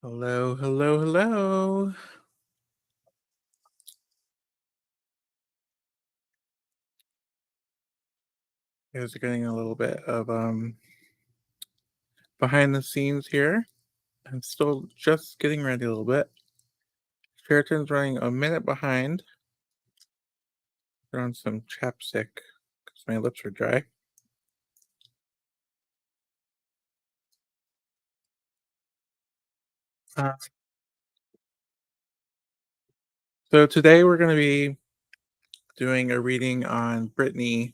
Hello, hello, hello. You guys are getting a little bit of behind the scenes here. I'm still just getting ready a little bit. Sheraton's running a minute behind. They're on some chapstick because my lips are dry. So today we're going to be doing a reading on Britney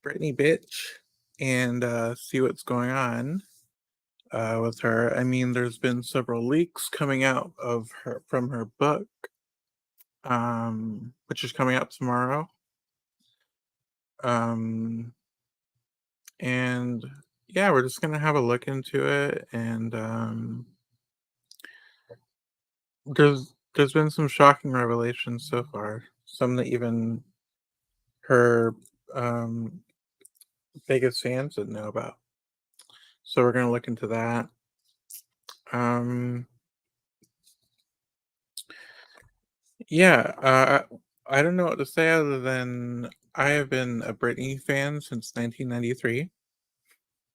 bitch, and see what's going on with her. I mean, there's been several leaks coming out of her from her book, which is coming out tomorrow. And yeah, we're just gonna have a look into it, and there's been some shocking revelations so far, some that even her biggest fans didn't know about. So we're gonna look into that. Yeah, I don't know what to say other than I have been a Britney fan since 1993.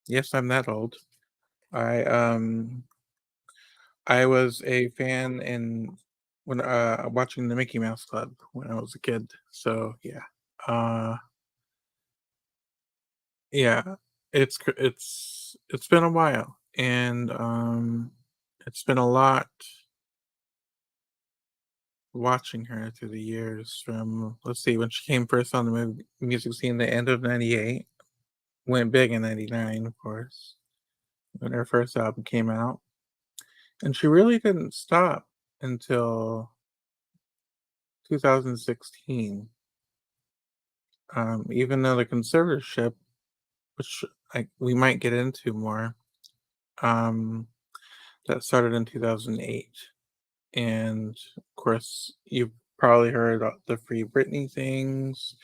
Yes, I'm that old. I was a fan in when watching the Mickey Mouse Club when I was a kid. So yeah. Uh yeah, it's been a while, and it's been a lot watching her through the years from, let's see, when she came first on the music scene the end of 98, went big in 99, of course, when her first album came out. And she really didn't stop until 2016. Even though the conservatorship, which we might get into more, um, that started in 2008. And of course, you've probably heard about the Free Britney things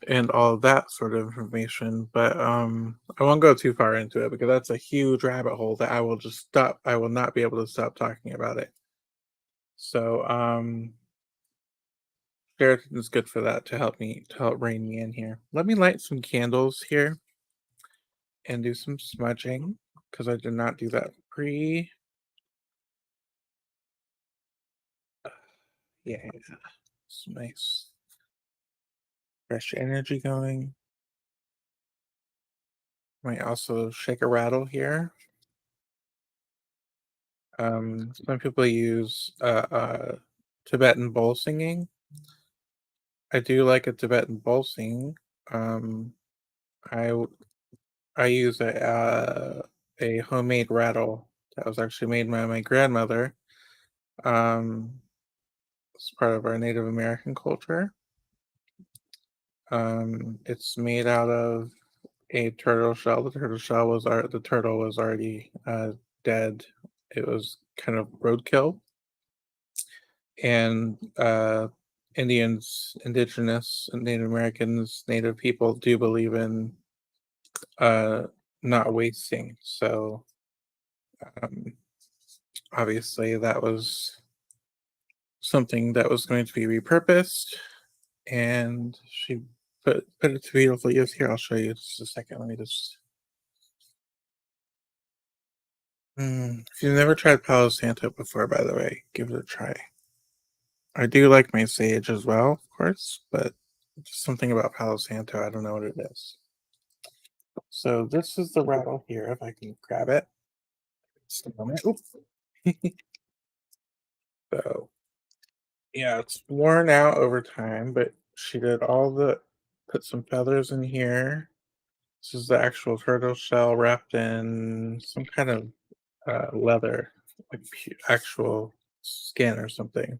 and all of that sort of information. But I won't go too far into it because that's a huge rabbit hole that I will just stop. I will not be able to stop talking about it. So Sheraton is good for that to help rein me in here. Let me light some candles here and do some smudging because I did not do that pre. Yeah, some nice fresh energy going. Might also shake a rattle here. Some people use Tibetan bowl singing. I do like a Tibetan bowl sing. Um, I I use a homemade rattle that was actually made by my grandmother. It's part of our Native American culture. It's made out of a turtle shell. The turtle was already dead. It was kind of roadkill, and indigenous, Native Americans, Native people do believe in uh, not wasting. So um, obviously, that was something that was going to be repurposed, and she put it to beautiful use. Here, I'll show you just a second. Let me just. If you've never tried Palo Santo before, by the way, give it a try. I do like my sage as well, of course, but just something about Palo Santo, I don't know what it is. So this is the rattle here, if I can grab it. Just a moment. Oops. So yeah, it's worn out over time, but she did put some feathers in here. This is the actual turtle shell wrapped in some kind of leather, like actual skin or something.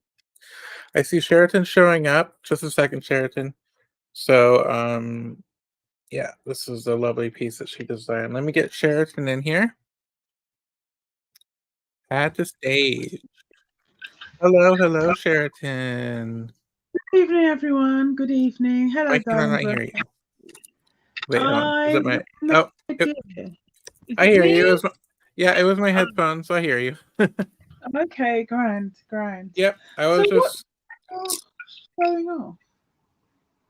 I see Sheraton showing up. Just a second, Sheraton. So, yeah, this is a lovely piece that she designed. Let me get Sheraton in here. At the stage. Hello, hello, Sheraton. Good evening, everyone. Good evening. Hello, Why can I darling not Bert. hear you? Wait, hold on. Is I it my? have no Oh, idea. Is I it hear you. me? Yeah, it was my headphones. I hear you. Okay, grand. Yep, I So was what's just going on?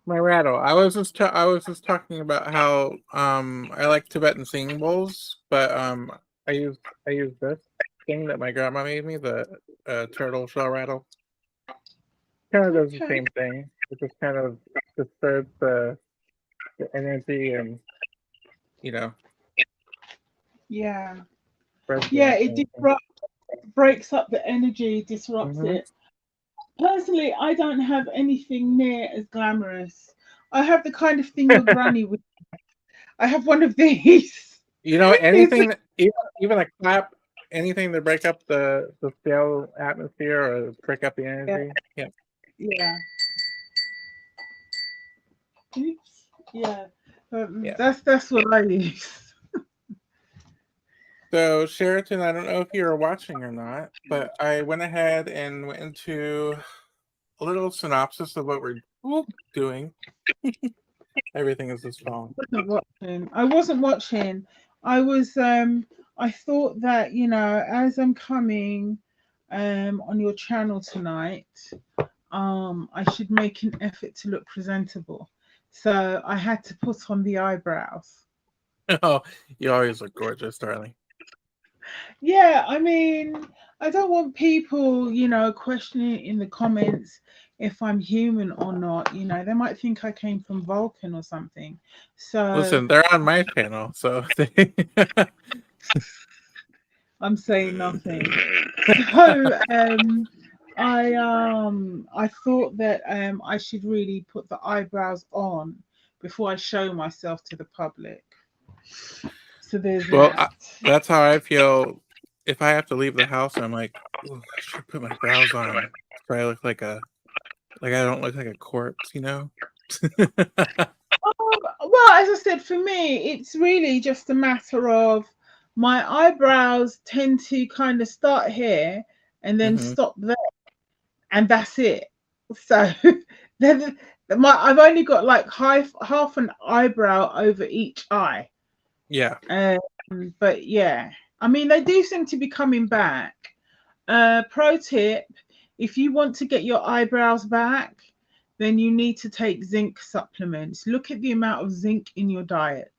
my rattle. I was just talking about how I like Tibetan singing bowls, but I use I use this thing that my grandma made me, the turtle shell rattle. Kind of does the Okay. same thing. It just kind of disturbs the energy and you know Yeah. spreads the Yeah, it information. breaks up the energy, disrupts Mm-hmm. it. Personally, I don't have anything near as glamorous. I have the kind of thing your granny would. I have one of these. You know, It's anything, even a clap, anything to break up the stale atmosphere or break up the yeah, energy. Yeah. yeah. Oops. Yeah. Yeah. That's what I use. So Sheraton, I don't know if you're watching or not, but I went ahead and went into a little synopsis of what we're doing. Everything is just wrong. Wasn't watching. I wasn't watching. I was I thought that, as I'm coming on your channel tonight, I should make an effort to look presentable. So I had to put on the eyebrows. Oh, you always look gorgeous, darling. Yeah, I mean, I don't want people, questioning in the comments if I'm human or not. They might think I came from Vulcan or something. So Listen, they're on my channel, so I'm saying nothing. So I thought that I should really put the eyebrows on before I show myself to the public. So there's well, that. that's how I feel. If I have to leave the house, I'm like, "Ooh, I should put my brows on so I look like I don't look like a corpse, you know." Well, as I said, for me, it's really just a matter of my eyebrows tend to kind of start here and then Hmm. stop there, and that's it. So then I've only got like half an eyebrow over each eye. Yeah. But yeah, I mean, they do seem to be coming back. Pro tip, if you want to get your eyebrows back, then you need to take zinc supplements. Look at the amount of zinc in your diet.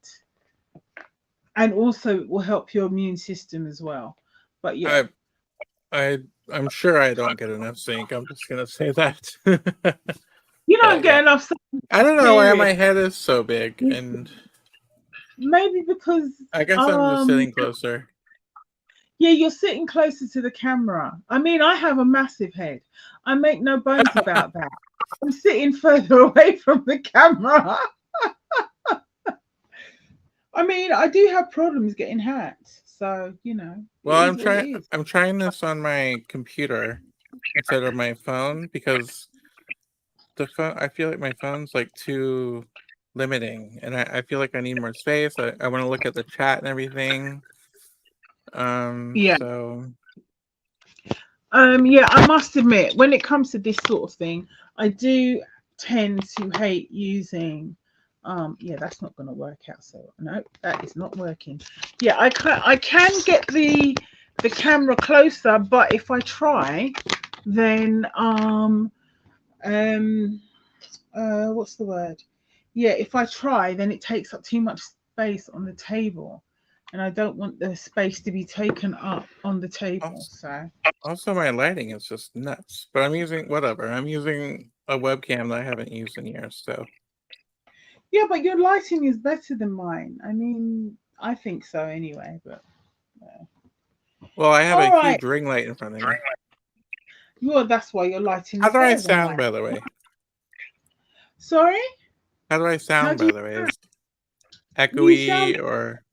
And also it will help your immune system as well. But yeah, I I I'm sure I don't get enough zinc. I'm just gonna say that. you don't But yeah. get enough I don't know why period. my head is so big, and Maybe because I guess I'm just sitting closer. yeah, you're sitting closer to the camera. I mean, I have a massive head. I make no bones about that. I'm sitting further away from the camera. I mean, I do have problems getting hacked, so it Well, is what it is. I'm trying this on my computer instead of my phone because the phone I feel like my phone's like too limiting, and I feel like I need more space. I want to look at the chat and everything. Yeah. So Yeah, I must admit, when it comes to this sort of thing, I do tend to hate using. Yeah, that's not going to work out. So no, that is not working. Yeah, I can get the camera closer, but if I try, then what's the word? Yeah, if I try, then it takes up too much space on the table, and I don't want the space to be taken up on the table. also, So. also my lighting is just nuts. But I'm using whatever. I'm using a webcam that I haven't used in years. So Yeah, but your lighting is better than mine. I mean, I think so anyway, but well, I have a all right. huge ring light in front of me. That's why your lighting How is do I better than sound, mine. by the way? Sorry? How do I How sound, do by you the way? sound? Is You sound echoey or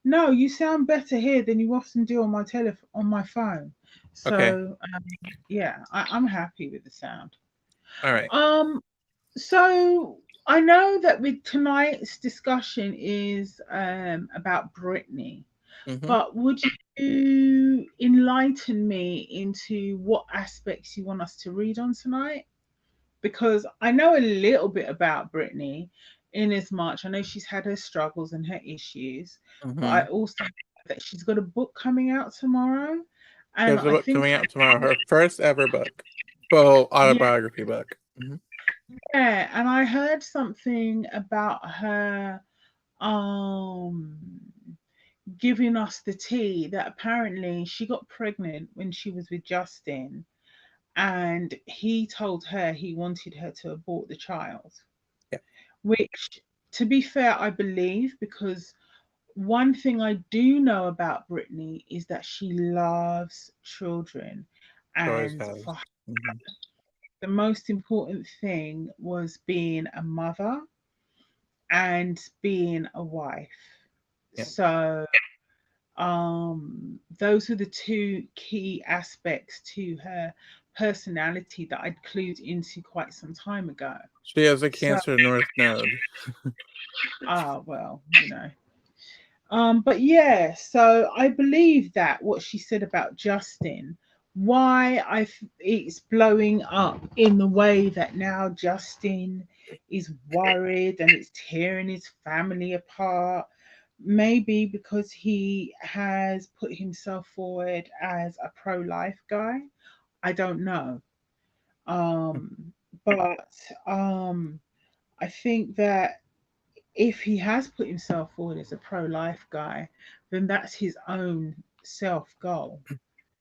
No, you sound better here than you often do on my phone. okay? So, yeah, I'm happy with the sound. All right. Um so I know that with tonight's discussion is about Britney. Mm-hmm. But would you enlighten me into what aspects you want us to read on tonight? Because I know a little bit about Britney, in as much I know she's had her struggles and her issues, but I Mm-hmm. also have that she's got a book coming out tomorrow. And There's a I book think, coming out tomorrow. Her first ever book. Full autobiography book. Mm-hmm. yeah, and I heard something about her giving us the tea that apparently she got pregnant when she was with Justin, and he told her he wanted her to abort the child. Yeah. Which, to be fair, I believe, because one thing I do know about Britney is that she loves children. She always And has. for her, Mm-hmm. the most important thing was being a mother and being a wife. Yeah. So those are the two key aspects to her personality that I'd clued into quite some time ago. She has a So, Cancer North Node. well, but yeah, so I believe that what she said about Justin, why it's blowing up in the way that now Justin is worried and it's tearing his family apart. Maybe because he has put himself forward as a pro-life guy. I don't know. But I think that if he has put himself forward as a pro-life guy, then that's his own self goal.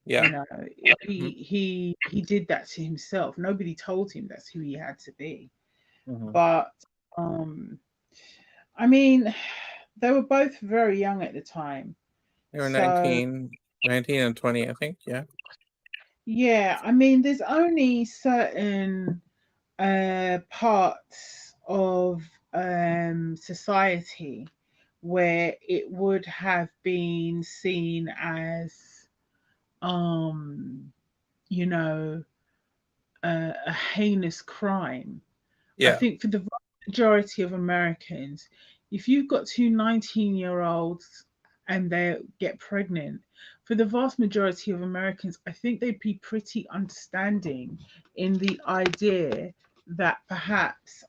Yeah. You know, he did that to himself. Nobody told him that's who he had to be. Mm-hmm. But I mean, they were both very young at the time. They were So 19 and 20, I think. Yeah. yeah, I mean, there's only certain parts of society where it would have been seen as, um, you know, a heinous crime. I Yeah. think for the vast majority of Americans, if you've got two 19-year-olds and they get pregnant, for the vast majority of Americans, I think they'd be pretty understanding in the idea that perhaps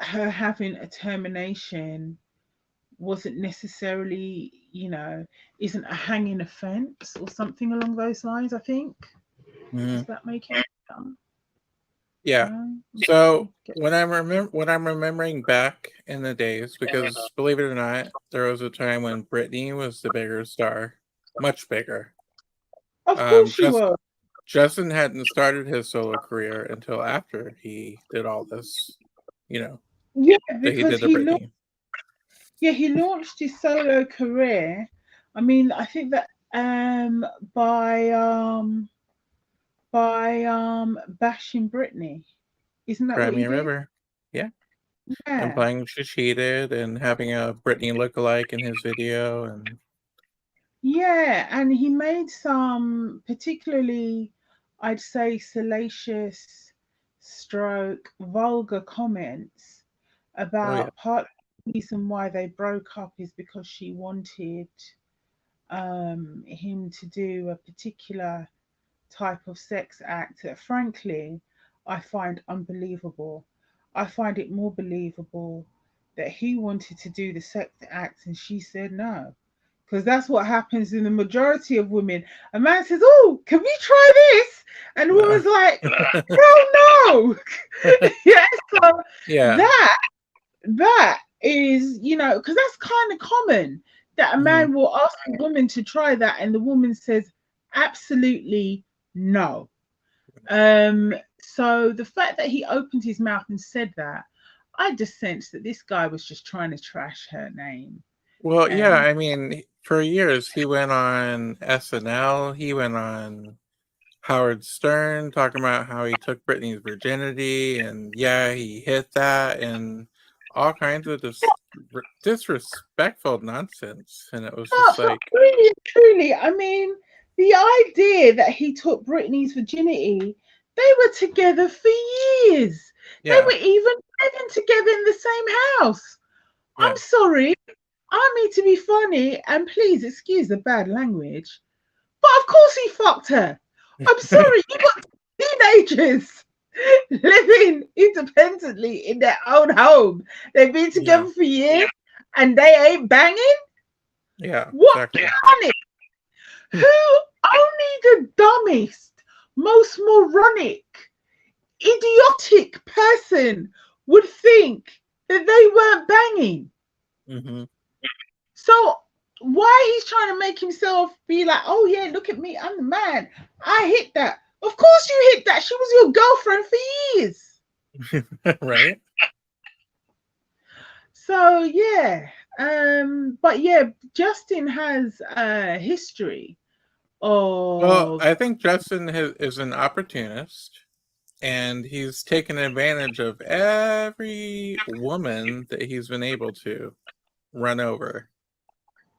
her having a termination wasn't necessarily, isn't a hanging offence or something along those lines, I think. Mm-hmm. Does that make any sense? Yeah. No? So when I'm remembering back in the days, because believe it or not, there was a time when Britney was the bigger star, much bigger. Of course she Just was. Justin hadn't started his solo career until after he did all this, Yeah, that he because did to Britney. he launched his solo career. I mean, I think that by bashing Britney. Isn't that Cry what Me he a did? River. Yeah. Yeah. Implying she cheated and having a Britney lookalike in his video. And Yeah, and he made some particularly, I'd say, salacious stroke vulgar comments oh yeah. about part of the reason why they broke up is because she wanted him to do a particular type of sex act that, frankly, I find unbelievable. I find it more believable that he wanted to do the sex act and she said no. Because that's what happens in the majority of women. A man says, "Oh, can we try this?" And the No. woman's like, "Hell no." Yeah, so Yeah. that is, because that's kind of common that a Mm-hmm. man will ask a woman to try that and the woman says absolutely no. So the fact that he opened his mouth and said that, I just sensed that this guy was just trying to trash her name. Well, yeah, And I mean, for years he went on SNL, he went on Howard Stern talking about how he took Britney's virginity and yeah, he hit that and all kinds of disrespectful nonsense. And it was just but like, really and truly, I mean, the idea that he took Britney's virginity, they were together for years. They yeah, were even living together in the same house. I'm yeah. sorry, I mean to be funny, and please excuse the bad language, but of course he fucked her. I'm sorry, you got teenagers living independently in their own home. They've been Yeah. together for years and they ain't banging. Yeah, What exactly. planet? Who only the dumbest, most moronic, idiotic person would think that they weren't banging? Hmm. So why he's trying to make himself be like, oh yeah, look at me, I'm the man. I hit that. Of course you hit that. She was your girlfriend for years. Right? So yeah. But yeah, Justin has a history Well, of I think Justin is an opportunist, and he's taken advantage of every woman that he's been able to run over.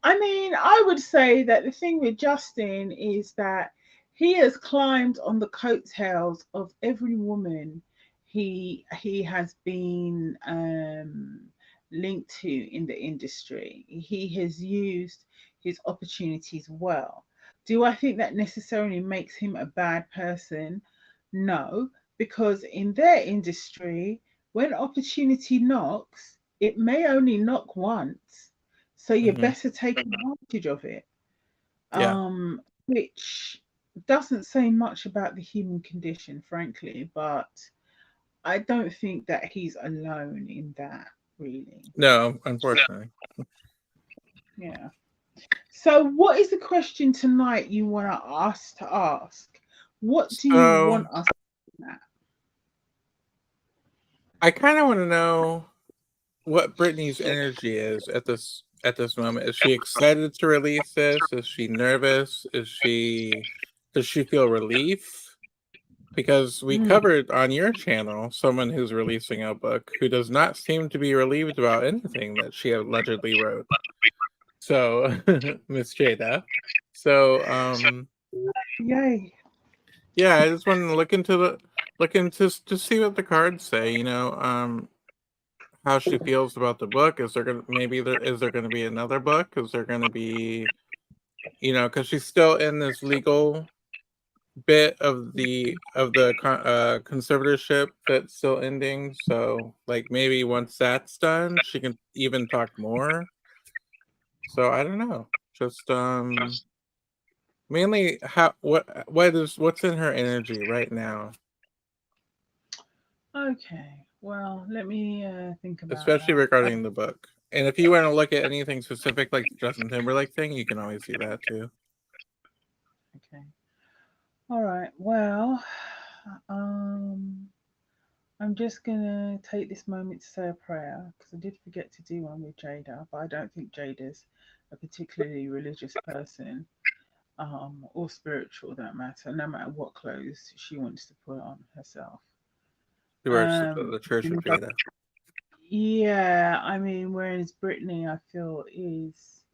I mean, I would say that the thing with Justin is that he has climbed on the coattails of every woman he has been linked to in the industry. He has used his opportunities well. Do I think that necessarily makes him a bad person? No, because in their industry, when opportunity knocks, it may only knock once, so you Hmm. better take advantage of it. Yeah. Which doesn't say much about the human condition, frankly, but I don't think that he's alone in that, really. No, unfortunately. Yeah. So, what is the question tonight you want us to ask? What do you So want us to ask? I kind of want to know what Britney's energy is at this moment. Is she excited to release this? Is she nervous? Does she feel relief? Because we Mm. covered on your channel someone who's releasing a book who does not seem to be relieved about anything that she allegedly wrote. So, Miss Jada. So, Yay. yeah, I just wanted to look into to see what the cards say. How she feels about the book. Is there gonna maybe there is there gonna be another book? Is there gonna be because she's still in this legal bit of the conservatorship that's still ending. So like maybe once that's done, she can even talk more. So I don't know. Just mainly what's in her energy right now, Okay. Well, let me think about especially that. regarding the book. And if you want to look at anything specific like the Justin Timberlake thing, you can always do that too. Okay. All right. Well, um, I'm just gonna take this moment to say a prayer because I did forget to do one with Jada, but I don't think Jada's a particularly religious person, or spiritual that matter, no matter what clothes she wants to put on herself. She works at Um, the Church of Jada. yeah, I mean, whereas Brittany, I feel, is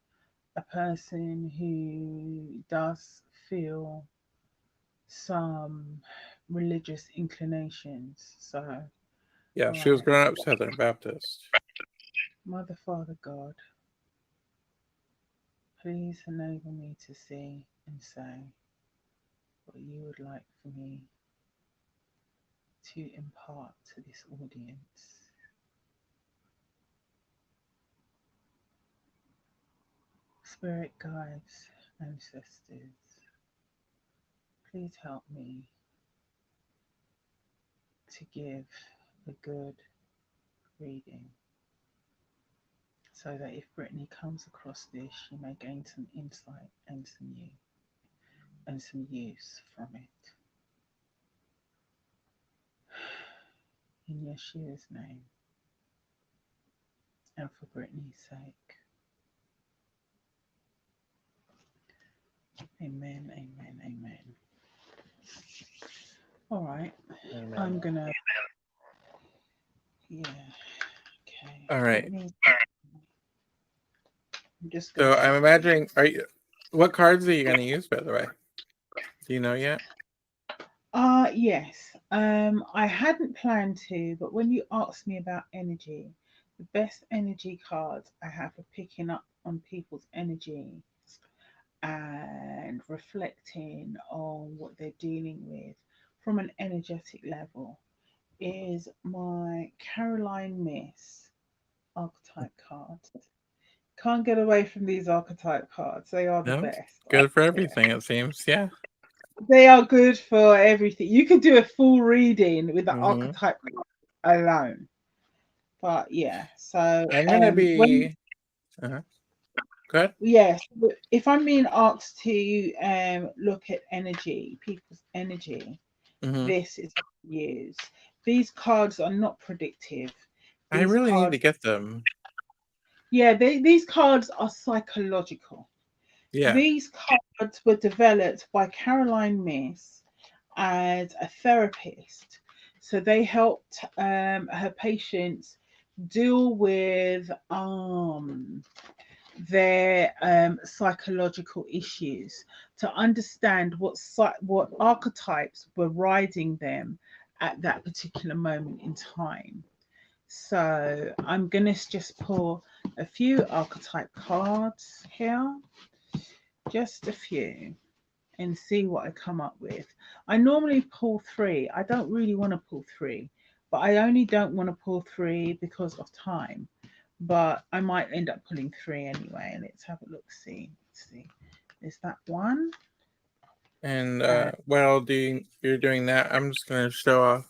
a person who does feel some religious inclinations. So, Yeah, all she was right, growing up Southern Baptist. Mother, Father, God, please enable me to see and say what you would like for me to impart to this audience. Spirit guides, ancestors, please help me to give a good reading so that if Brittany comes across this, she may gain some insight and some use from it. In Yeshua's name and for Brittany's sake. Amen, amen, amen. All right. Amen. I'm gonna, yeah, okay. All Let right. me, I'm just So gonna, I'm imagining, what cards are you going to use, by the way? Do you know yet? yes. I hadn't planned to, but when you asked me about energy, the best energy cards I have for picking up on people's energy and reflecting on what they're dealing with from an energetic level is my Caroline Myss archetype card. Can't get away from these archetype cards. They are the No, best. good for everything, it seems. Yeah. They are good for everything. You could do a full reading with the Mm-hmm. archetype card alone. But yeah, so I'm gonna when be. Good. yes, if I'm being asked to look at energy, people's energy, Mm-hmm. this is what I use. These cards are not predictive. I These really need to cards, get them. yeah, these cards are psychological. Yeah. These cards were developed by Caroline Myss as a therapist. So they helped her patients deal with their psychological issues, to understand what archetypes were riding them at that particular moment in time. So I'm going to just pull a few archetype cards here, just a few, and see what I come up with. I normally pull three. I don't really want to pull three, but I only don't want to pull three because of time. But I might end up pulling three anyway. Let's have a look. See. Let's see. Is that one? And Uh, while you're doing that, I'm just gonna show off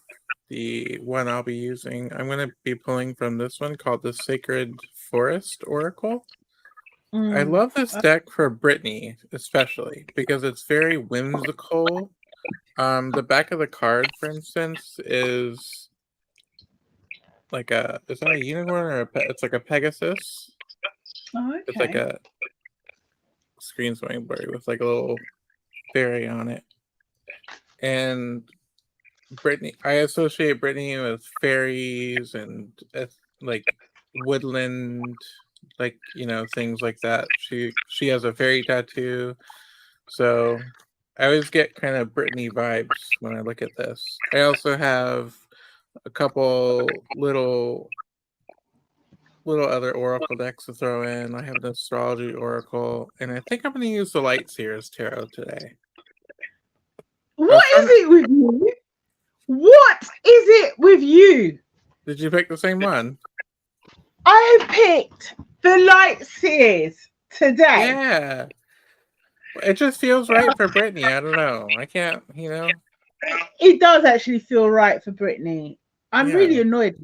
the one I'll be using. I'm gonna be pulling from this one called the Sacred Forest Oracle. I mm, love this deck for Britney, especially because it's very whimsical. The back of the card, for instance, is like is that a unicorn or it's like a Pegasus? oh, It's like okay. a screen swing blurry with like a little fairy on it. And Britney, I associate Britney with fairies and like woodland, like things like that. She has a fairy tattoo, so I always get kind of Britney vibes when I look at this. I also have a couple little other oracle decks to throw in. I have the Astrology Oracle, and I think I'm going to use the Light Seers Tarot today. I was What trying is to. it with you? What is it with you? Did you pick the same one? I picked the light seers today. Yeah. It just feels right for Britney. I don't know. I can't, It does actually feel right for Brittany. I'm really yeah. annoyed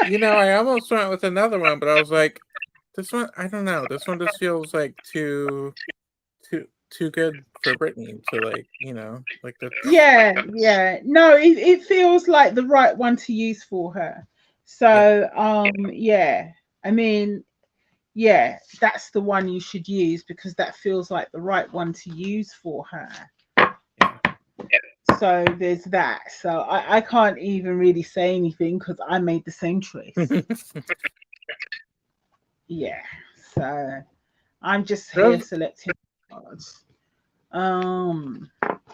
now. I almost went with another one, but I was like, this one, I don't know. This one just feels like too good for Britney to like the. Yeah, yeah. No, it feels like the right one to use for her. Yeah. So, yeah. I mean, yeah, that's the one you should use because that feels like the right one to use for her. Yeah. So there's that. So I can't even really say anything because I made the same choice. Yeah. So I'm just here Those- selecting cards. I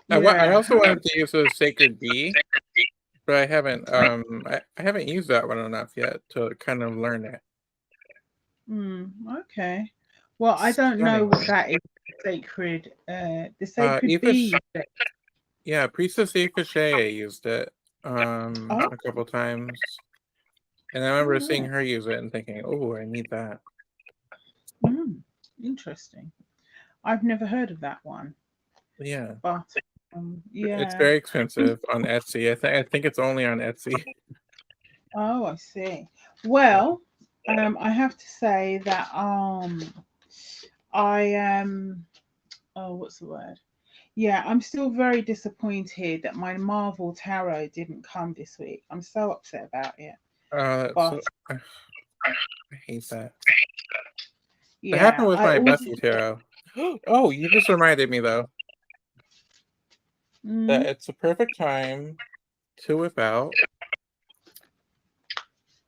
Yeah. also wanted to use a Sacred Bee, but I haven't I haven't used that one enough yet to kind of learn it. Okay. Well, I don't know Stunning. what that is. Sacred, the sacred bee. Yeah, Priestess Eve used it Oh, a couple times. And I remember seeing right. her use it and thinking, oh, I need that. Interesting. I've never heard of that one, Yeah. but It's yeah. very expensive on Etsy. I think it's only on Etsy. Oh, I see. Yeah. Well, I have to say that I am. Oh, what's the word? Yeah, I'm still very disappointed that my Marvel Tarot didn't come this week. I'm so upset about it. That's But so, I hate that. That happened yeah, with I my also. Buffy tarot. Oh, you just reminded me though that Mm, it's a perfect time to whip out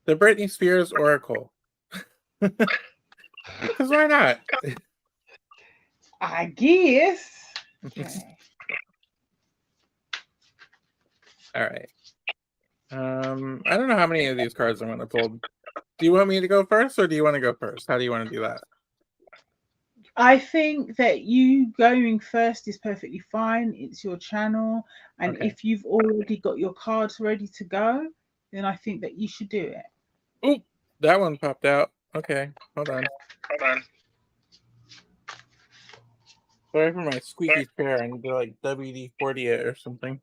the Britney Spears Oracle. Because why not? I guess. Okay. All right. I don't know how many of these cards I'm going to pull. Do you want me to go first, or do you want to go first? How do you want to do that? I think that you going first is perfectly fine. It's your channel. And Okay. if you've already got your cards ready to go, then I think that you should do it. Oop, that one popped out. Okay, hold on. Sorry for my squeaky chair. I need to like WD-40 it or something.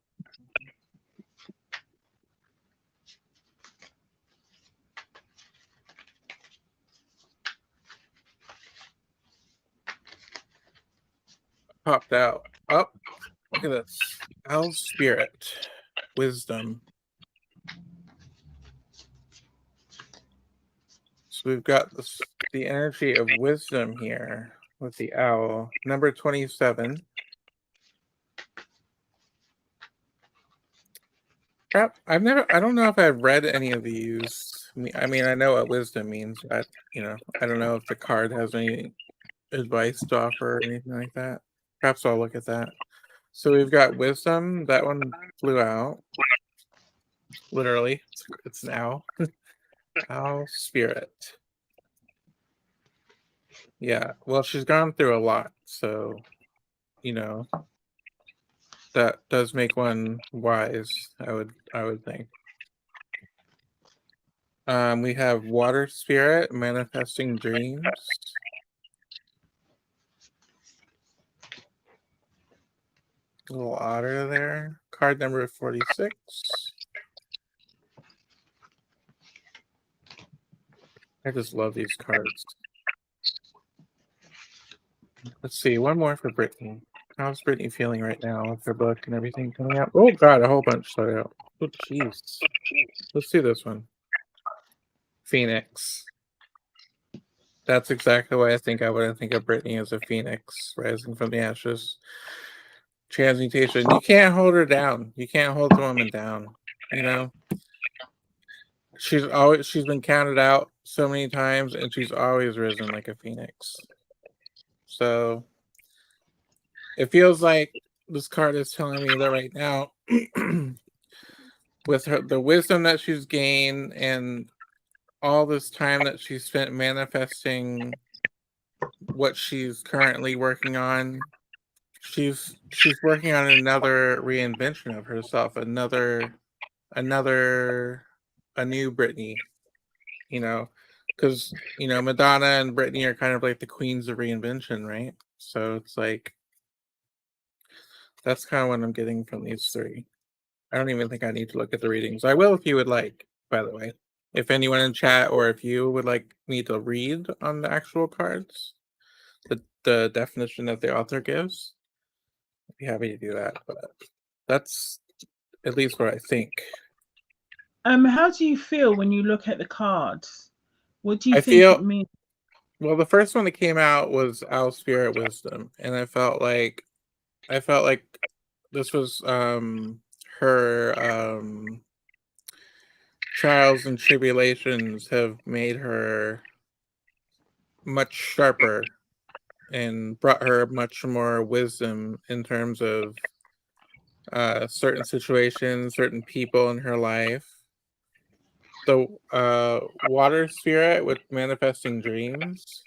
Popped out. Oh, look at this. Owl's spirit. Wisdom. So we've got the energy of wisdom here with the owl. Number 27. I don't know if I've read any of these. I mean, I know what wisdom means, but I don't know if the card has any advice to offer or anything like that. Perhaps I'll look at that. So we've got wisdom. That one flew out. Literally, it's an owl. Owl spirit. Yeah. Well, she's gone through a lot, so that does make one wise. I would think. We have water spirit manifesting dreams. A little otter there. Card number 46. I just love these cards. Let's see, one more for Brittany. How's Brittany feeling right now with her book and everything coming out? Oh god, a whole bunch started out. Oh jeez. Let's do this one. Phoenix. That's exactly what I would think of Brittany as a phoenix rising from the ashes. Transmutation. You can't hold her down. You can't hold the woman down. She's been counted out so many times, and she's always risen like a phoenix. So it feels like this card is telling me that right now, with the wisdom that she's gained and all this time that she's spent manifesting what she's currently working on, she's working on another reinvention of herself, a new Britney, because Madonna and Britney are kind of like the queens of reinvention, right? So it's like that's kind of what I'm getting from these three. I don't even think I need to look at the readings. I will if you would like, by the way. If anyone in chat or if you would like me to read on the actual cards, the definition that the author gives, I'd be happy to do that. But that's at least what I think. How do you feel when you look at the cards? What do you I think it feel means? well, the first one that came out was Owl Spirit Wisdom, and I felt like this was her trials and tribulations have made her much sharper and brought her much more wisdom in terms of certain situations, certain people in her life. The water spirit with manifesting dreams.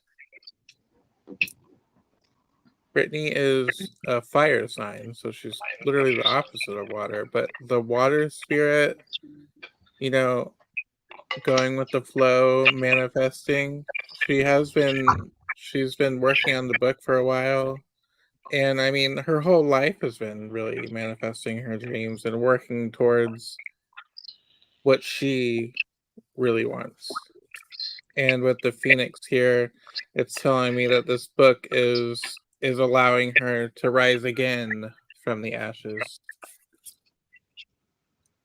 Brittany is a fire sign, so she's literally the opposite of water. But the water spirit, going with the flow, manifesting. She's been working on the book for a while. And I mean, her whole life has been really manifesting her dreams and working towards what she really wants. And with the Phoenix here, it's telling me that this book is allowing her to rise again from the ashes.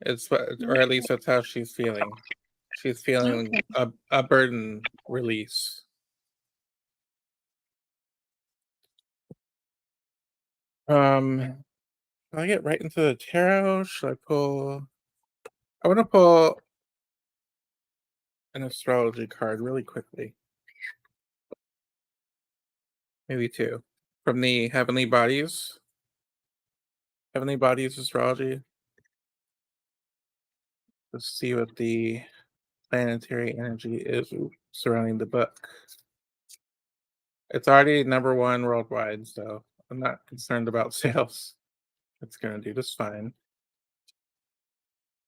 Or at least that's how she's feeling. She's feeling a burden release. Should I get right into the tarot? Should I pull? I want to pull an astrology card really quickly. Maybe two. From the Heavenly Bodies. Heavenly Bodies Astrology. Let's see what the planetary energy is surrounding the book. It's already #1 worldwide, so I'm not concerned about sales. It's gonna do just fine.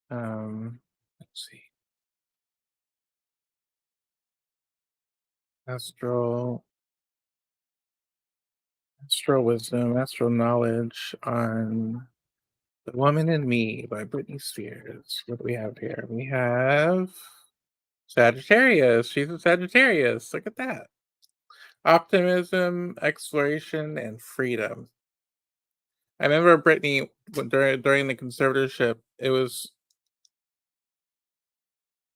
Let's see. astral wisdom, astral knowledge on The Woman in Me by Britney Spears. What do we have here? We have Sagittarius. She's a Sagittarius. Look at that. Optimism, exploration, and freedom. I remember Britney during the conservatorship. It was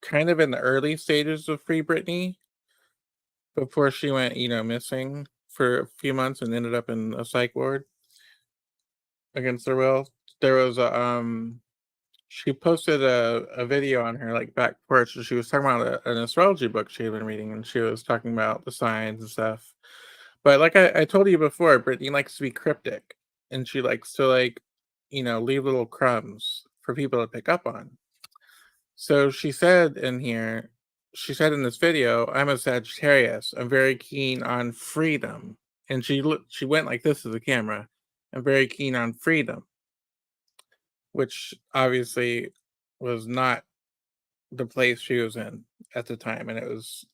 kind of in the early stages of Free Britney before she went, missing for a few months and ended up in a psych ward against her will. There was she posted a video on her like back porch. She was talking about an astrology book she had been reading, and she was talking about the signs and stuff. But like I told you before, Brittany likes to be cryptic, and she likes to leave little crumbs for people to pick up on. So she said in this video, "I'm a Sagittarius. I'm very keen on freedom." And she went like this to the camera. "I'm very keen on freedom," which obviously was not the place she was in at the time, and it was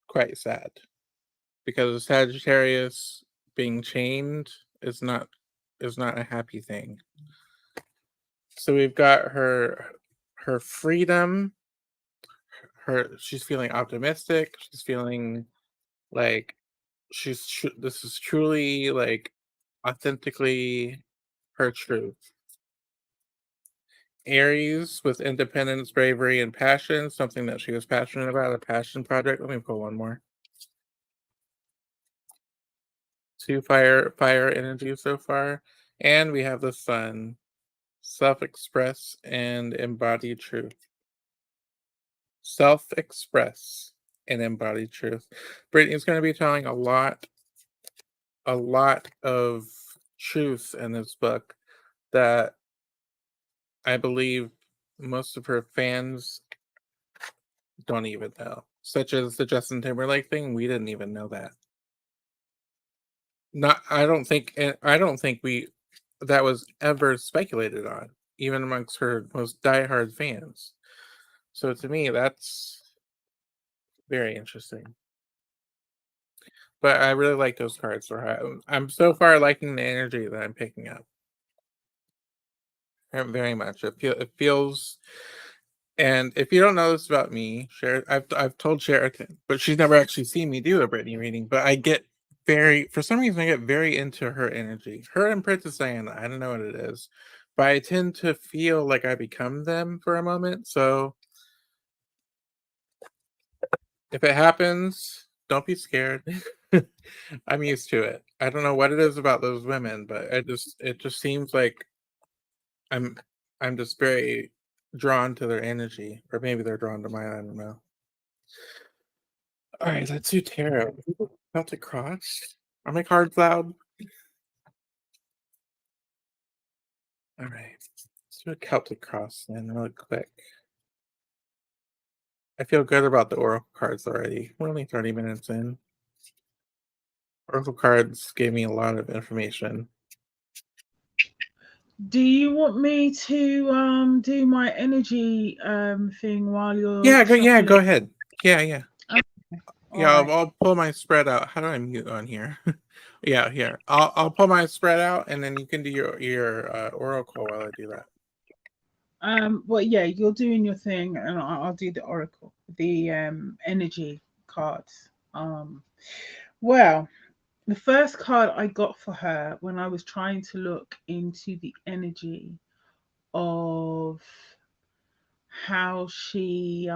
quite sad because a Sagittarius being chained is not a happy thing. So we've got her freedom. She's feeling optimistic. She's feeling like this is truly like authentically her truth. Aries with independence, bravery, and passion, something that she was passionate about, a passion project. Let me pull one more. 2 fire energy so far. And we have the sun, self-express and embody truth. Self-express and embody truth. Brittany's going to be telling a lot of truth in this book that I believe most of her fans don't even know, such as the Justin Timberlake thing. We didn't even know that. I don't think that was ever speculated on, even amongst her most diehard fans. So to me, that's very interesting. But I really like those cards for her. I'm so far liking the energy that I'm picking up. Very much. It feels. And if you don't know this about me, I've told Sherryton, but she's never actually seen me do a Britney reading. But for some reason, I get very into her energy. Her and Princess Diana, I don't know what it is, but I tend to feel like I become them for a moment. So if it happens, don't be scared. I'm used to it. I don't know what it is about those women, but it just seems like I'm I'm just very drawn to their energy, or maybe they're drawn to mine. I don't know. All right, let's do tarot. Celtic cross. Are my cards loud? All right, let's do a Celtic cross then, really quick. I feel good about the oracle cards already. We're only 30 minutes in. Oracle cards gave me a lot of information. Do you want me to do my energy thing while you're Yeah, shuffling? go ahead. Yeah. All right. I'll pull my spread out. How do I mute on here? Yeah, here. I'll pull my spread out, and then you can do your oracle while I do that. Well, yeah, you're doing your thing, and I'll do the oracle, the energy cards. Well, the first card I got for her when I was trying to look into the energy of how she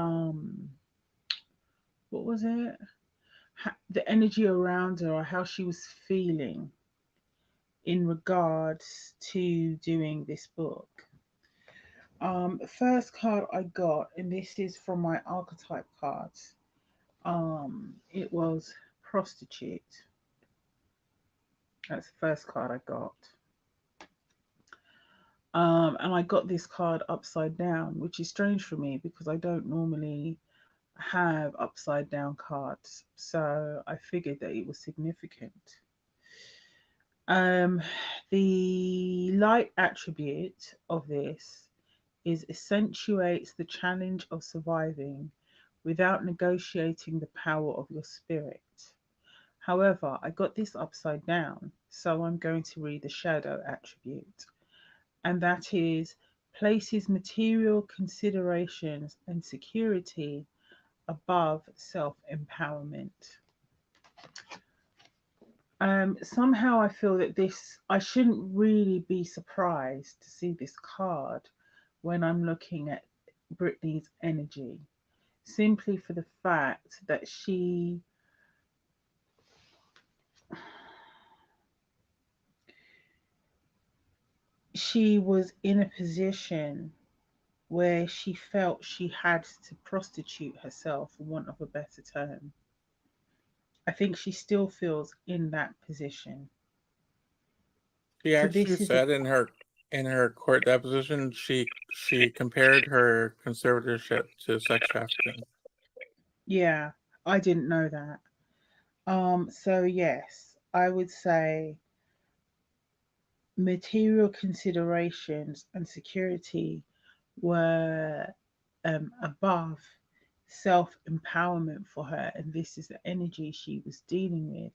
what was it? The energy around her, or how she was feeling in regards to doing this book. The first card I got, and this is from my archetype cards. It was prostitute. That's the first card I got. And I got this card upside down, which is strange for me because I don't normally have upside down cards. So I figured that it was significant. Um, the light attribute of this is accentuates the challenge of surviving without negotiating the power of your spirit. However, I got this upside down, so I'm going to read the shadow attribute, and that is places material considerations and security above self empowerment. Somehow I feel that this, I shouldn't really be surprised to see this card when I'm looking at Britney's energy, simply for the fact that she was in a position where she felt she had to prostitute herself, for want of a better term. I think she still feels in that position. She So actually this is a, said in her court deposition she compared her conservatorship to sex trafficking. yeah, I didn't know that. So yes, I would say material considerations and security were above self empowerment for her, and this is the energy she was dealing with,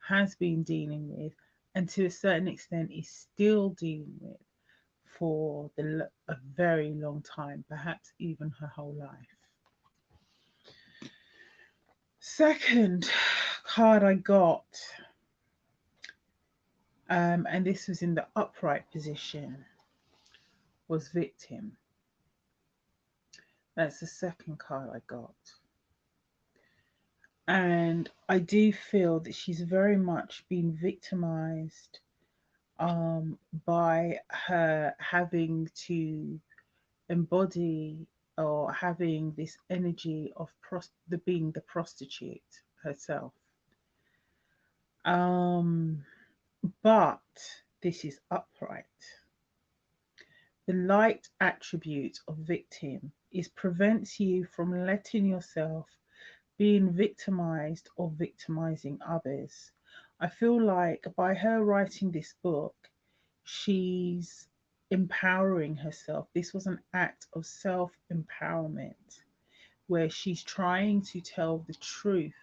has been dealing with, and to a certain extent is still dealing with for a very long time, perhaps even her whole life. Second card I got, and this was in the upright position, was victim. That's the second card I got. And I do feel that she's very much been victimized by her having to embody or having this energy of being the prostitute herself. Um, but this is upright. The light attribute of victim is prevents you from letting yourself being victimized or victimizing others. I feel like by her writing this book, she's empowering herself. This was an act of self empowerment where she's trying to tell the truth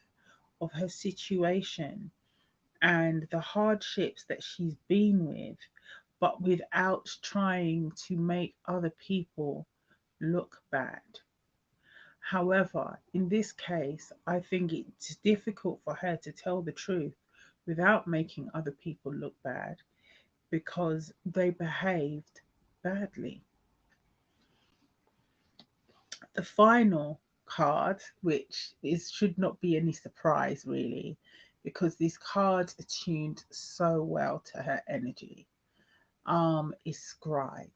of her situation and the hardships that she's been with, but without trying to make other people look bad. However, in this case, I think it's difficult for her to tell the truth without making other people look bad because they behaved badly. The final card, which is should not be any surprise really, because these cards attuned so well to her energy, is scribe.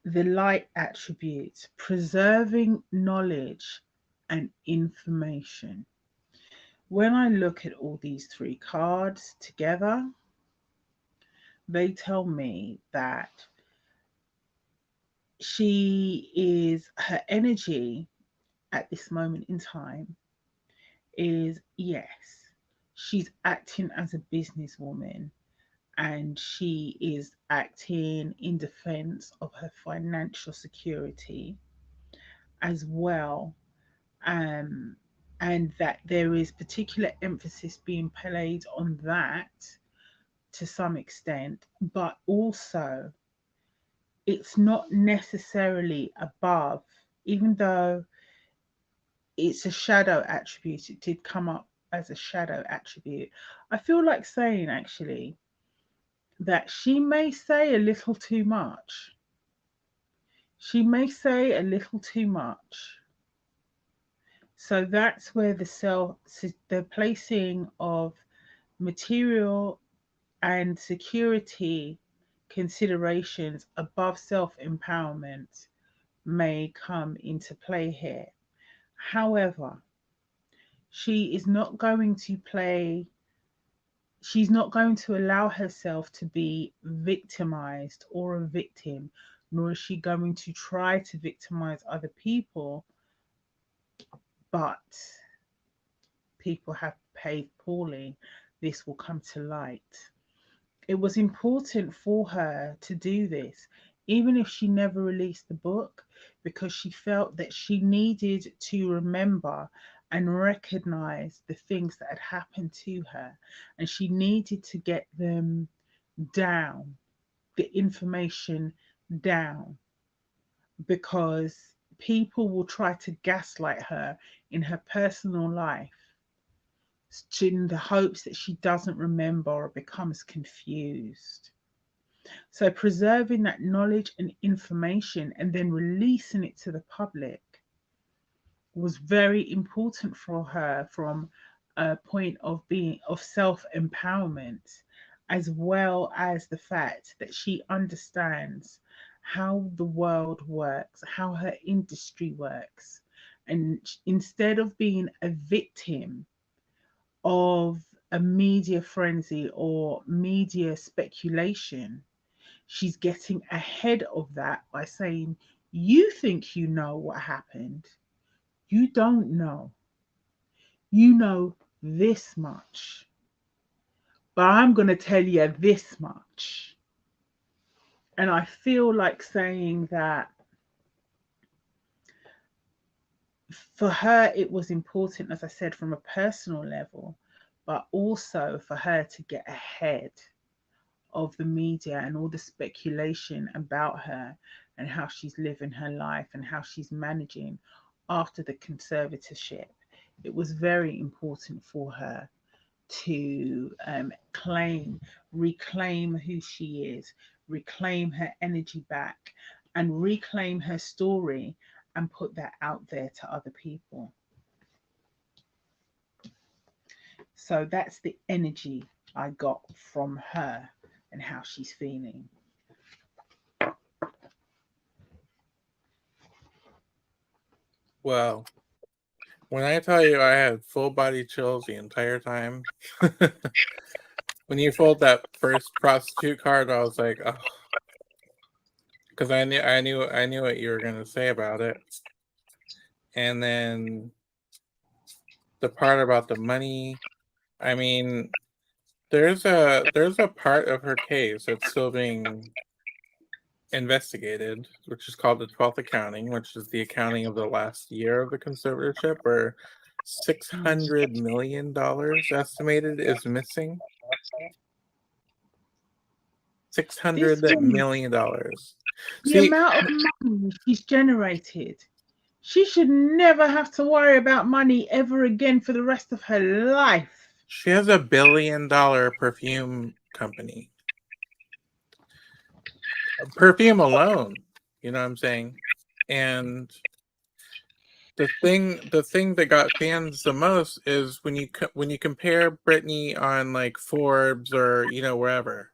The light attributes, preserving knowledge and information. When I look at all these three cards together, they tell me that her energy at this moment in time is yes, she's acting as a businesswoman and she is acting in defense of her financial security as well, um, and that there is particular emphasis being played on that to some extent, but also it's not necessarily above, even though it's a shadow attribute, it did come up as a shadow attribute. I feel like saying actually that she may say a little too much. She may say a little too much. So that's where the placing of material and security considerations above self empowerment may come into play here. However, she is not going to she's not going to allow herself to be victimized or a victim, nor is she going to try to victimize other people, but people have behaved poorly. This will come to light. It was important for her to do this, even if she never released the book, because she felt that she needed to remember and recognize the things that had happened to her. And she needed to get them down, the information down, because people will try to gaslight her in her personal life in the hopes that she doesn't remember or becomes confused. So, preserving that knowledge and information and then releasing it to the public was very important for her from a point of being of self-empowerment, as well as the fact that she understands how the world works, how her industry works. And instead of being a victim of a media frenzy or media speculation, she's getting ahead of that by saying, you think you know what happened. You don't know. You know this much. But I'm going to tell you this much. And I feel like saying that for her, it was important, as I said, from a personal level, but also for her to get ahead of the media and all the speculation about her and how she's living her life and how she's managing after the conservatorship. It was very important for her to reclaim who she is, reclaim her energy back, and reclaim her story and put that out there to other people. So that's the energy I got from her and how she's feeling. Well, when I tell you I had full body chills the entire time, when you pulled that first prostitute card, I was like, oh, because I knew what you were gonna say about it, and then the part about the money. I mean, there's a part of her case that's still being investigated, which is called the 12th accounting, which is the accounting of the last year of the conservatorship, where $600 million estimated is missing. This $600 woman, million. the See, amount of money she's generated, she should never have to worry about money ever again for the rest of her life. she has $1 billion perfume company. Perfume alone, you know what I'm saying? And the thing that got fans the most is when you compare Britney on like Forbes or wherever.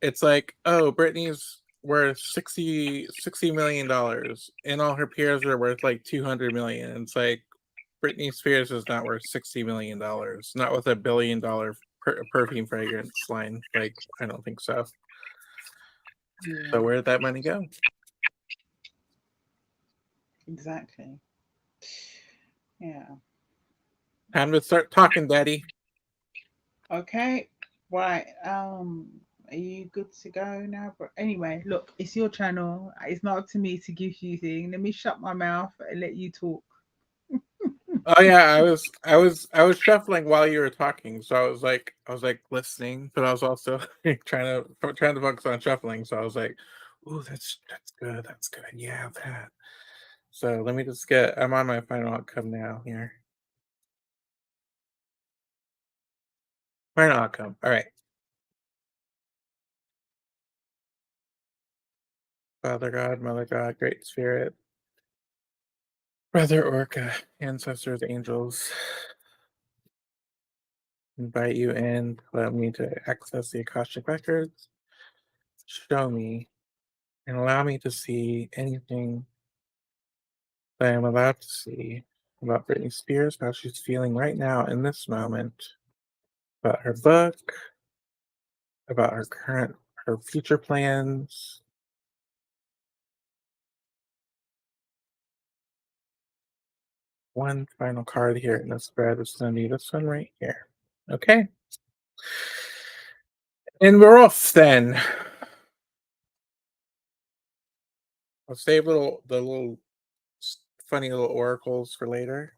It's like, oh, Britney's worth 60 million dollars and all her peers are worth like 200 million. It's like Britney Spears is not worth 60 million dollars, not with $1 billion perfume fragrance line. Like, I don't think so. Yeah, So where did that money go? exactly. Yeah. Time to start talking, Daddy. Okay. Right. Are you good to go now? But anyway, look, it's your channel. It's not up to me to give you thing. Let me shut my mouth and let you talk. Oh yeah, I was shuffling while you were talking, so I was like listening, but I was also trying to focus on shuffling. So I was like, "Ooh, that's good, yeah, that." So let me just get. I'm on my final outcome now. Here, final outcome. All right, Father God, Mother God, Great Spirit, Brother Orca, ancestors, angels, invite you in. Allow me to access the Akashic records. Show me and allow me to see anything that I am allowed to see about Britney Spears, how she's feeling right now in this moment, about her book, about her future plans. One final card here in the spread is going to be this one right here. Okay. And we're off then. I'll save the little funny little oracles for later.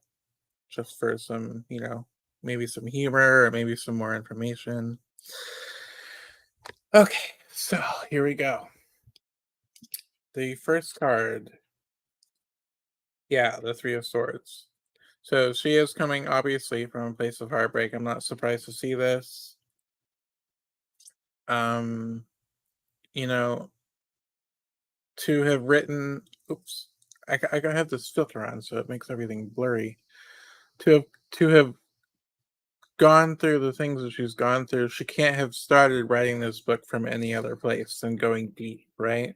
just for some, maybe some humor or maybe some more information. Okay, so here we go. The first card, yeah, the Three of Swords. So she is coming obviously from a place of heartbreak. I'm not surprised to see this. Um, you know, to have written, oops, I have this filter on, so it makes everything blurry. To have gone through the things that she's gone through, she can't have started writing this book from any other place than going deep, right?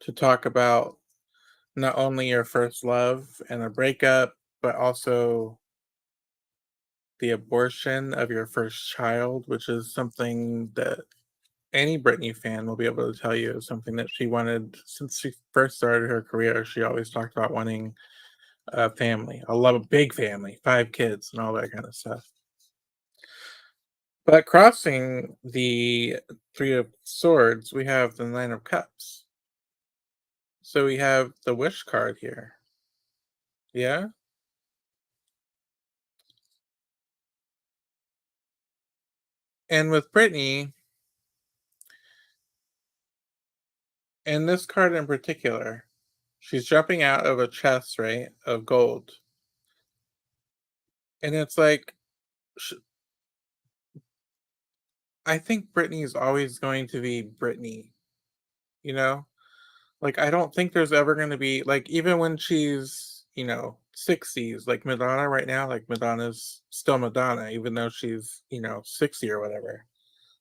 To talk about not only your first love and a breakup, but also the abortion of your first child, which is something that any Britney fan will be able to tell you is something that she wanted since she first started her career. She always talked about wanting a family, a big family, 5 kids, and all that kind of stuff. But crossing the Three of Swords, we have the Nine of Cups. So we have the Wish card here. Yeah? And with Britney, and this card in particular, she's jumping out of a chest, right, of gold. And it's like, sh I think Britney is always going to be Britney, you know? Like, I don't think there's ever gonna be like, even when she's, 60s, like Madonna right now, like Madonna's still Madonna, even though she's, 60 or whatever.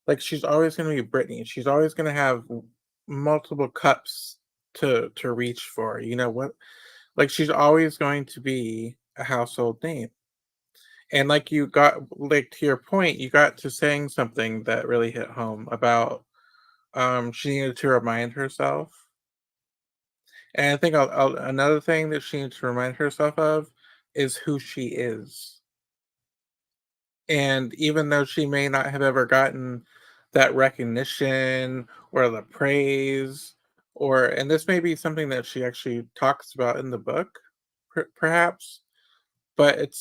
Like, she's always gonna be Britney. She's always gonna have multiple cups to reach for. You know what? Like, she's always going to be a household name. And like you got like to your point, you got to saying something that really hit home about she needed to remind herself. And I think another thing that she needs to remind herself of is who she is. And even though she may not have ever gotten that recognition or the praise, and this may be something that she actually talks about in the book, perhaps, but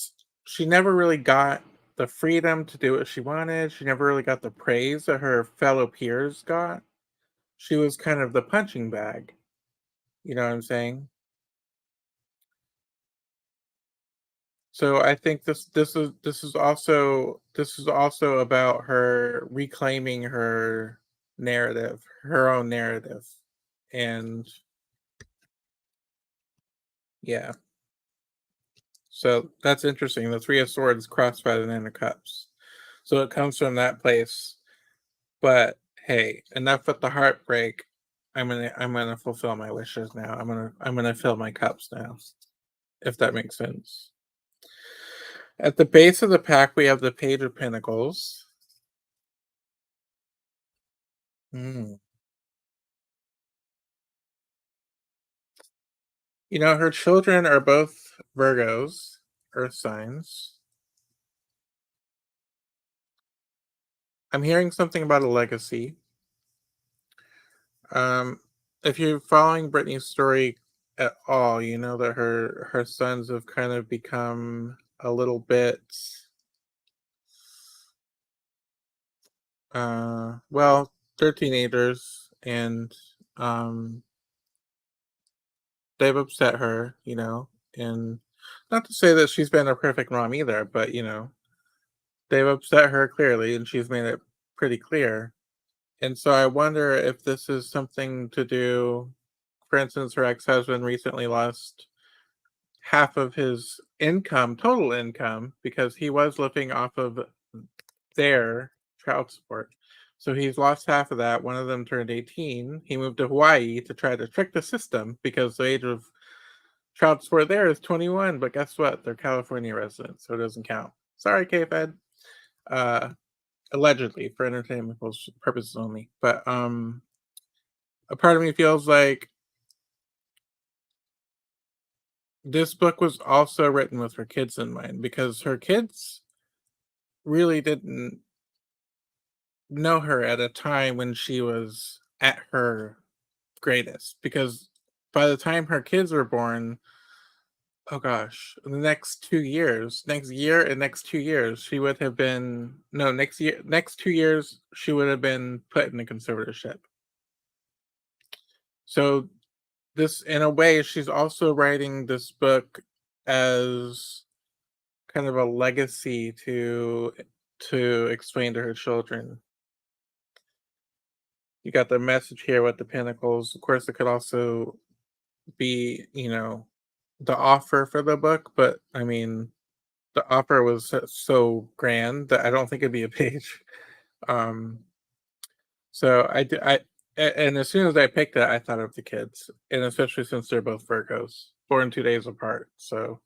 she never really got the freedom to do what she wanted. She never really got the praise that her fellow peers got. She was kind of the punching bag. You know what I'm saying? So I think this is also about her reclaiming her narrative, her own narrative. And yeah. So that's interesting. The Three of Swords crossed by the Nine of Cups. So it comes from that place. But hey, enough with the heartbreak. I'm gonna fulfill my wishes now. I'm gonna fill my cups now, if that makes sense. At the base of the pack, we have the Page of Pentacles. Mm. Her children are both Virgos, Earth signs. I'm hearing something about a legacy. Um, if you're following Britney's story at all, you know that her sons have kind of become a little bit, well, they're teenagers, and um, they've upset her, and not to say that she's been a perfect mom either, but they've upset her clearly, and she's made it pretty clear. And so I wonder if this is something to do. For instance, her ex-husband recently lost half of his income, total income, because he was living off of their child support. So he's lost half of that. One of them turned 18. He moved to Hawaii to try to trick the system because the age of child support there is 21. But guess what? They're California residents, so it doesn't count. Sorry, K-Fed. Uh, allegedly for entertainment purposes only. But a part of me feels like this book was also written with her kids in mind because her kids really didn't know her at a time when she was at her greatest, because by the time her kids were born, Oh gosh, the next 2 years, next year and next 2 years, she would have been no, next 2 years, she would have been put in a conservatorship. So, this in a way, she's also writing this book as kind of a legacy to explain to her children. You got the message here with the pentacles. Of course, it could also be, the offer for the book, but I mean, the offer was so grand that I don't think it'd be a page. Um, so and as soon as I picked it, I thought of the kids, and especially since they're both Virgos, born 2 days apart. So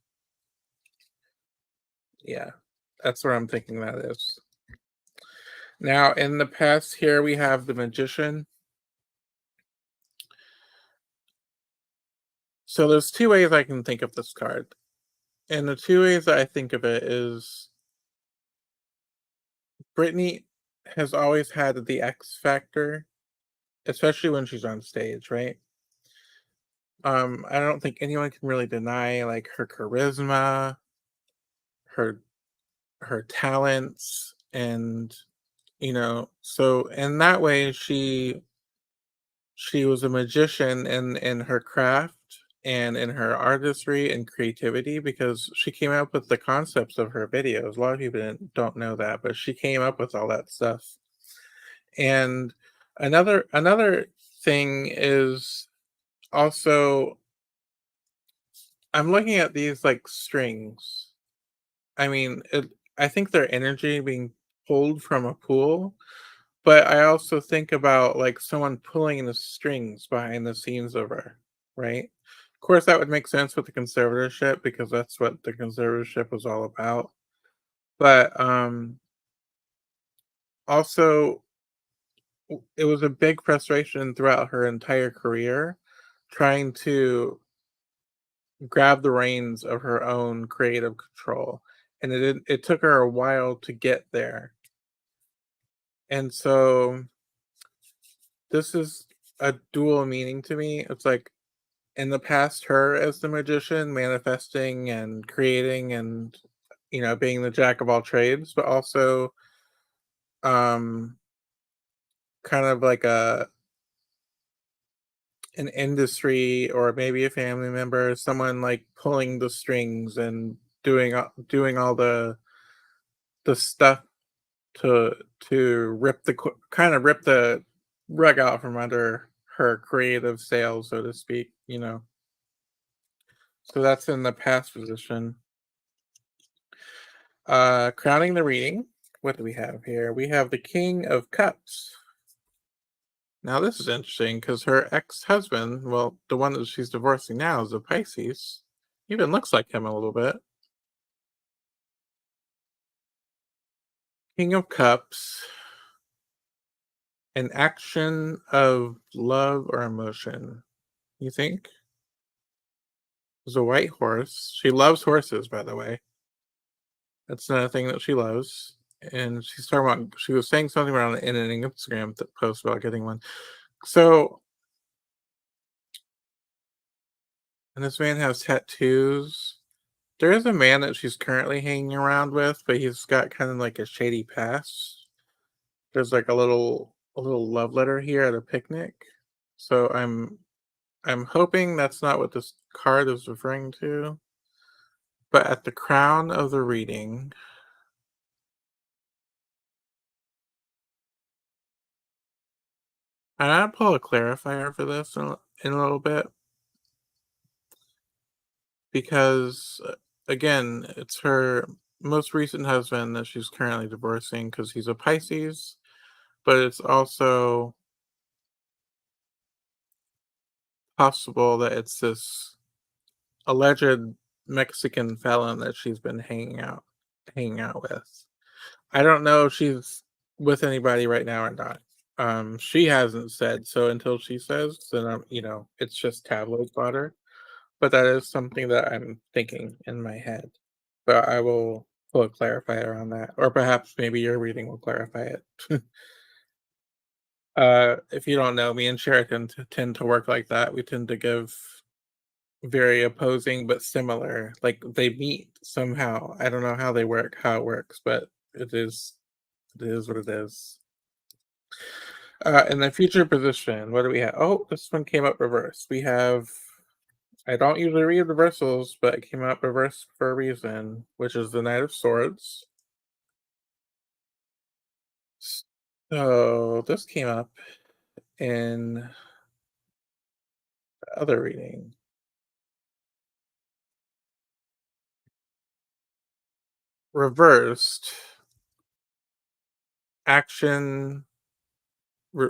yeah, that's where I'm thinking that is. Now, in the past, here we have the Magician. So there's two ways I can think of this card, and the two ways that I think of it is Britney has always had the X factor, especially when she's on stage, right? I don't think anyone can really deny like her charisma, her her talents, and so in that way she was a magician in her craft and in her artistry and creativity because she came up with the concepts of her videos. A lot of people don't know that, but she came up with all that stuff. And another thing is also I'm looking at these like strings. I mean, I think they're energy being pulled from a pool, but I also think about like someone pulling the strings behind the scenes of her, right? Of course, that would make sense with the conservatorship because that's what the conservatorship was all about. But also, it was a big frustration throughout her entire career trying to grab the reins of her own creative control. And it took her a while to get there. And so this is a dual meaning to me. It's like in the past, her as the magician, manifesting and creating and being the jack of all trades, but also um kind of like an industry or maybe a family member, someone like pulling the strings and doing all the stuff to kind of rip the rug out from under her creative sails, so to speak. So that's in the past position. Crowning the reading, what do we have here? We have the King of Cups. Now this is interesting because her ex-husband, well, the one that she's divorcing now is a Pisces. Even looks like him a little bit. King of Cups, an action of love or emotion. You think? There's a white horse. She loves horses, by the way. That's another thing that she loves. And she's talking about, she was saying something around in an Instagram post about getting one. So, and this man has tattoos. There is a man that she's currently hanging around with, but he's got kind of like a shady past. There's like a little love letter here at a picnic. So I'm hoping that's not what this card is referring to. But at the crown of the reading, and I'll pull a clarifier for this in a little bit because, again, it's her most recent husband that she's currently divorcing because he's a Pisces, but it's also possible that it's this alleged Mexican felon that she's been hanging out with. I don't know if she's with anybody right now or not. She hasn't said so until she says, then it's just tabloid fodder. But that is something that I'm thinking in my head. But I will pull a clarifier on that, or perhaps maybe your reading will clarify it. If you don't know, me and Sheraton tend to work like that. We tend to give very opposing but similar. Like they meet somehow. I don't know how it works, but it is what it is. In the future position, what do we have? Oh, this one came up reversed. We have, I don't usually read reversals, but it came up reversed for a reason, which is the Knight of Swords. So this came up in the other reading. Reversed action re-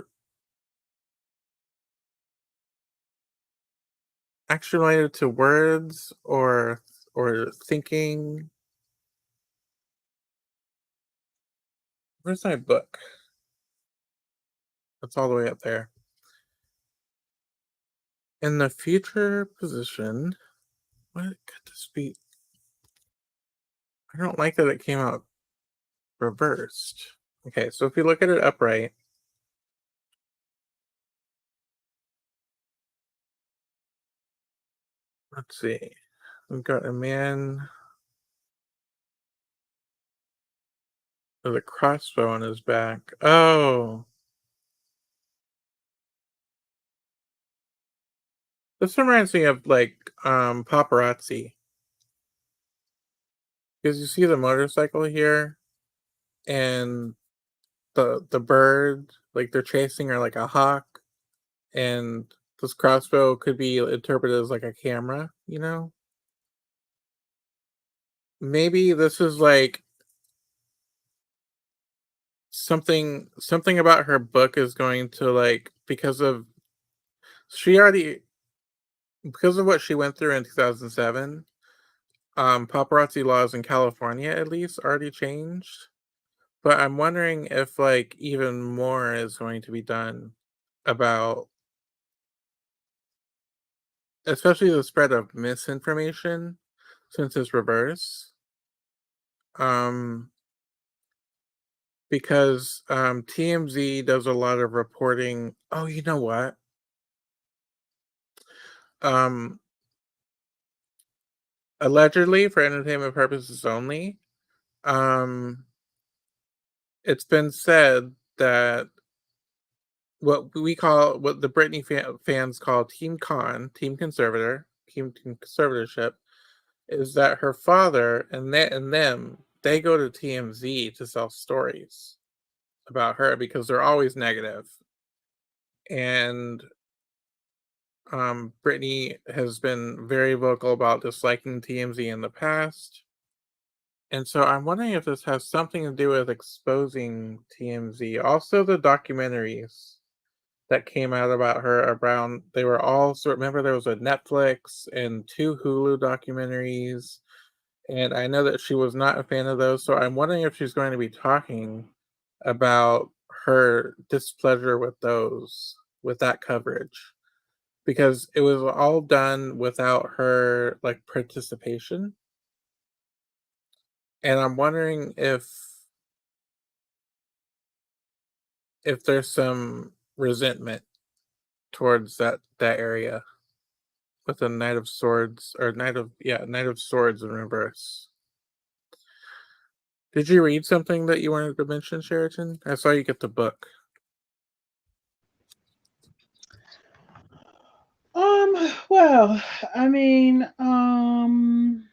action related to words or thinking. Where's my book? It's all the way up there. In the future position, what could this be? I don't like that it came out reversed. Okay, so if you look at it upright, let's see. We've got a man with a crossbow on his back. Oh, this reminds me of like paparazzi. Because you see the motorcycle here and the bird, like they're chasing her like a hawk, and this crossbow could be interpreted as like a camera, you know? Maybe this is like something about her book is going to like she already because of what she went through in 2007, paparazzi laws in California at least already changed. But I'm wondering if like even more is going to be done about especially the spread of misinformation since it's reverse. Um because TMZ does a lot of reporting. Oh, you know what? Um Allegedly for entertainment purposes only, um it's been said that what the Britney fans call team conservator, team conservatorship, is that her father and them they go to TMZ to sell stories about her because they're always negative. And Britney has been very vocal about disliking TMZ in the past. And so I'm wondering if this has something to do with exposing TMZ. Also, the documentaries that came out about her around they were all sort remember there was a Netflix and two Hulu documentaries, and I know that she was not a fan of those, so I'm wondering if she's going to be talking about her displeasure with with that coverage, because it was all done without her like participation. And I'm wondering if there's some resentment towards that area with a Knight of Swords or Knight of Swords in reverse. Did you read something that you wanted to mention, Sheraton? I saw you get the book. Well, I mean, I'm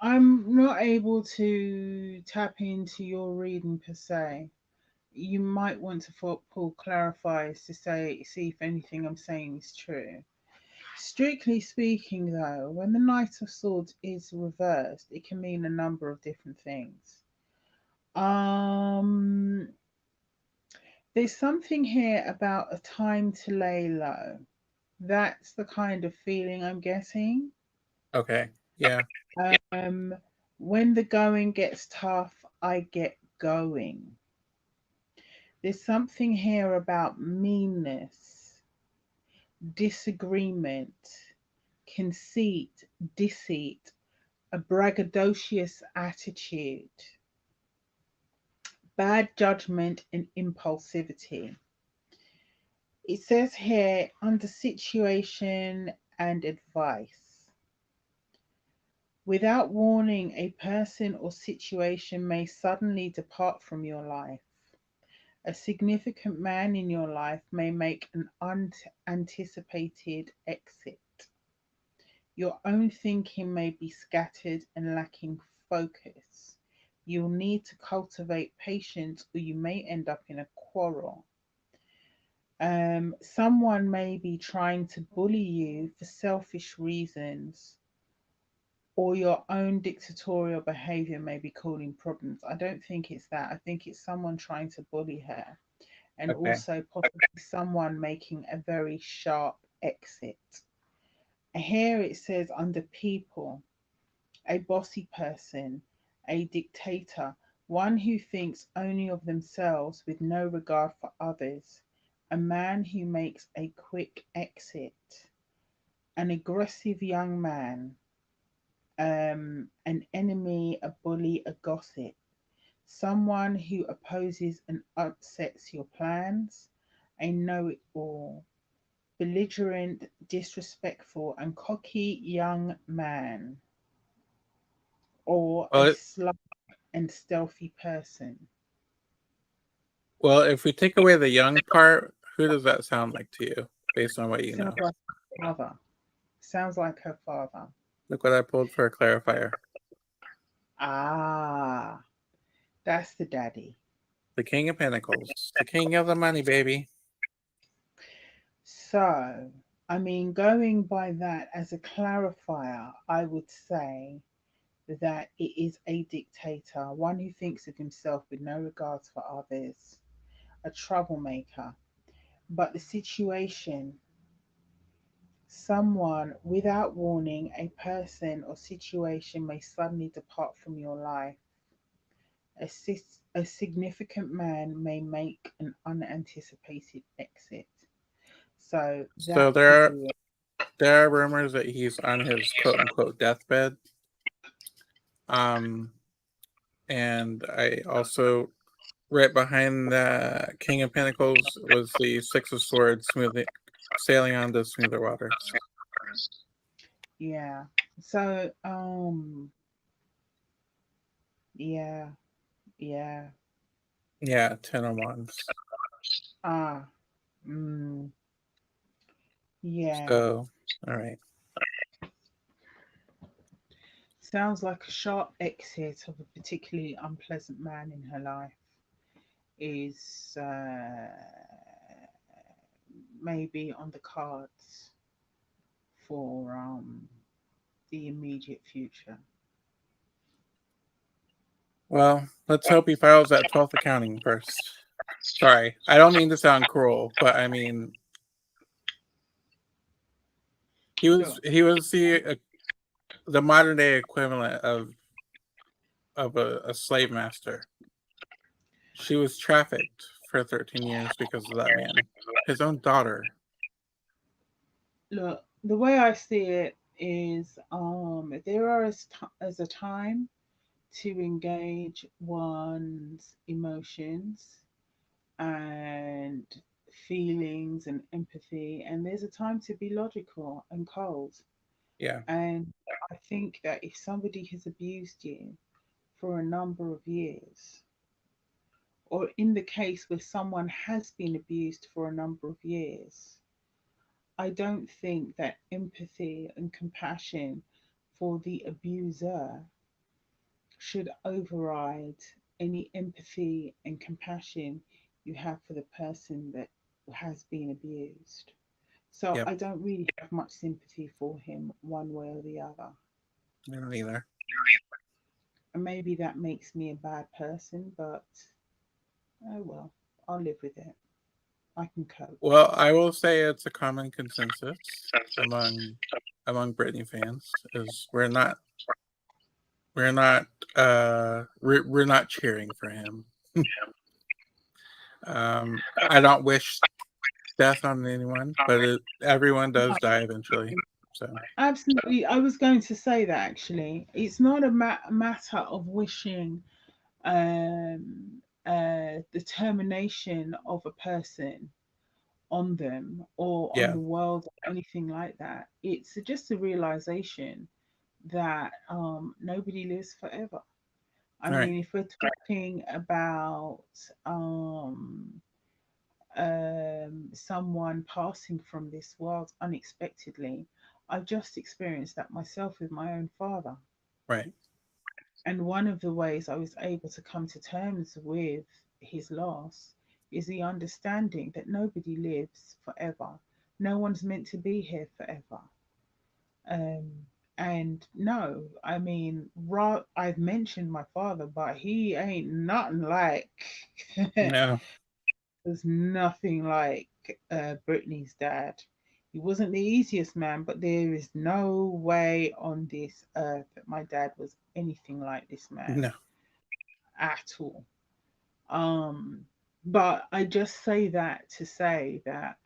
not able to tap into your reading per se. You might want to pull clarifies to see if anything I'm saying is true. Strictly speaking, though, when the Knight of Swords is reversed, it can mean a number of different things. Um, there's something here about a time to lay low. That's the kind of feeling I'm getting. Okay. Yeah. Um, when the going gets tough, I get going. There's something here about meanness, disagreement, conceit, deceit, a braggadocious attitude, bad judgment, and impulsivity. It says here under situation and advice. Without warning, a person or situation may suddenly depart from your life. A significant man in your life may make an unanticipated exit. Your own thinking may be scattered and lacking focus. You'll need to cultivate patience or you may end up in a quarrel. Someone may be trying to bully you for selfish reasons, or your own dictatorial behavior may be causing problems. I don't think it's that. I think it's someone trying to bully her, and Okay. also possibly someone making a very sharp exit. Here it says under people, a bossy person, a dictator, one who thinks only of themselves with no regard for others, a man who makes a quick exit, an aggressive young man, an enemy, a bully, a gossip, someone who opposes and upsets your plans, a know it all, belligerent, disrespectful, and cocky young man, or Well, a sly and stealthy person. well, if we take away the young part, who does that sound like to you, based on what you Sounds know? like her father. Sounds like her father. Look what I pulled for a clarifier. Ah, that's the daddy. The King of Pentacles, the King of the money, baby. So, I mean, going by that as a clarifier, I would say that it is a dictator, one who thinks of himself with no regards for others, a troublemaker. But the situation, someone without warning, a person or situation may suddenly depart from your life. A significant man may make an unanticipated exit. So So that could there be it. are rumors that he's on his quote unquote deathbed. Um, and I also, right behind the King of Pentacles was the Six of Swords, smoothly sailing on to smoother waters. Yeah. So, yeah, yeah. Yeah, Ten of Wands. Ah, mm, yeah. So, all right. Sounds like a sharp exit of a particularly unpleasant man in her life is maybe on the cards for the immediate future. Well, let's hope he files that 12th accounting first. Sorry, I don't mean to sound cruel, but I mean Sure. he was the modern day equivalent of a slave master. She was trafficked for 13 years because of that man. His own daughter. Look, the way I see it is there are as a time to engage one's emotions and feelings and empathy, and there's a time to be logical and cold. Yeah. And I think that if somebody has abused you for a number of years, or in the case where someone has been abused for a number of years, I don't think that empathy and compassion for the abuser should override any empathy and compassion you have for the person that has been abused. So Yep. I don't really have much sympathy for him one way or the other. I don't either. And maybe that makes me a bad person, but oh well, I'll live with it. I can cope. Well, I will say it's a common consensus among Britney fans is we're not cheering for him. I don't wish death on anyone, but everyone does die eventually. So Absolutely. I was going to say that actually. It's not a matter of wishing the termination of a person on them or on Yeah. the world or anything like that. It's just a realization that nobody lives forever. I All right. mean, if we're talking about someone passing from this world unexpectedly, I've just experienced that myself with my own father. Right. And one of the ways I was able to come to terms with his loss is the understanding that nobody lives forever. No one's meant to be here forever. Um, and no, I mean, I've mentioned my father, but he ain't nothing like, No. there's nothing like Britney's dad. He wasn't the easiest man, but there is no way on this earth that my dad was anything like this man No. at all. Um, but I just say that to say that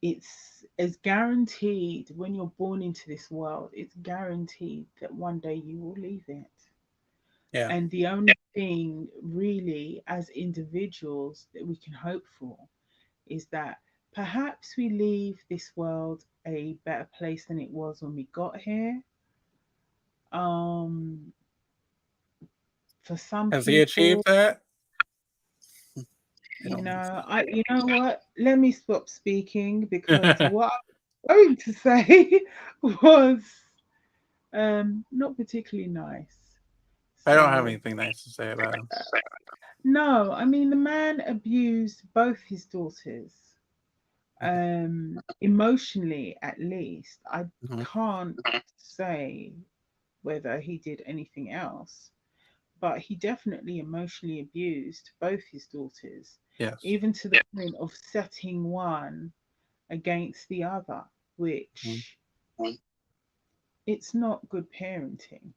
it's as guaranteed when you're born into this world, it's guaranteed that one day you will leave it. Yeah. And the only thing really as individuals that we can hope for is that perhaps we leave this world a better place than it was when we got here. Um, for some Has he achieved people, that? I you don't think so. know, you know what? Let me stop speaking because what I'm going to say was not particularly nice. I don't have So anything nice to say about him. no, I mean the man abused both his daughters. Emotionally at least. I Mhm. can't say whether he did anything else, but he definitely emotionally abused both his daughters, Yes. even to the point of setting one against the other, Mhm. which it's not good parenting.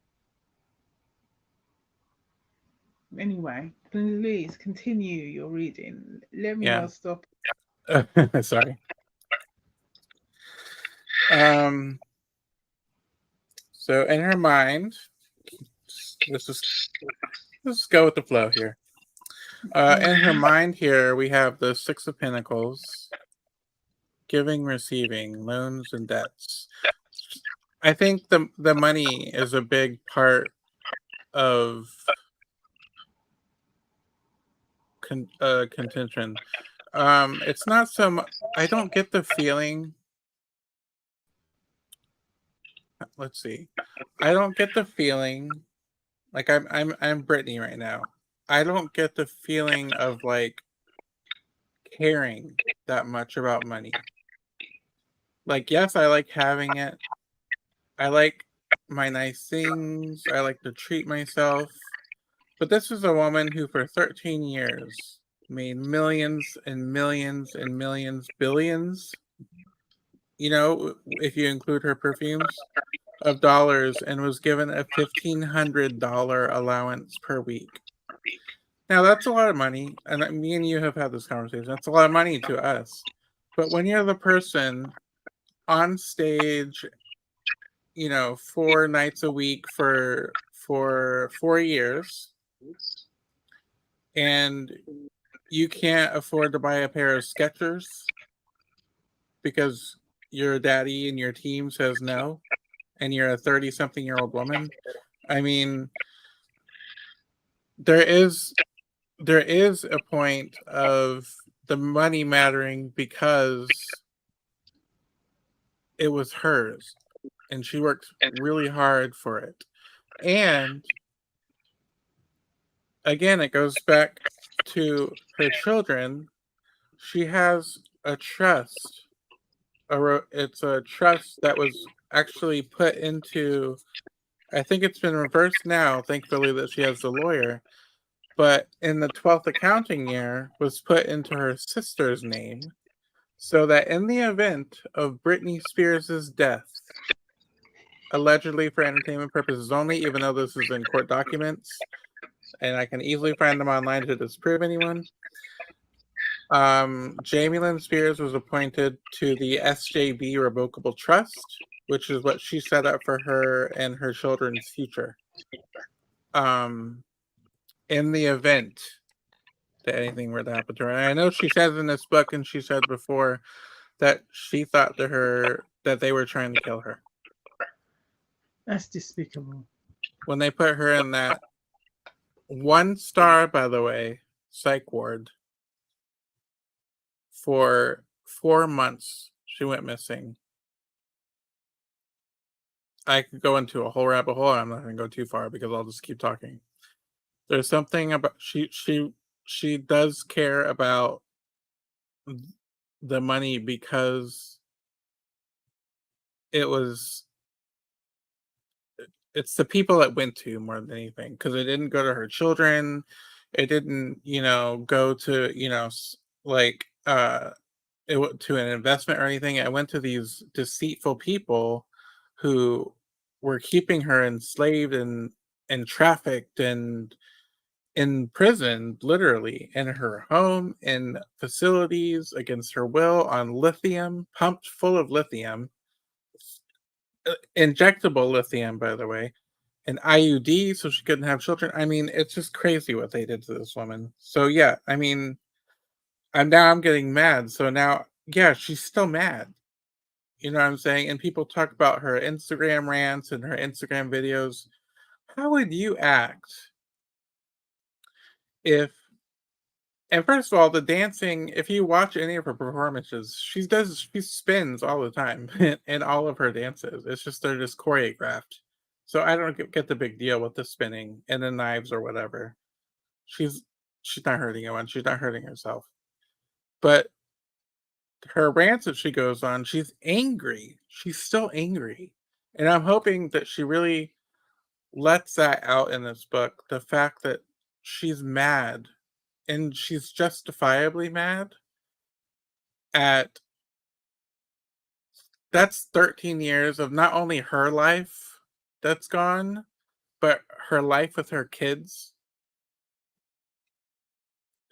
Anyway, please continue your reading. Let me Yeah. not stop. Sorry. Um. So in her mind, let's just go with the flow here. In her Mhm. mind here, we have the Six of Pentacles, giving, receiving, loans, and debts. I think the money is a big part of contention. It's not so much. I don't get the feeling. Let's see. I don't get the feeling like I'm Brittany right now. I don't get the feeling of like caring that much about money. Like, yes, I like having it. I like my nice things. I like to treat myself. But this is a woman who, for 13 years, made millions and millions and millions, billions, if you include her perfumes, of dollars, and was given a $1,500 allowance per week. Now, that's a lot of money. And me and you have had this conversation. That's a lot of money to us. But when you're the person on stage, 4 nights a week for 4 years, and you can't afford to buy a pair of Skechers because your daddy and your team says no, and you're a 30-something-year-old woman. I mean, there is a point of the money mattering because it was hers and she worked really hard for it. And again, it goes back to her children. She has a trust. It's a trust that was actually put into. I think it's been reversed now, thankfully that she has the lawyer. But in the 12th accounting year, was put into her sister's name, so that in the event of Britney Spears' death, allegedly for entertainment purposes only, even though this is in court documents, and I can easily find them online to disprove anyone. Jamie Lynn Spears was appointed to the SJB Revocable Trust, which is what she set up for her and her children's future. In the event that anything were to happen to her. And I know she says in this book, and she said before, that she thought that they were trying to kill her. That's despicable. When they put her in that 1-star, by the way, psych ward for 4 months, she went missing. I could go into a whole rabbit hole. I'm not going to go too far because I'll just keep talking. There's something about she does care about the money because it's the people it went to more than anything, because it didn't go to her children. It didn't, go to, like, it went to an investment or anything. It went to these deceitful people who were keeping her enslaved and trafficked and imprisoned, literally, in her home, in facilities against her will, on lithium, pumped full of lithium, injectable lithium, by the way, an IUD so she couldn't have children. I mean, it's just crazy what they did to this woman. So yeah, I mean, I'm getting mad. So now, yeah, she's still mad. You know what I'm saying? And people talk about her Instagram rants and her Instagram videos. How would you act if, and first of all, the dancing, if you watch any of her performances, she spins all the time in all of her dances. It's just, they're just choreographed. So I don't get the big deal with the spinning and the knives or whatever. She's not hurting anyone. She's not hurting herself. But her rants that she goes on, she's angry. She's still angry. And I'm hoping that she really lets that out in this book. The fact that she's mad, and she's justifiably mad at, that's 13 years of not only her life that's gone, but her life with her kids,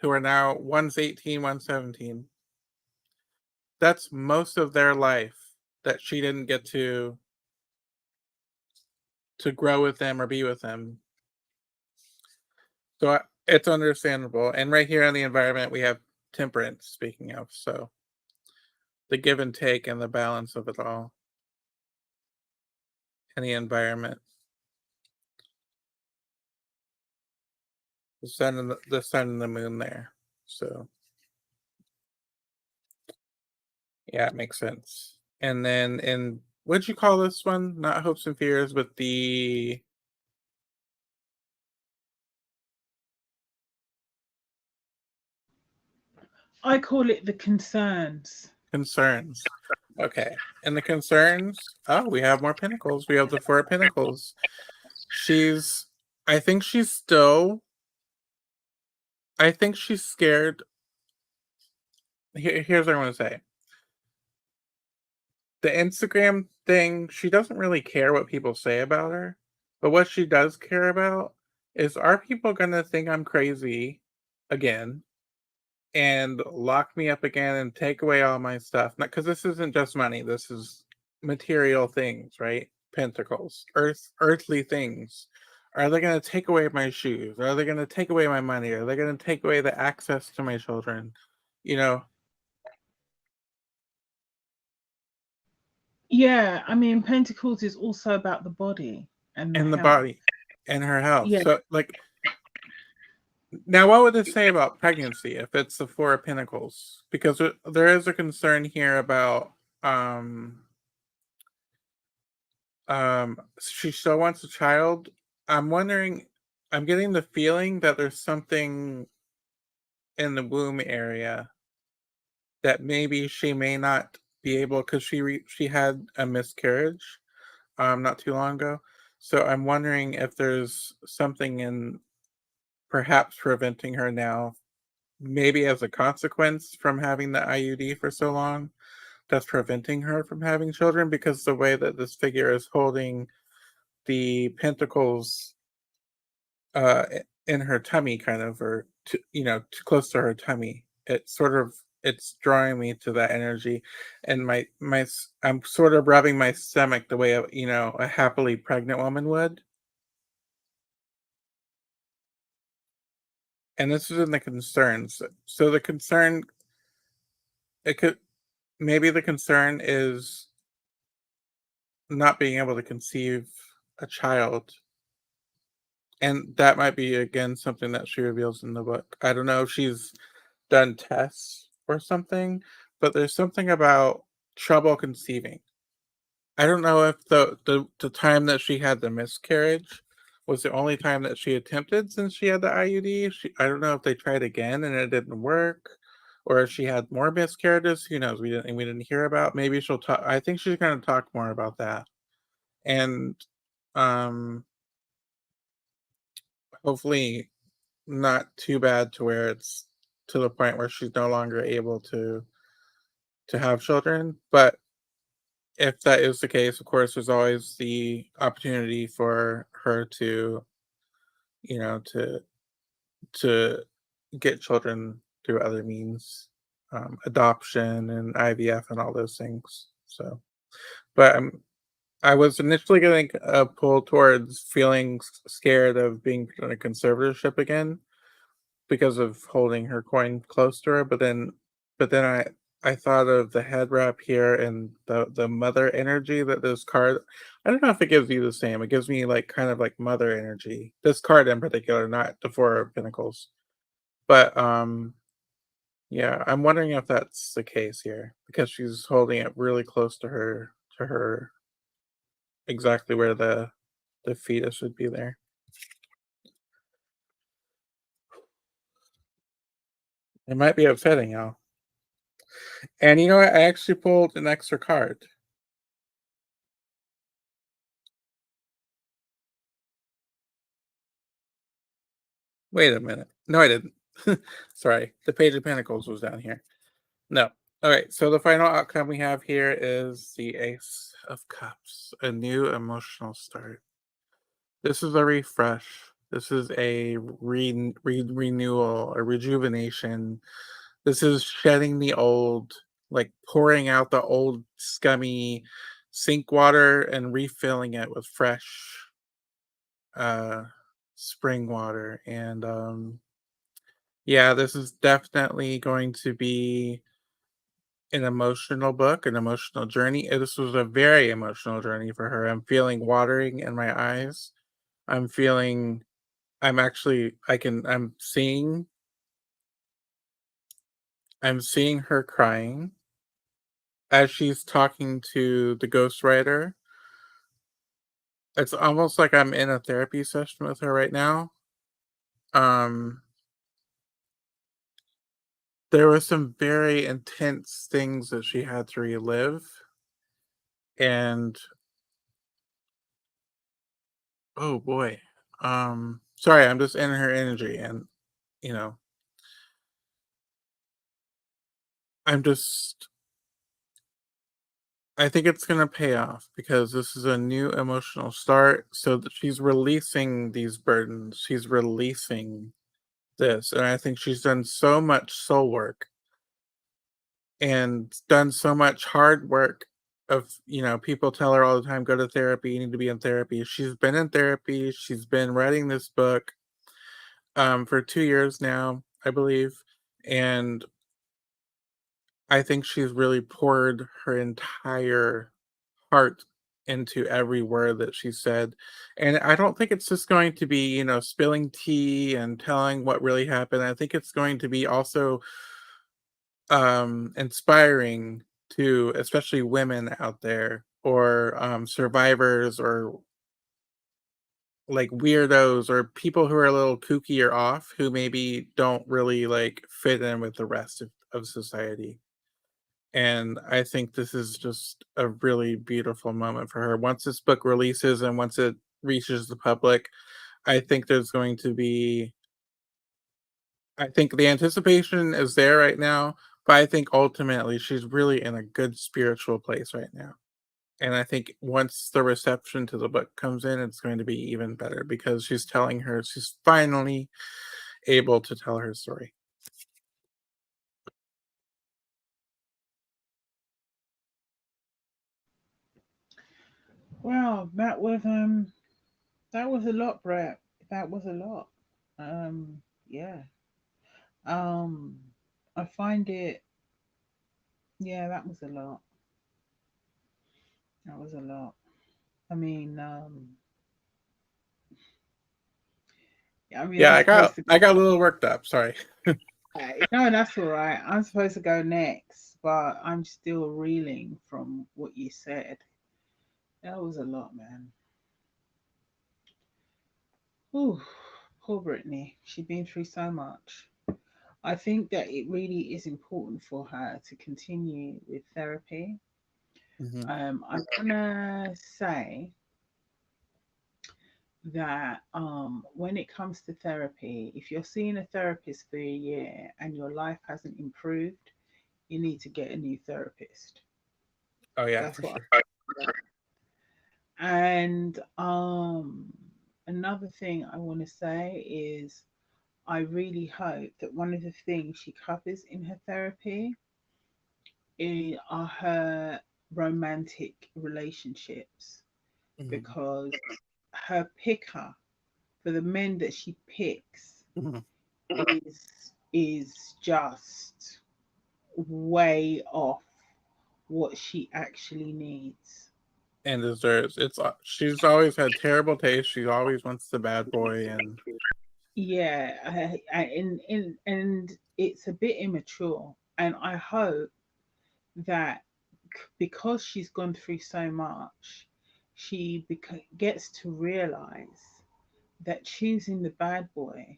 who are now, one's 18, one's 17. That's most of their life that she didn't get to grow with them or be with them. So it's understandable. And right here in the environment, we have temperance, speaking of. So the give and take and the balance of it all in the environment. The sun and the moon there. So yeah, it makes sense. And then in, what'd you call this one? Not hopes and fears, but the I call it the concerns. concerns. Okay. And the concerns, oh, we have more pentacles. We have the 4 of pentacles. I think she's scared. Here's what I want to say. The Instagram thing, she doesn't really care what people say about her. But what she does care about is, are people going to think I'm crazy again and lock me up again and take away all my stuff? Because this isn't just money. This is material things, right? Pentacles, earthly things. Are they going to take away my shoes? Are they going to take away my money? Are they going to take away the access to my children? You know, Yeah, I mean, Pentacles is also about the body and the and the health. body and her health. Yeah. So, like, now what would this say about pregnancy if it's the 4 of Pentacles? Because there is a concern here about she still wants a child. I'm wondering, I'm getting the feeling that there's something in the womb area that maybe she may not be able, because she had a miscarriage not too long ago. So I'm wondering if there's something in perhaps preventing her now, maybe as a consequence from having the IUD for so long, that's preventing her from having children, because the way that this figure is holding the pentacles uh in her tummy, kind of, or too close to her tummy, it's drawing me to that energy. And I'm sort of rubbing my stomach the way a happily pregnant woman would. and this is in the concerns. So the concern, it could, maybe the concern is not being able to conceive a child. And that might be again something that she reveals in the book. I don't know if she's done tests or something, but there's something about trouble conceiving. I don't know if the time that she had the miscarriage was the only time that she attempted since she had the IUD. I don't know if they tried again and it didn't work, or if she had more miscarriages. Who knows? We didn't hear about. Maybe she'll talk. I think she's going to talk more about that, and um, hopefully not too bad to where it's to the point where she's no longer able to have children. But if that is the case, of course, there's always the opportunity for her to, you know, to get children through other means, adoption and IVF and all those things. So, but I was initially getting a pull towards feeling scared of being put in a conservatorship again because of holding her coin close to her. But then I thought of the head wrap here and the mother energy that this card. I don't know if it gives you the same. It gives me like kind of like mother energy. This card in particular, not the Four of Pentacles. But yeah, I'm wondering if that's the case here because she's holding it really close to her exactly where the fetus would be there. It might be upsetting, y'all. And you know what? I actually pulled an extra card. Wait a minute. No, I didn't. Sorry. The Page of Pentacles was down here. No. All right. So the final outcome we have here is the Ace of Cups, a new emotional start. This is a refresh. This is a renewal, a rejuvenation. This is shedding the old, like pouring out the old scummy sink water and refilling it with fresh uh spring water. And yeah, this is definitely going to be an emotional book, an emotional journey. This was a very emotional journey for her. I'm feeling watering in my eyes. I'm feeling I'm actually I'm seeing her crying as she's talking to the ghostwriter. It's almost like I'm in a therapy session with her right now. Um there were some very intense things that she had to relive, and oh boy. Sorry, I'm just in her energy, and you know, I'm just I think it's gonna pay off because this is a new emotional start. So that she's releasing these burdens. She's releasing this. And I think she's done so much soul work and done so much hard work of, people tell her all the time, go to therapy, you need to be in therapy. She's been in therapy. She's been writing this book for 2 years now, I believe. And I think she's really poured her entire heart into every word that she said. And I don't think it's just going to be, spilling tea and telling what really happened. I think it's going to be also inspiring to especially women out there or survivors or like weirdos or people who are a little kooky or off who maybe don't really like fit in with the rest of society. And I think this is just a really beautiful moment for her. Once this book releases and once it reaches the public, I think there's going to be I think the anticipation is there right now, but I think ultimately she's really in a good spiritual place right now. And I think once the reception to the book comes in, it's going to be even better because she's finally able to tell her story. Wow, that was a lot, Brett. That was a lot. Yeah. Um, I find it, yeah, that was a lot. That was a lot. I mean, Yeah, I'm I supposed got to. I got a little worked up. Sorry. No, that's all right. I'm supposed to go next, but I'm still reeling from what you said. That was a lot, man. Ooh, poor Brittany. She's been through so much. I think that it really is important for her to continue with therapy. Hmm. I'm gonna say that when it comes to therapy, if you're seeing a therapist for a year and your life hasn't improved, you need to get a new therapist. Oh yeah, That's for what. sure. And another thing I want to say is I really hope that one of the things she covers in her therapy are her romantic relationships, Hmm. because her picker, for the men that she picks, Hmm. is just way off what she actually needs. And deserves. She's always had terrible taste. She always wants the bad boy, and Yeah, and it's a bit immature. And I hope that because she's gone through so much, she gets to realize that choosing the bad boy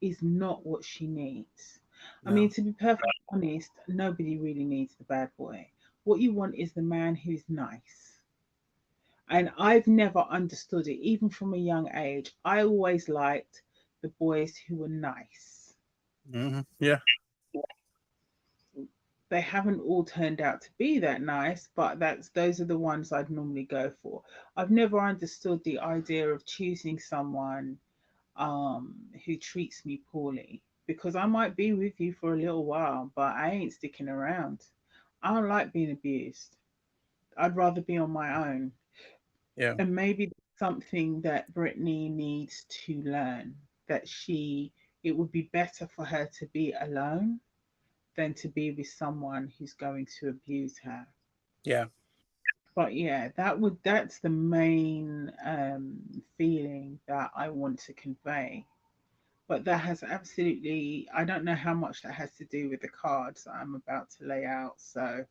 is not what she needs. I mean, no. to be perfectly honest, nobody really needs the bad boy. What you want is the man who's nice. And I've never understood it, even from a young age. I always liked the boys who were nice. Yeah, They haven't all turned out to be that nice, but those are the ones I'd normally go for. I've never understood the idea of choosing someone who treats me poorly, because I might be with you for a little while, but I ain't sticking around. I don't like being abused. I'd rather be on my own. yeah, And maybe that's something that Brittany needs to learn, that it would be better for her to be alone than to be with someone who's going to abuse her. yeah, But yeah, that's the main feeling that I want to convey. But that has absolutely, I don't know how much that has to do with the cards that I'm about to lay out. So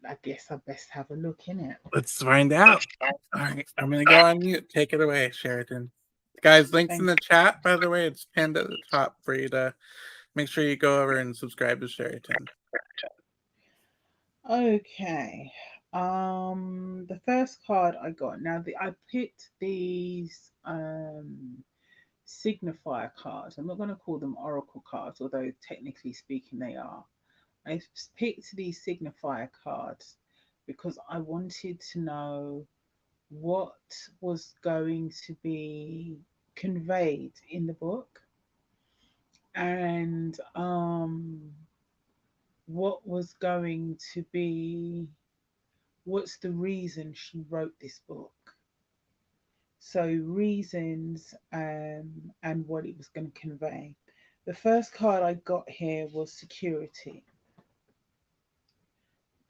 I guess I best have a look in it. let's find out. All right, I'm gonna go on mute. Take it away, Sheridan. Guys, links in Thank the chat, by the way. It's pinned at the top for you to make sure you go over and subscribe to Sheridan. you. Okay. The first card I got, now I picked these signifier cards. I'm not going to call them oracle cards, although technically speaking they are. I picked these signifier cards because I wanted to know what was going to be conveyed in the book, and what was going to be, what's the reason she wrote this book. So reasons, and what it was going to convey. The first card I got here was security.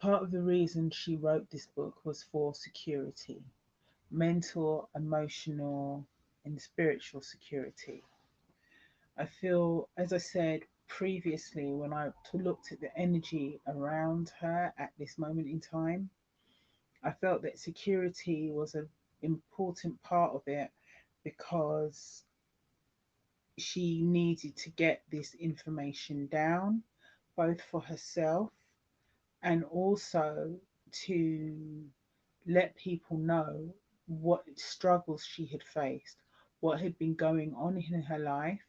Part of the reason she wrote this book was for security, mental, emotional, and spiritual security. I feel, as I said previously, when I looked at the energy around her at this moment in time, I felt that security was an important part of it, because she needed to get this information down, both for herself and also to let people know what struggles she had faced, what had been going on in her life,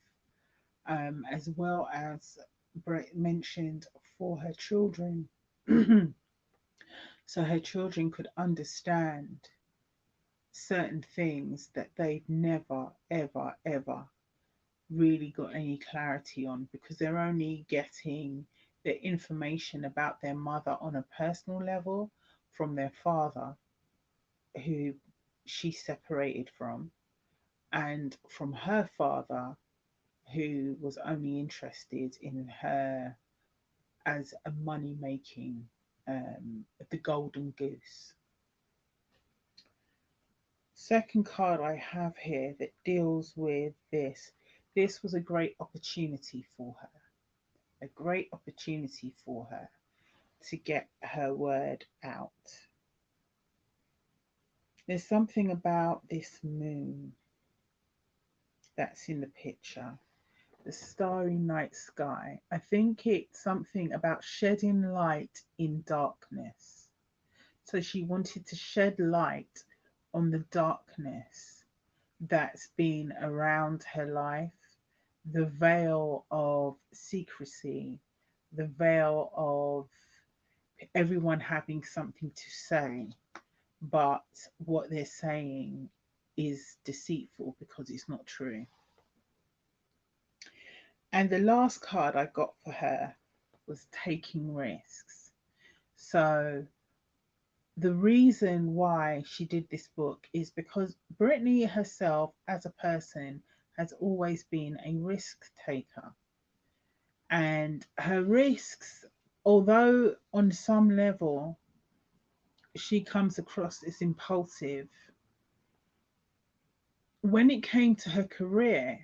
as well as Brett mentioned, for her children, so her children could understand certain things that they've never, ever, ever really got any clarity on, because they're only getting the information about their mother on a personal level from their father, who she separated from, and from her father, who was only interested in her as a money making, the golden goose. Second card I have here that deals with this. This was a great opportunity for her, a great opportunity for her to get her word out. There's something about this moon that's in the picture, the starry night sky. I think it's something about shedding light in darkness. So she wanted to shed light on the darkness that's been around her life, the veil of secrecy, the veil of everyone having something to say, but what they're saying is deceitful because it's not true. And the last card I got for her was taking risks. So the reason why she did this book is because Britney herself as a person has always been a risk taker. And her risks, although on some level she comes across as impulsive, when it came to her career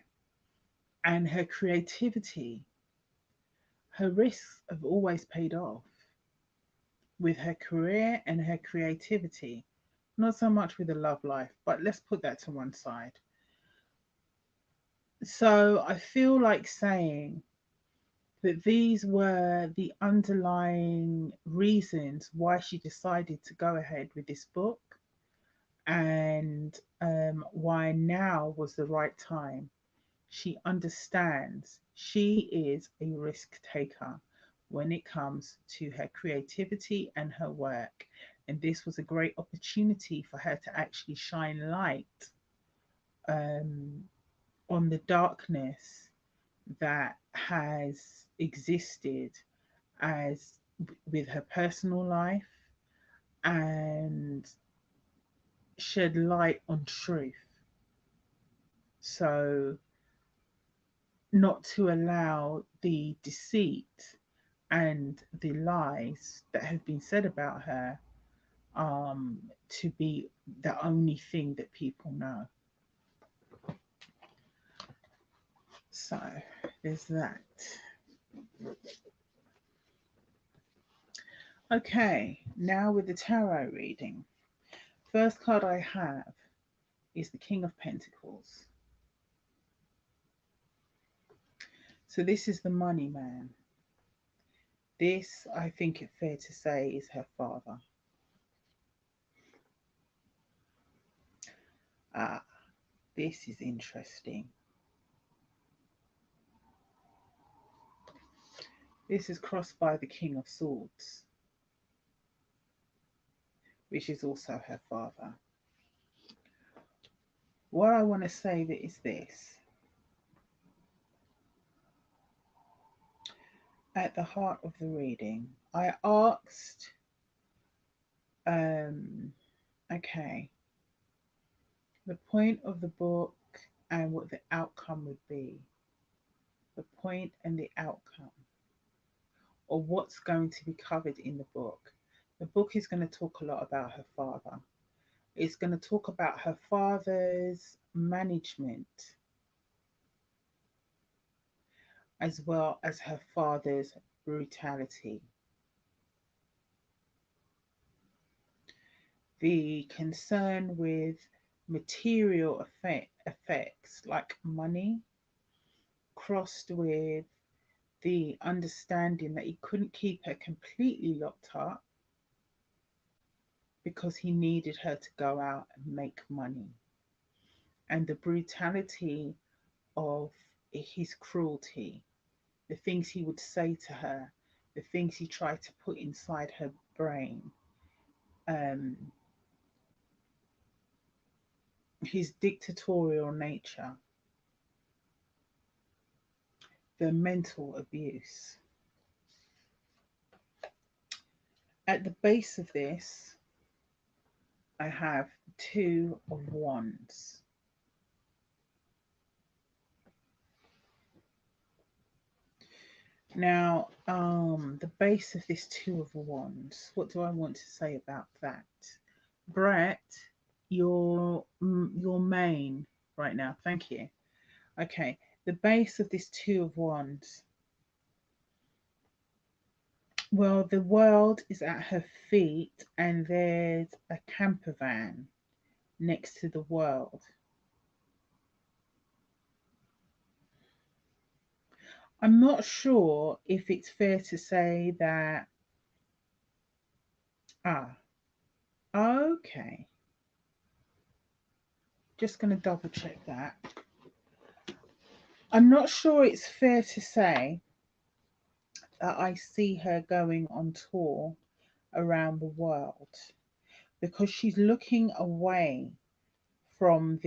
and her creativity, her risks have always paid off with her career and her creativity. Not so much with the love life, but let's put that to one side. So I feel like saying that these were the underlying reasons why she decided to go ahead with this book, and why now was the right time. She understands she is a risk taker when it comes to her creativity and her work. And this was a great opportunity for her to actually shine light on the darkness that has existed as with her personal life, and shed light on truth. So not to allow the deceit and the lies that have been said about her to be the only thing that people know. So there's that. Okay, now with the tarot reading. First card I have is the King of Pentacles. So this is the money man. This, I think it's fair to say, is her father. Ah, this is interesting. This is crossed by the King of Swords, which is also her father. What I want to say is this. At the heart of the reading, I asked, okay, the point of the book and what the outcome would be. The point and the outcome, or what's going to be covered in the book. The book is going to talk a lot about her father. It's going to talk about her father's management, as well as her father's brutality. The concern with material effects like money, crossed with the understanding that he couldn't keep her completely locked up because he needed her to go out and make money. And the brutality of his cruelty, the things he would say to her, the things he tried to put inside her brain, his dictatorial nature, the mental abuse. At the base of this, I have 2 of Wands. Now, the base of this Two of Wands, what do I want to say about that? Bret, your main right now. Thank you. Okay, the base of this Two of Wands. Well, the world is at her feet, and there's a camper van next to the world. I'm not sure if it's fair to say that. Ah, okay. Just going to double check that. I'm not sure it's fair to say that I see her going on tour around the world, because she's looking away from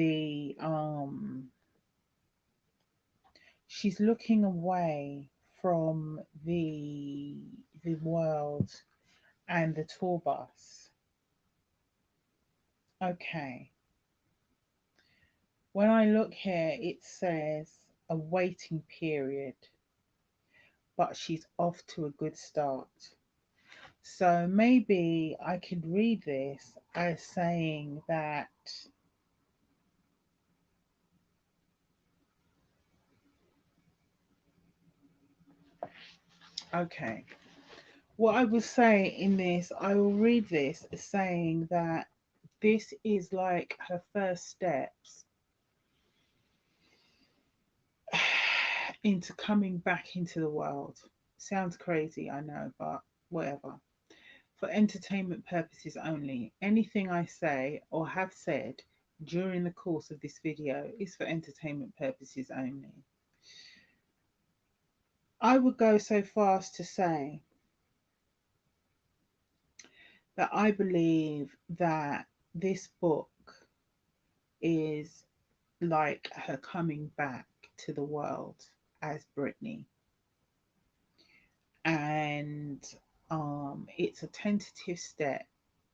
she's looking away from the world and the tour bus. Okay. When I look here, it says a waiting period, but she's off to a good start. So maybe I could read this as saying that okay. What I will say in this, I will read this as saying that this is like her first steps into coming back into the world. Sounds crazy, I know, but whatever. For entertainment purposes only. Anything I say or have said during the course of this video is for entertainment purposes only. I would go so far as to say that I believe that this book is like her coming back to the world as Britney. And it's a tentative step,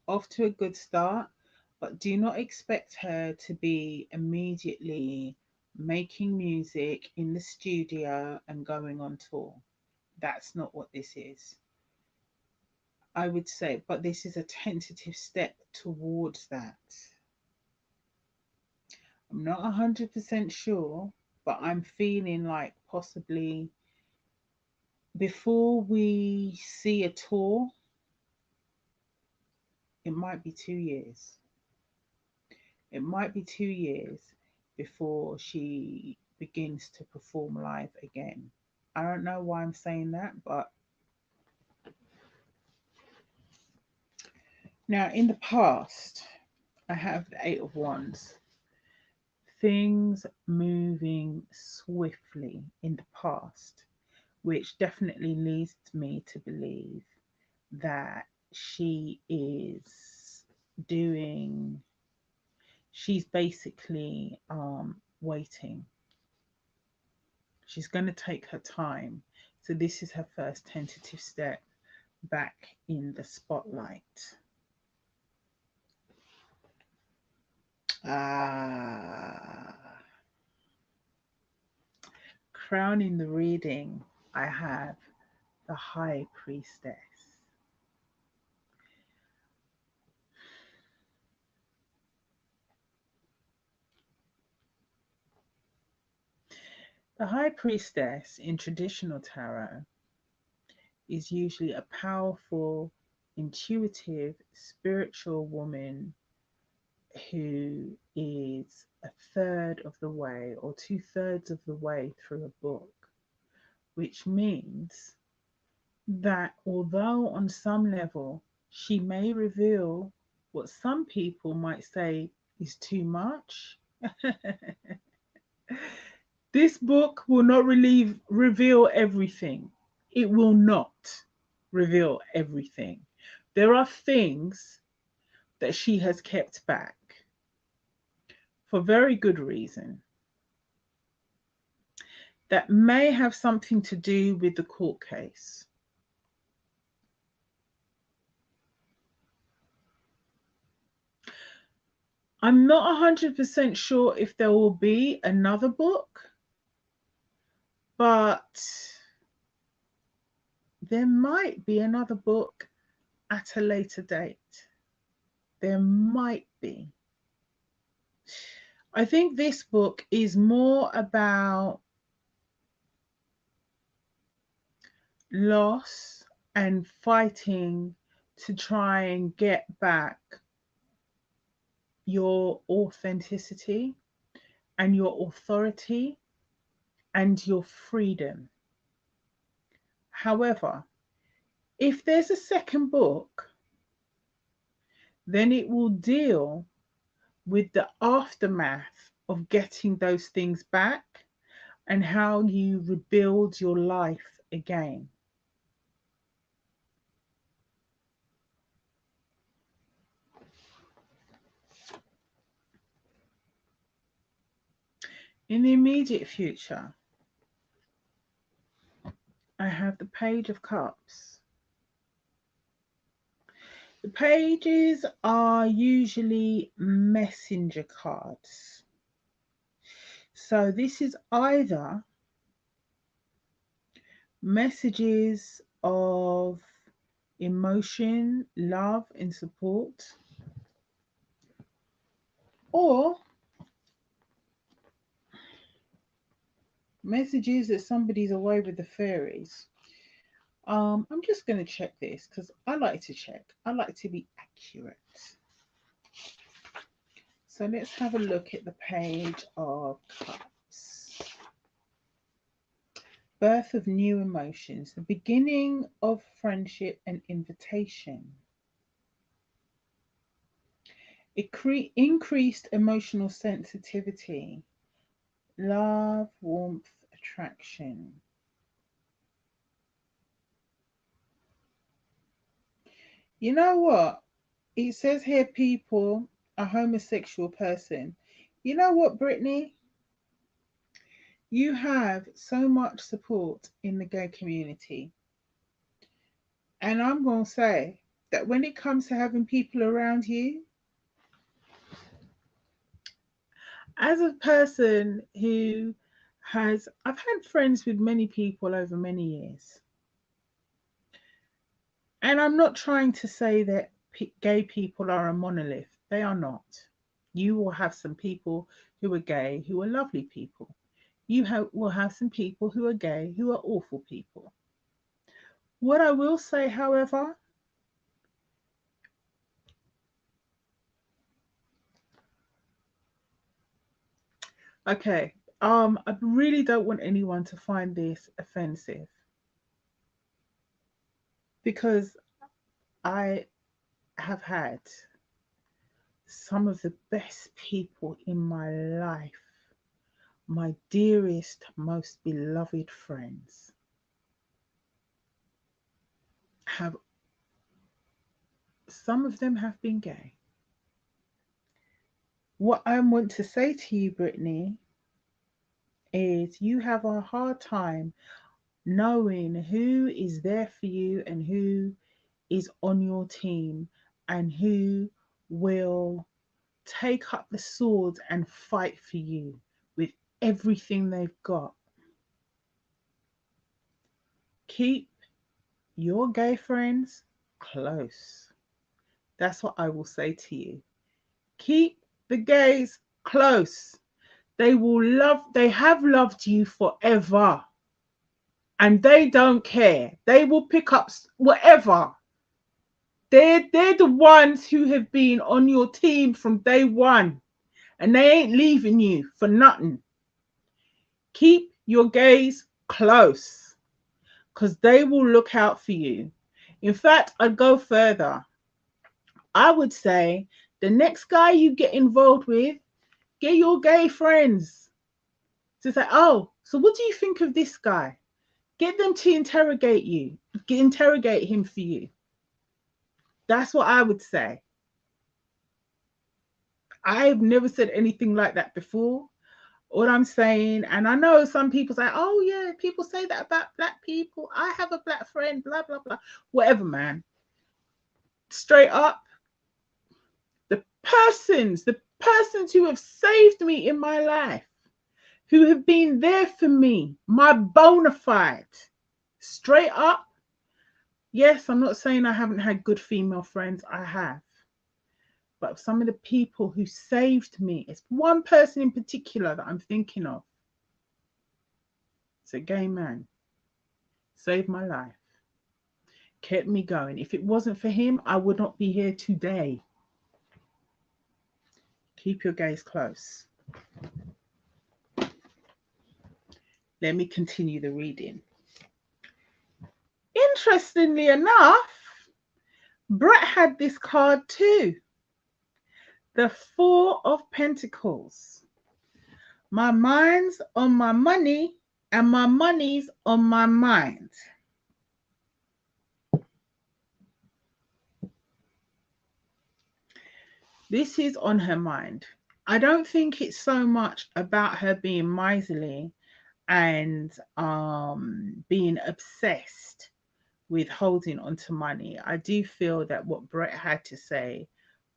off to a good start, but do not expect her to be immediately making music in the studio and going on tour. That's not what this is. I would say, but this is a tentative step towards that. I'm not 100% sure, but I'm feeling like possibly before we see a tour, it might be 2 years. It might be 2 years before she begins to perform live again. I don't know why I'm saying that, but now in the past, I have the Eight of Wands. Things moving swiftly in the past, which definitely leads me to believe that she's basically waiting. She's going to take her time. So this is her first tentative step back in the spotlight. Crowning the reading, I have the High Priestess. The High Priestess in traditional tarot is usually a powerful, intuitive, spiritual woman who is a third of the way or 2/3 of the way through a book, which means that although on some level she may reveal what some people might say is too much, this book will not reveal everything. It will not reveal everything. There are things that she has kept back for very good reason that may have something to do with the court case. I'm not 100% sure if there will be another book, but there might be another book at a later date. There might be. I think this book is more about loss and fighting to try and get back your authenticity and your authority and your freedom. However, if there's a second book, then it will deal with the aftermath of getting those things back and how you rebuild your life again. In the immediate future, I have the Page of Cups. The pages are usually messenger cards. So this is either messages of emotion, love, and support, or messages that somebody's away with the fairies. I'm just going to check this because I like to check. I like to be accurate. So let's have a look at the Page of Cups. Birth of new emotions, the beginning of friendship and invitation. Increased emotional sensitivity, love, warmth, attraction. You know what? It says here people, a homosexual person. You know what, Brittany? You have so much support in the gay community. And I'm going to say that when it comes to having people around you, as a person who I've had friends with many people over many years. And I'm not trying to say that gay people are a monolith. They are not. You will have some people who are gay who are lovely people. Will have some people who are gay who are awful people. What I will say, however, okay, I really don't want anyone to find this offensive because I have had some of the best people in my life, my dearest, most beloved friends, some of them have been gay. What I want to say to you, Brittany, is you have a hard time knowing who is there for you and who is on your team and who will take up the sword and fight for you with everything they've got. Keep your gay friends close. That's what I will say to you. Keep the gays close. They have loved you forever. And they don't care. They will pick up whatever. They're the ones who have been on your team from day one. And they ain't leaving you for nothing. Keep your gays close because they will look out for you. In fact, I'd go further. I would say the next guy you get involved with, get your gay friends to say, oh, so what do you think of this guy? Get them to interrogate him for you. That's what I would say. I've never said anything like that before. What I'm saying, and I know some people say, oh yeah, people say that about black people. I have a black friend, blah, blah, blah. Whatever, man. Straight up, the persons who have saved me in my life, who have been there for me, my bona fide, straight up, Yes, I'm not saying I haven't had good female friends. I have. But some of the people who saved me, it's one person in particular that I'm thinking of. It's a gay man. Saved my life. Kept me going. If it wasn't for him, I would not be here today. Keep your gaze close. Let me continue the reading. Interestingly enough, Bret had this card too. The Four of Pentacles. My mind's on my money and my money's on my mind. This is on her mind. I don't think it's so much about her being miserly and being obsessed with holding on to money. I do feel that what Bret had to say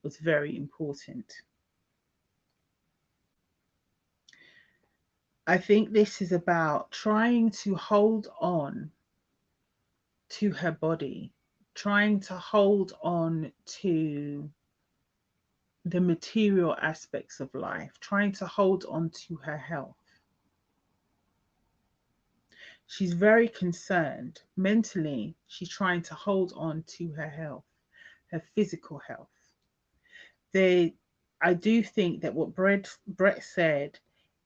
was very important. I think this is about trying to hold on to her body, trying to hold on to the material aspects of life, trying to hold on to her health. She's very concerned. Mentally, she's trying to hold on to her health, her physical health. I do think that what Bret said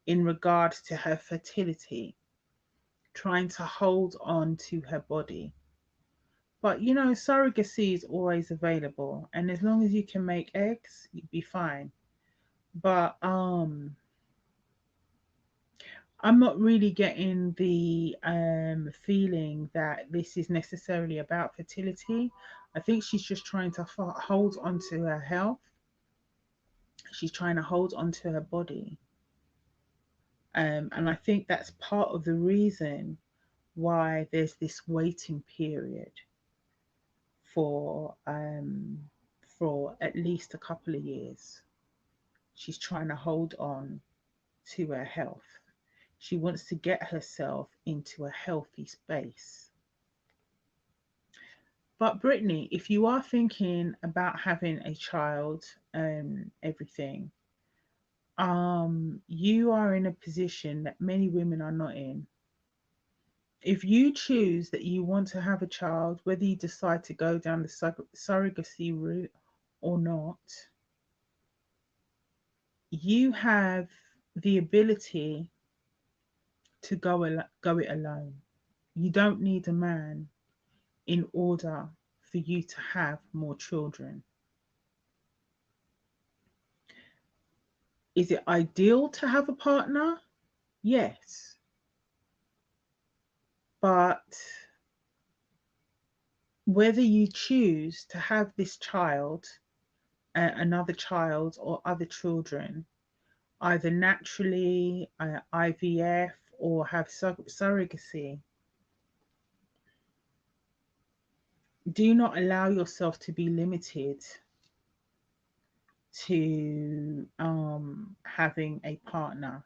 in regards to her fertility, trying to hold on to her body. But you know, surrogacy is always available, and as long as you can make eggs, you'd be fine. But I'm not really getting the feeling that this is necessarily about fertility. I think she's just trying to hold on to her health. She's trying to hold on to her body. And I think that's part of the reason why there's this waiting period for at least a couple of years. She's trying to hold on to her health. She wants to get herself into a healthy space. But Brittany, if you are thinking about having a child and everything, you are in a position that many women are not in. If you choose that you want to have a child, whether you decide to go down the surrogacy route or not, you have the ability to go it alone. You don't need a man in order for you to have more children. Is it ideal to have a partner? Yes. But whether you choose to have this child, another child, or other children, either naturally, IVF, or have surrogacy, do not allow yourself to be limited to having a partner,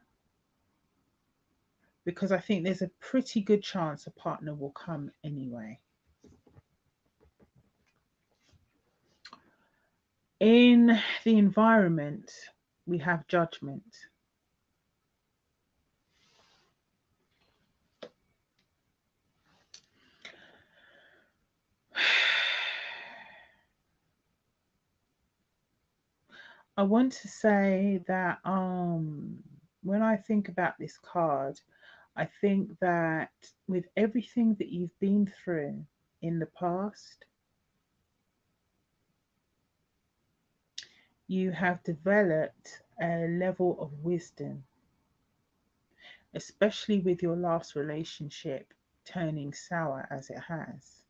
because I think there's a pretty good chance a partner will come anyway. In the environment, we have judgment. I want to say that when I think about this card, I think that with everything that you've been through in the past, you have developed a level of wisdom, especially with your last relationship turning sour as it has.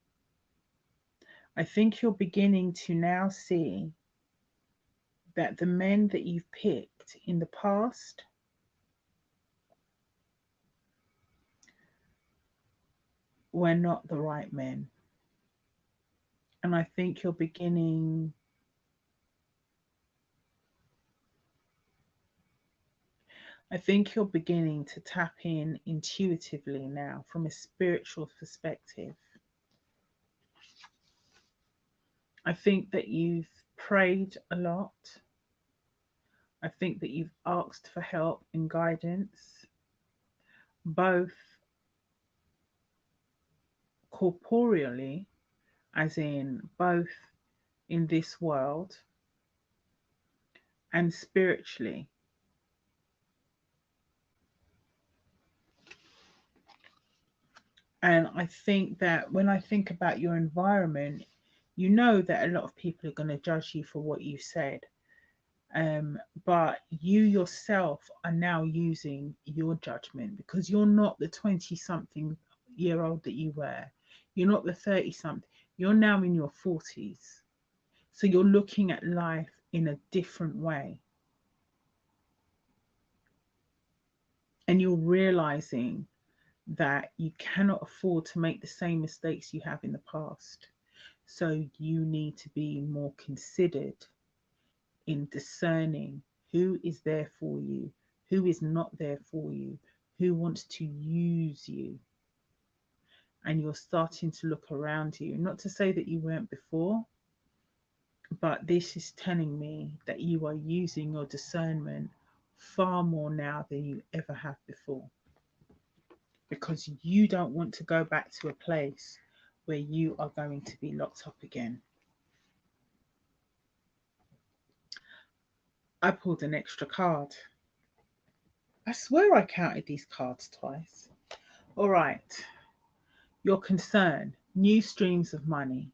I think you're beginning to now see that the men that you've picked in the past were not the right men. And I think you're beginning to tap in intuitively now from a spiritual perspective. I think that you've prayed a lot. I think that you've asked for help and guidance, both corporeally, as in both in this world, and spiritually. And I think that when I think about your environment, you know that a lot of people are going to judge you for what you said. But you yourself are now using your judgment, because you're not the 20 something year old that you were. You're not the 30 something. You're now in your 40s. So you're looking at life in a different way. And you're realizing that you cannot afford to make the same mistakes you have in the past. So you need to be more considered in discerning who is there for you, who is not there for you, who wants to use you. And you're starting to look around you. Not to say that you weren't before, but this is telling me that you are using your discernment far more now than you ever have before. Because you don't want to go back to a place where you are going to be locked up again. I pulled an extra card. I swear I counted these cards twice. All right. Your concern, new streams of money,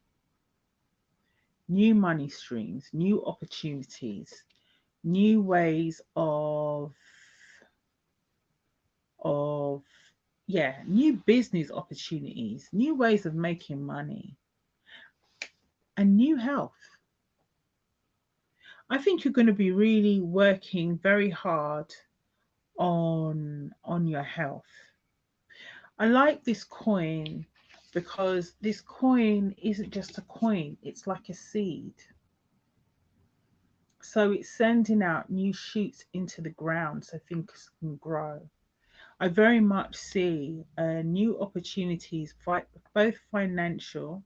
new money streams, new opportunities, new ways of new business opportunities, new ways of making money, and new health. I think you're going to be really working very hard on your health. I like this coin because this coin isn't just a coin, it's like a seed. So it's sending out new shoots into the ground so things can grow. I very much see new opportunities, both financial,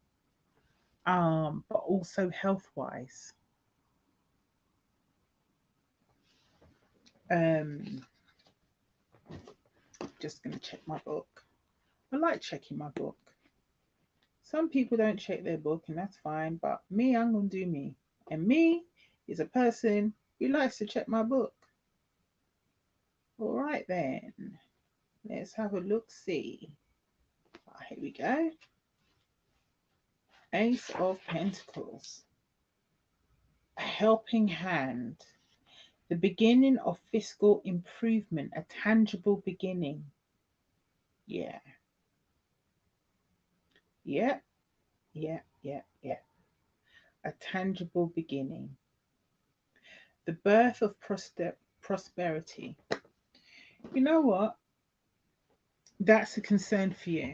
but also health wise. Just going to check my book. I like checking my book. Some people don't check their book, and that's fine, but me, I'm going to do me. And me is a person who likes to check my book. All right, then. Let's have a look, see. Here we go. Ace of Pentacles. A helping hand. The beginning of fiscal improvement, a tangible beginning. Yeah. Yeah, yeah, yeah, yeah. A tangible beginning. The birth of prosperity. You know what? That's a concern for you.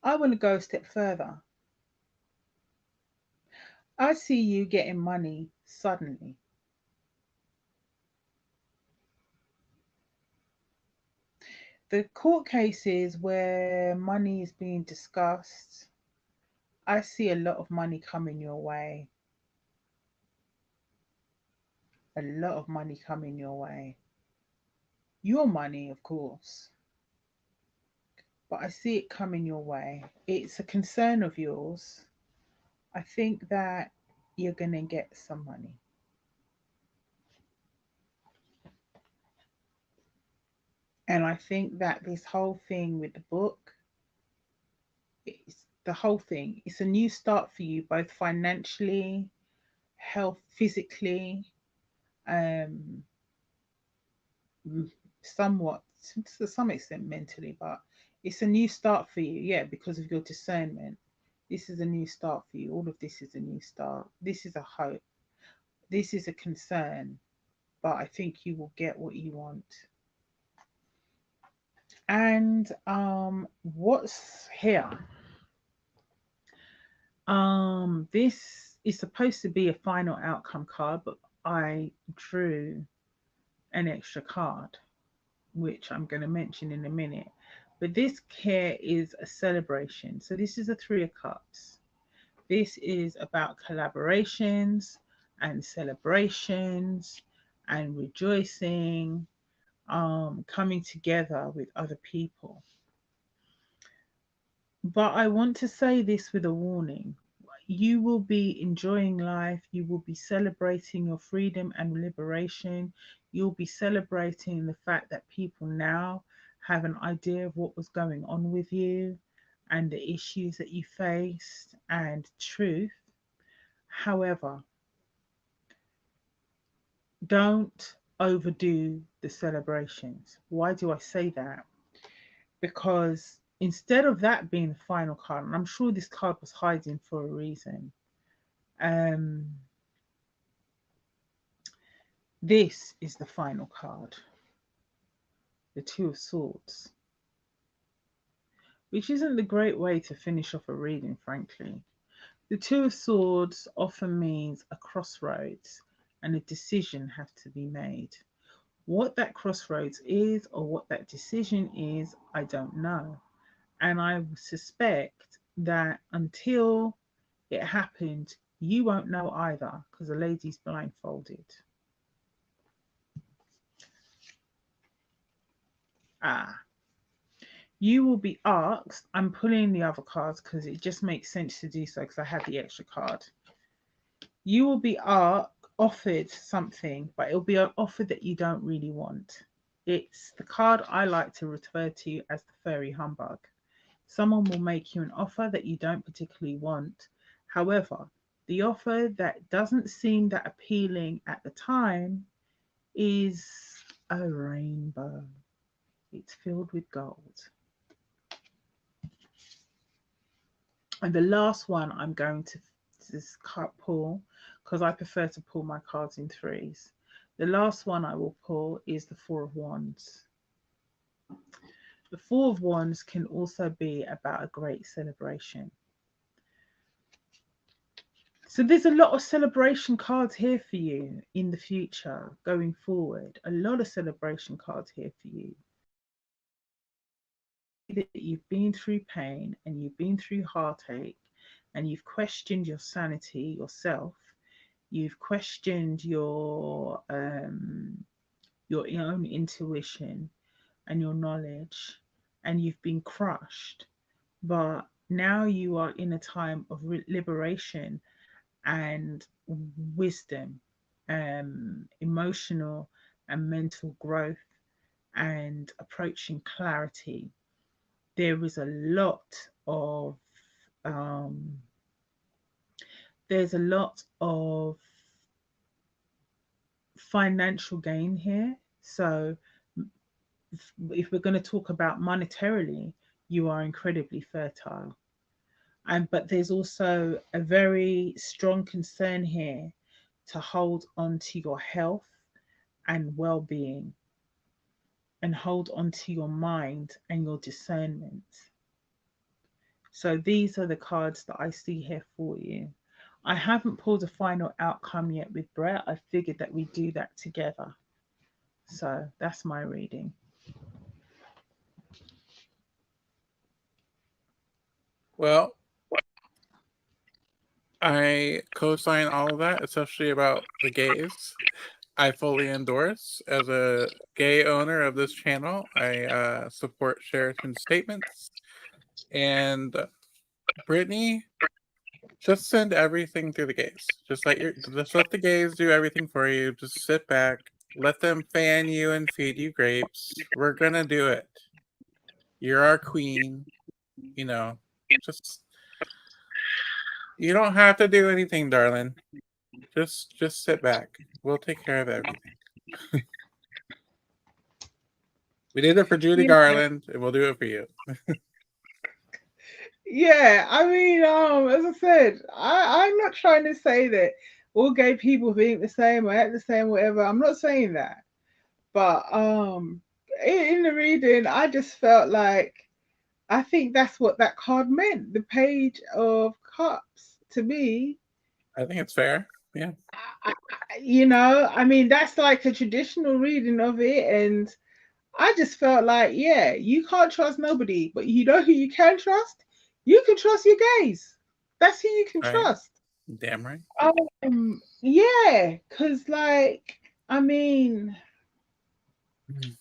I want to go a step further. I see you getting money suddenly. The court cases where money is being discussed, I see a lot of money coming your way. A lot of money coming your way. Your money, of course. But I see it coming your way. It's a concern of yours. I think that you're going to get some money. And I think that this whole thing with the book, it's the whole thing. It's a new start for you, both financially, health, physically, um, somewhat, to some extent mentally, but it's a new start for you, yeah, because of your discernment. This is a new start for you. All of this is a new start. This is a hope. This is a concern, but I think you will get what you want. And what's here? This is supposed to be a final outcome card, but I drew an extra card, which I'm going to mention in a minute. But this here is a celebration. So this is a Three of Cups. This is about collaborations and celebrations and rejoicing, coming together with other people. But I want to say this with a warning. You will be enjoying life. You will be celebrating your freedom and liberation. You'll be celebrating the fact that people now have an idea of what was going on with you and the issues that you faced and truth. However, don't overdo the celebrations. Why do I say that? Because instead of that being the final card, and I'm sure this card was hiding for a reason, um, this is the final card, the Two of Swords, which isn't the great way to finish off a reading, frankly. The Two of Swords often means a crossroads and a decision has to be made. What that crossroads is or what that decision is, I don't know. And I suspect that until it happened, you won't know either because the lady's blindfolded. Ah, you will be asked. I'm pulling the other cards because it just makes sense to do so because I had the extra card. You will be offered something, but it'll be an offer that you don't really want. It's the card I like to refer to as the fairy humbug. Someone will make you an offer that you don't particularly want. However, the offer that doesn't seem that appealing at the time is a rainbow. It's filled with gold. And the last one I'm going to this card pull, because I prefer to pull my cards in threes. The last one I will pull is the Four of Wands. The Four of Wands can also be about a great celebration. So there's a lot of celebration cards here for you in the future, going forward. A lot of celebration cards here for you. That you've been through pain and you've been through heartache and you've questioned your sanity, yourself. You've questioned your own intuition and your knowledge, and you've been crushed. But now you are in a time of liberation and wisdom, emotional and mental growth, and approaching clarity. There is a lot of there's a lot of financial gain here. So if we're going to talk about monetarily, you are incredibly fertile. But there's also a very strong concern here to hold on to your health and well-being and hold on to your mind and your discernment. So these are the cards that I see here for you. I haven't pulled a final outcome yet with Bret. I figured that we do that together. So that's my reading. Well, I co-sign all of that, especially about the gays. I fully endorse. As a gay owner of this channel, I support Sherryton's statements. And Brittany, just send everything through the gays. Just let the gays do everything for you. Just sit back, let them fan you and feed you grapes. We're gonna do it. You're our queen. You know, just you don't have to do anything, darling. Just sit back. We'll take care of everything. We did it for Judy Garland, and we'll do it for you. Yeah, I mean, as I said, I'm not trying to say that all gay people think the same or act the same, whatever. I'm not saying that. But in the reading, I just felt like I think that's what that card meant. The Page of Cups to me. I think it's fair. Yeah. I mean, that's like a traditional reading of it, and I just felt like, yeah, you can't trust nobody, but you know who you can trust? You can trust your gays. That's who you can Right? trust. Damn right. Yeah, because, like, I mean, Mhm.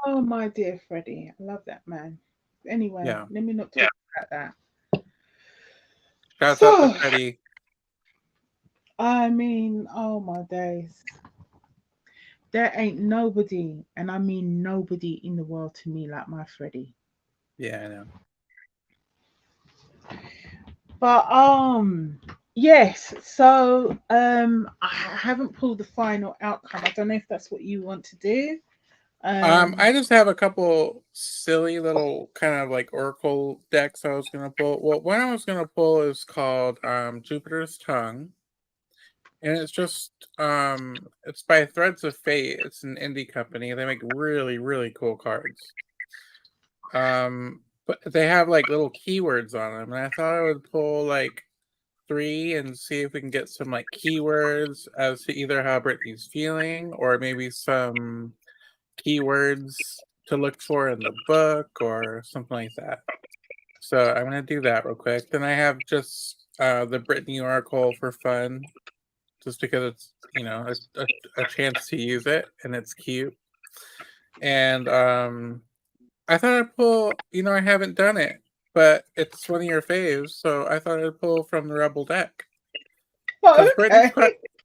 oh, my dear Freddie, I love that man. Anyway, Yeah. let me not talk about that. Shouts out to So, Freddie. I mean, oh, my days. There ain't nobody, and I mean nobody in the world to me like my Freddie. Yeah, I know. But yes, so I haven't pulled the final outcome. I don't know if that's what you want to do. I just have a couple silly little kind of like oracle decks I was gonna pull. Well, one I was gonna pull is called Jupiter's Tongue, and it's just it's by Threads of Fate. It's an indie company. They make really really cool cards. But they have like little keywords on them, and I thought I would pull like three and see if we can get some like keywords as to either how Britney's feeling or maybe some keywords to look for in the book or something like that. So I'm gonna do that real quick. Then I have just the Britney Oracle for fun, just because it's a chance to use it and it's cute. And I thought I'd pull. I haven't done it, but it's one of your faves, so I thought I'd pull from the Rebel deck because Okay,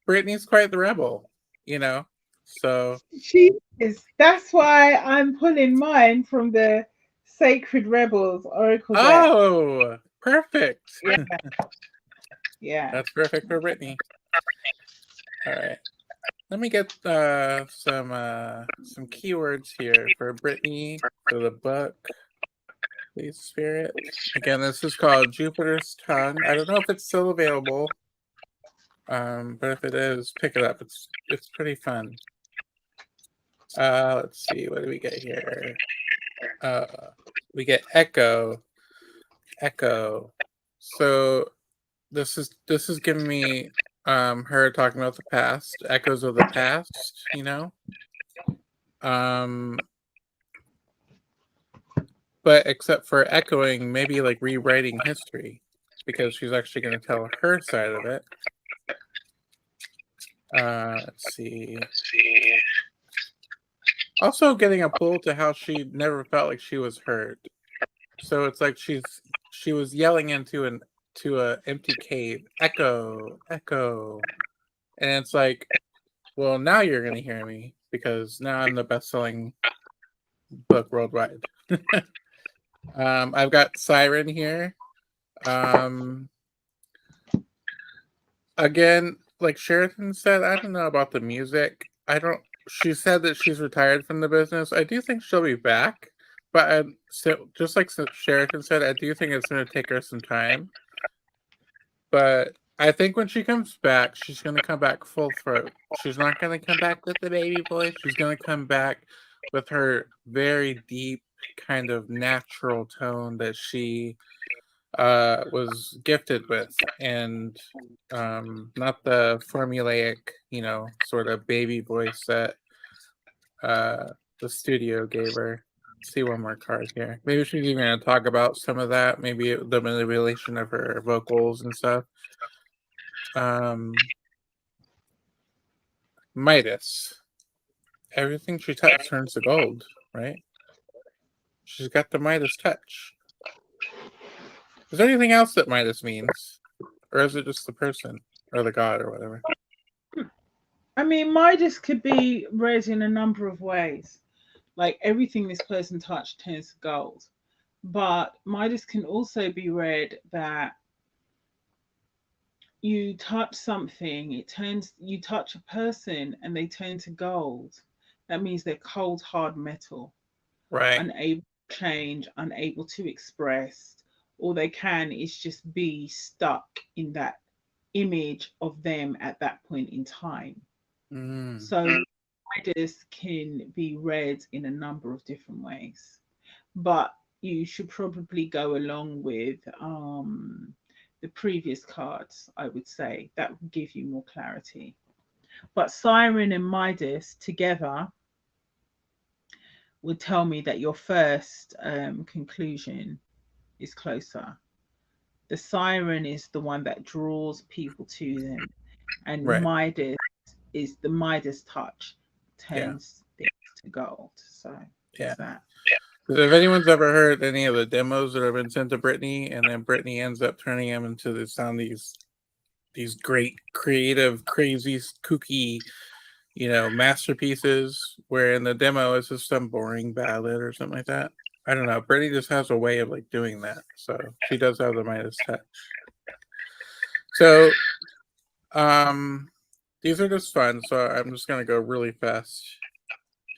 Britney's quite the rebel, you know. So she is. That's why I'm pulling mine from the Sacred Rebels Oracle deck. oh, perfect. Yeah, yeah. That's perfect for Britney. All right. Let me get some keywords here for Britney for the book. Please, Spirit. Again, this is called Jupiter's Tongue. I don't know if it's still available. But if it is, pick it up. It's pretty fun. Let's see, what do we get here? Uh, we get Echo. Echo. So this is giving me her talking about the past, echoes of the past, Um, but except for echoing, maybe like rewriting history, because she's actually going to tell her side of it. Let's see. Also getting a pull to how she never felt like she was heard. So it's like she was yelling into a empty cave, echo, echo. And it's like, well, now you're gonna hear me because now I'm the best-selling book worldwide. I've got Siren here. Um, again, like Sheraton said, I don't know about the music. I don't. She said that she's retired from the business. I do think she'll be back, but so just like Sheraton said, I do think it's going to take her some time. But I think when she comes back, she's going to come back full throat. She's not going to come back with the baby voice. She's going to come back with her very deep, kind of natural tone that she was gifted with, and not the formulaic, sort of baby voice that the studio gave her. Let's see one more card here. Maybe she's even going to talk about some of that, maybe the manipulation of her vocals and stuff. Midas. Everything she touches turns to gold, right? She's got the Midas touch. Is there anything else that Midas means? Or is it just the person? Or the god or whatever? I mean, Midas could be read in a number of ways. Like everything this person touched turns to gold. But Midas can also be read that you touch something, you touch a person and they turn to gold. That means they're cold, hard metal, Right. unable to change, unable to express. All they can is just be stuck in that image of them at that point in time. Mm. So Midas can be read in a number of different ways. But you should probably go along with the previous cards, I would say. That would give you more clarity. But Siren and Midas together would tell me that your first conclusion is closer. The siren is the one that draws people to them, and Right. Midas is the Midas touch Yeah. turns things to gold. So Yeah. there's that. 'Cause if anyone's ever heard any of the demos that have been sent to Britney, and then Britney ends up turning them into these great, creative, crazy, kooky, masterpieces, where in the demo it's just some boring ballad or something like that. I don't know. Britney just has a way of like doing that, so she does have the Midas touch. So, these are just fun. So I'm just gonna go really fast,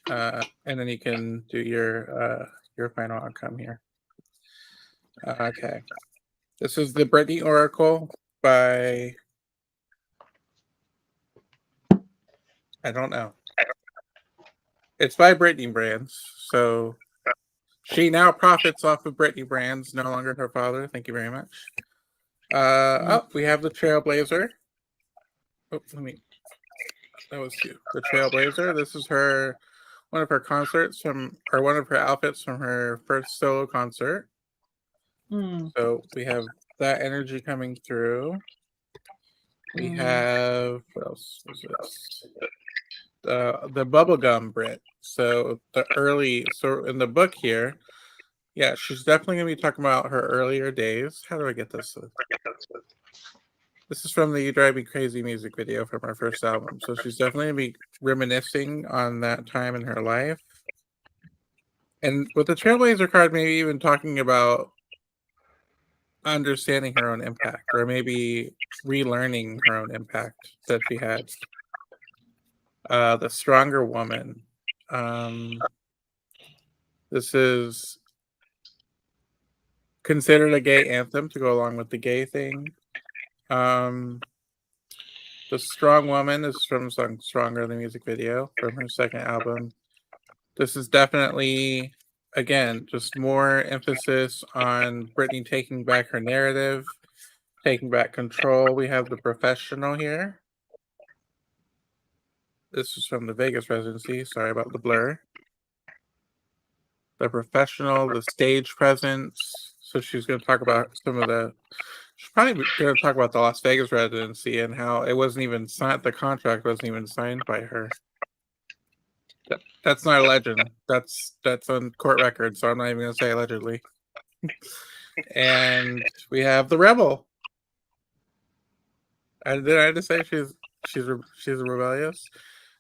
and then you can do your final outcome here. Okay. This is the Britney Oracle by, I don't know. It's by Britney Brands. So she now profits off of Britney Brands, no longer her father. Thank you very much. We have the Trailblazer. Oh, that was two. The Trailblazer. This is one of her concerts or one of her outfits from her first solo concert. So we have that energy coming through. We have, what else was this? The bubblegum Brit. So in the book here, yeah, she's definitely gonna be talking about her earlier days. How do I get this? This is from the You Drive Me Crazy music video from her first album. So she's definitely gonna be reminiscing on that time in her life. And with the Trailblazer card, maybe even talking about understanding her own impact, or maybe relearning her own impact that she had. The Stronger Woman. This is considered a gay anthem to go along with the gay thing. The Strong Woman is from the song Stronger, the music video from her second album. This is definitely, again, just more emphasis on Britney taking back her narrative, taking back control. We have The Professional here. This is from the Vegas residency. Sorry about the blur. The Professional, the stage presence. So she's going to talk about she's probably going to talk about the Las Vegas residency and how it wasn't even signed, the contract wasn't even signed by her. That's not a legend. That's on court record, so I'm not even going to say allegedly. And we have the Rebel. And did I just say she's rebellious?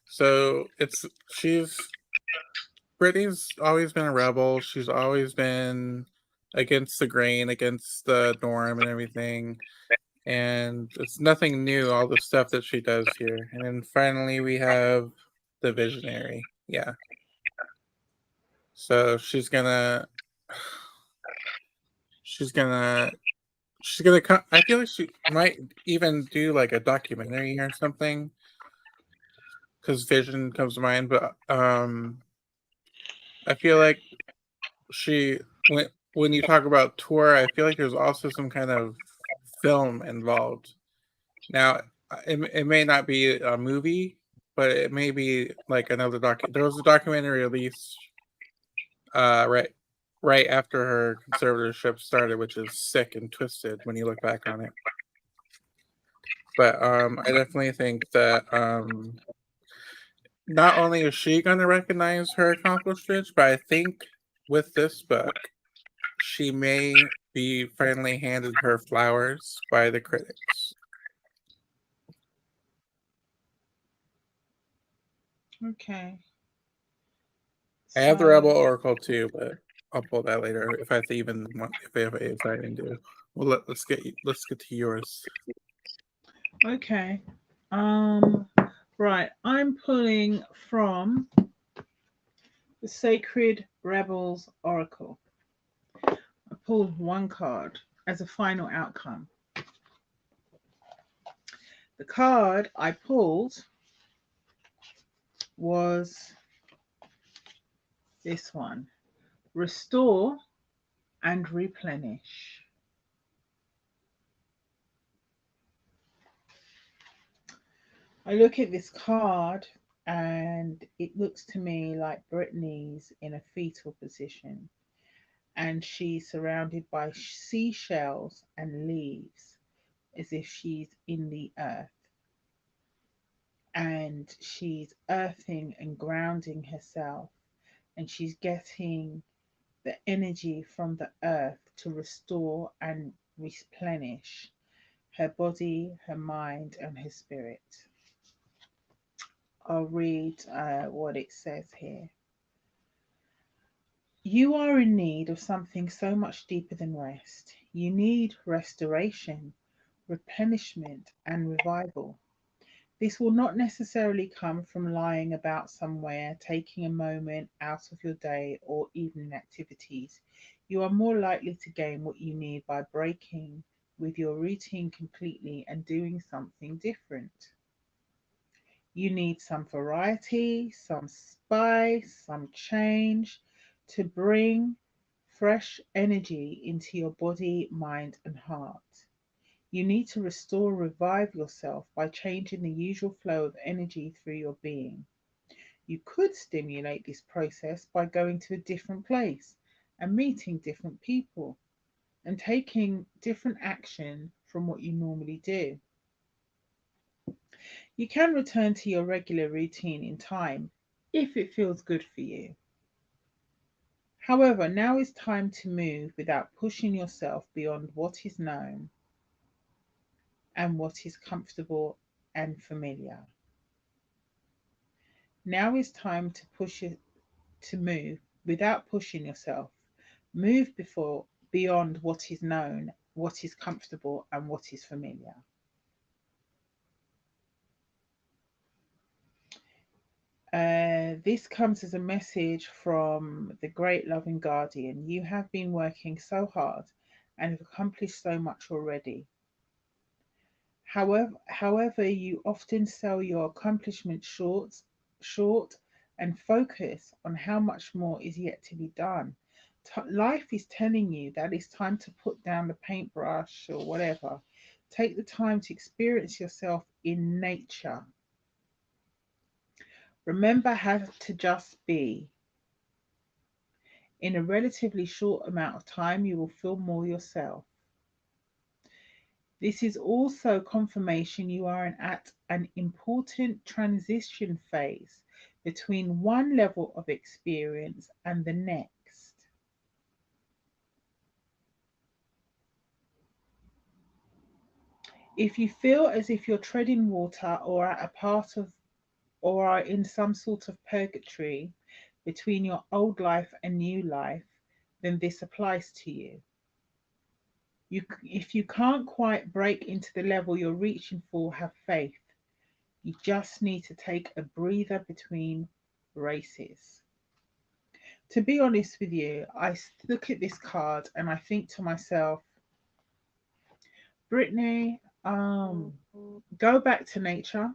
So Britney's always been a rebel. She's always been against the grain, against the norm and everything. And it's nothing new, all the stuff that she does here. And then finally we have the Visionary. Yeah. So she's gonna come. I feel like she might even do like a documentary or something, because Vision comes to mind. But I feel like when you talk about tour, I feel like there's also some kind of film involved. Now, it may not be a movie, but it may be like another There was a documentary released right after her conservatorship started, which is sick and twisted when you look back on it. But I definitely think that not only is she going to recognize her accomplishments, but I think with this book, she may be finally handed her flowers by the critics. Okay. I have the Rebel Oracle too, but I'll pull that later if I even do. Well, let's get to yours. Okay. Right. I'm pulling from the Sacred Rebels Oracle. I pulled one card as a final outcome. The card I pulled was this one: Restore and Replenish. I look at this card And it looks to me like Britney's in a fetal position, and she's surrounded by seashells and leaves as if she's in the earth, and she's earthing and grounding herself, and she's getting the energy from the earth to restore and replenish her body, her mind, and her spirit. I'll read what it says here. You are in need of something so much deeper than rest. You need restoration, replenishment, and revival. This will not necessarily come from lying about somewhere, taking a moment out of your day, or evening activities. You are more likely to gain what you need by breaking with your routine completely and doing something different. You need some variety, some spice, some change to bring fresh energy into your body, mind, and heart. You need to restore, revive yourself by changing the usual flow of energy through your being. You could stimulate this process by going to a different place and meeting different people and taking different action from what you normally do. You can return to your regular routine in time if it feels good for you. However, now is time to move without pushing yourself beyond what is known and what is comfortable and familiar. Now is time to push it to move without pushing yourself. Move before beyond what is known, what is comfortable, and what is familiar. This comes as a message from the great loving guardian. You have been working so hard and have accomplished so much already. However, you often sell your accomplishments short and focus on how much more is yet to be done. Life is telling you that it's time to put down the paintbrush or whatever. Take the time to experience yourself in nature. Remember how to just be. In a relatively short amount of time, you will feel more yourself. This is also confirmation you are at an important transition phase between one level of experience and the next. If you feel as if you're treading water or at a part of or are in some sort of purgatory between your old life and new life, then this applies to you. If you can't quite break into the level you're reaching for, have faith. You just need to take a breather between races. To be honest with you, I look at this card and I think to myself, Brittany, go back to nature,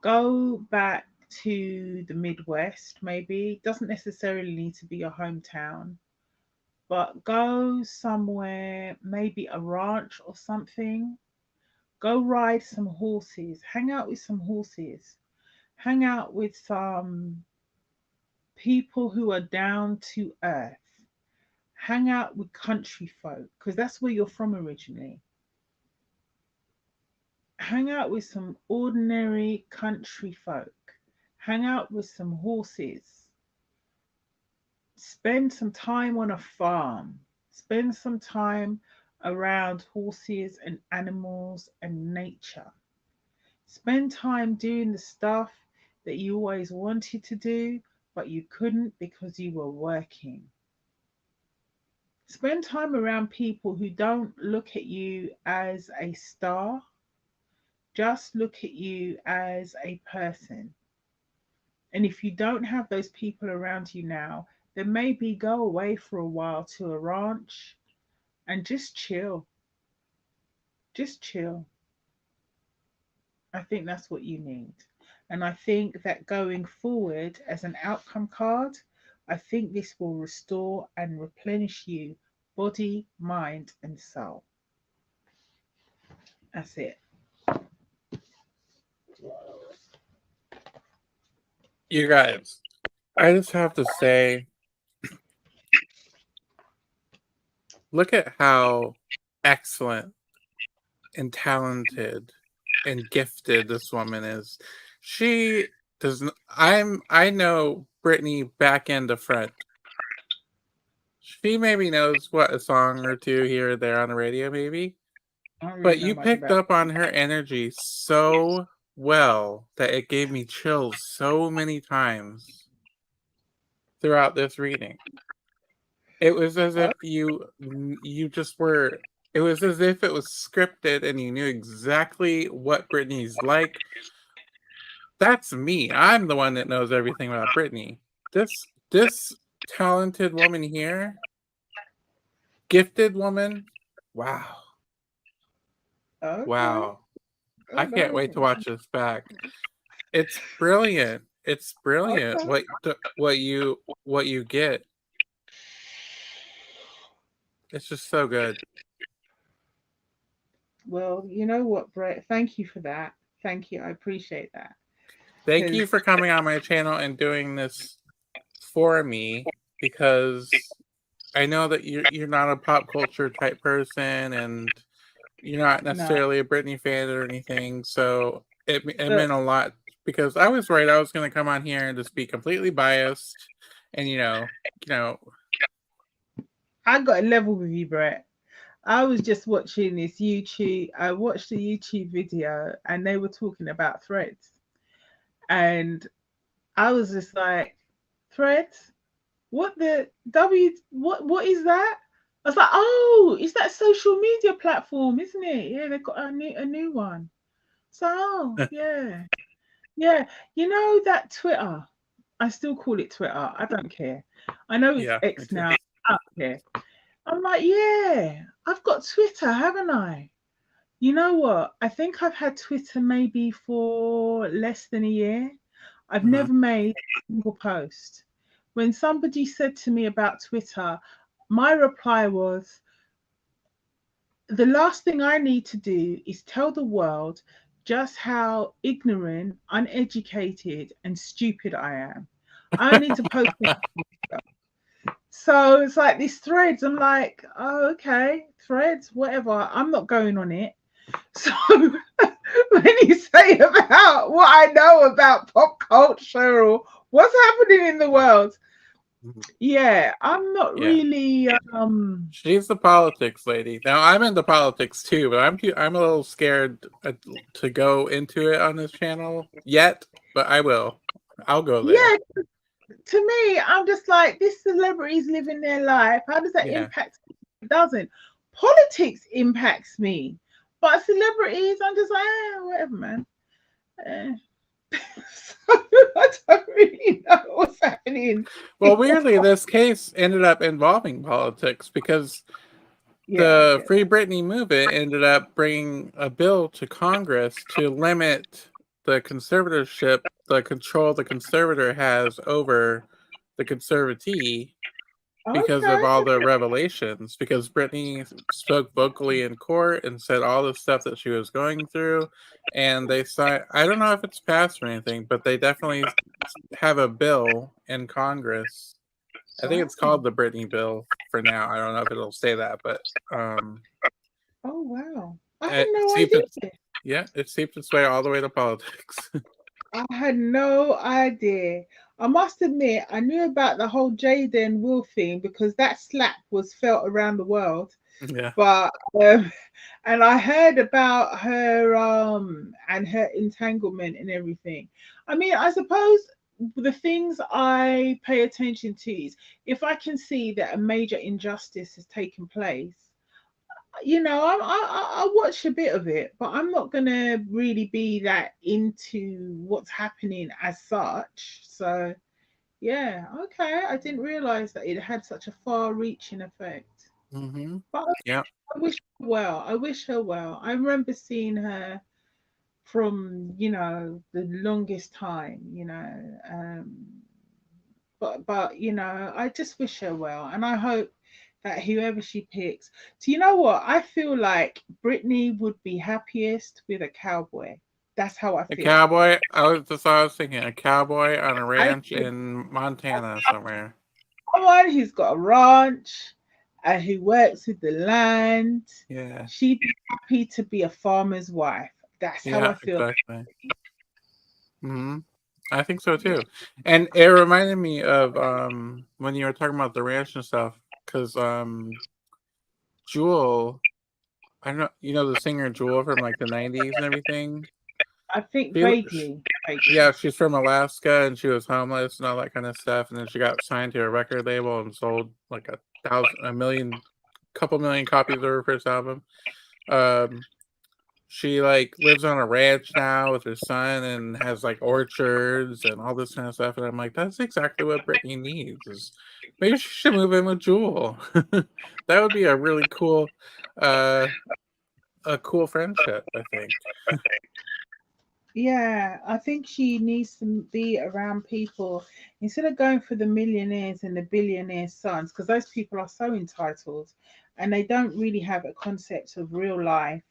go back to the Midwest, maybe. Doesn't necessarily need to be your hometown, but go somewhere, maybe a ranch or something. Go ride some horses, hang out with some horses, hang out with some people who are down to earth, hang out with country folk, because that's where you're from originally. Hang out with some ordinary country folk, hang out with some horses, spend some time on a farm, spend some time around horses and animals and nature. Spend time doing the stuff that you always wanted to do, but you couldn't because you were working. Spend time around people who don't look at you as a star, just look at you as a person. And if you don't have those people around you now, then maybe go away for a while to a ranch and just chill. Just chill. I think that's what you need. And I think that going forward as an outcome card, I think this will restore and replenish you, body, mind, and soul. That's it. You guys, I just have to say, look at how excellent and talented and gifted this woman is. She doesn't. I know Britney back end to front. She maybe knows what a song or two here or there on the radio, maybe. I don't really But know you much picked about. up on her energy so well that it gave me chills so many times throughout this reading. It was as if you just were. It was as if it was scripted and you knew exactly what Britney's like. That's me. I'm the one that knows everything about Britney. This talented woman here, gifted woman. Wow. Okay. Wow. Oh I can't no. wait to watch this back. It's brilliant. It's brilliant Okay. what you get. It's just so good. Well, you know what, Brett? Thank you for that. Thank you. I appreciate that. Thank you Because for coming on my channel and doing this for me because I know that you're not a pop culture type person and you're not no, necessarily a Britney fan or anything. So it look, meant a lot because I was worried I was going to come on here and just be completely biased and you know, I got a level with you, Brett. I was just watching this YouTube. I watched a YouTube video and they were talking about threads. And I was just like, threads? What the what is that? I was like, oh, it's that social media platform, isn't it? Yeah, they've got a new one. So yeah. Yeah. You know that Twitter. I still call it Twitter. I don't care. I know it's yeah, me X too. now. I don't care. I'm like, yeah, I've got Twitter, haven't I? You know what? I think I've had Twitter maybe for less than a year. I've Mhm. never made a single post. When somebody said to me about Twitter, my reply was, the last thing I need to do is tell the world just how ignorant, uneducated, and stupid I am. I need to post. So it's like these threads. I'm like, oh, okay, threads, whatever. I'm not going on it. So when you say about what I know about pop culture or what's happening in the world, Mhm. yeah, I'm not Yeah. really She's the politics lady. Now I'm into politics too, but I'm a little scared to go into it on this channel yet, but I will. I'll go there. yeah, to me, I'm just like, this celebrity's living their life. How does that Yeah. impact me? It doesn't. Politics impacts me. But celebrities, I'm just like, whatever, man. Eh. So I don't really know what's happening. Well, weirdly, this case ended up involving politics because Yeah, I the get Free that. Britney movement ended up bringing a bill to Congress to limit the conservatorship, the control the conservator has over the conservatee because of Okay. all the revelations. Because Britney spoke vocally in court and said all the stuff that she was going through, and they signed. I don't know if it's passed or anything, but they definitely have a bill in Congress. I think it's Wow. called the Britney bill for now. I don't know if it'll say that, but um, Oh wow. I had it no seeps idea. its yeah, it seeps its way all the way to politics. I had no idea. I must admit, I knew about the whole Jaden Will thing because that slap was felt around the world. Yeah. But and I heard about her and her entanglement and everything. I mean, I suppose the things I pay attention to is if I can see that a major injustice has taken place, I watch a bit of it, but I'm not gonna really be that into what's happening as such. So yeah, okay. I didn't realize that it had such a far-reaching effect. Hmm. But Yeah. I wish her well. I wish her well. I remember seeing her from the longest time. But I just wish her well, and I hope that whoever she picks. Do you know what? I feel like Britney would be happiest with a cowboy. That's how I A feel. cowboy? That's what I was thinking. A cowboy on a I ranch think in Montana somewhere. someone who's got a ranch and who works with the land, Yeah. she'd be happy to be a farmer's wife. That's how I Yeah, feel. exactly. Hmm. I think so too. And it reminded me of when you were talking about the ranch and stuff, because Jewel, I don't know, you know the singer Jewel from like the 90s and everything? I think She, vaguely, yeah, vaguely. she's from Alaska and she was homeless and all that kind of stuff. And then she got signed to a record label and sold like a million, couple million copies of her first album. Um, she like lives on a ranch now with her son and has like orchards and all this kind of stuff. And I'm like, that's exactly what Britney needs. Is maybe she should move in with Jewel. That would be a really cool, uh, a cool friendship, I think. Yeah, I think she needs to be around people instead of going for the millionaires and the billionaires' sons, because those people are so entitled and they don't really have a concept of real life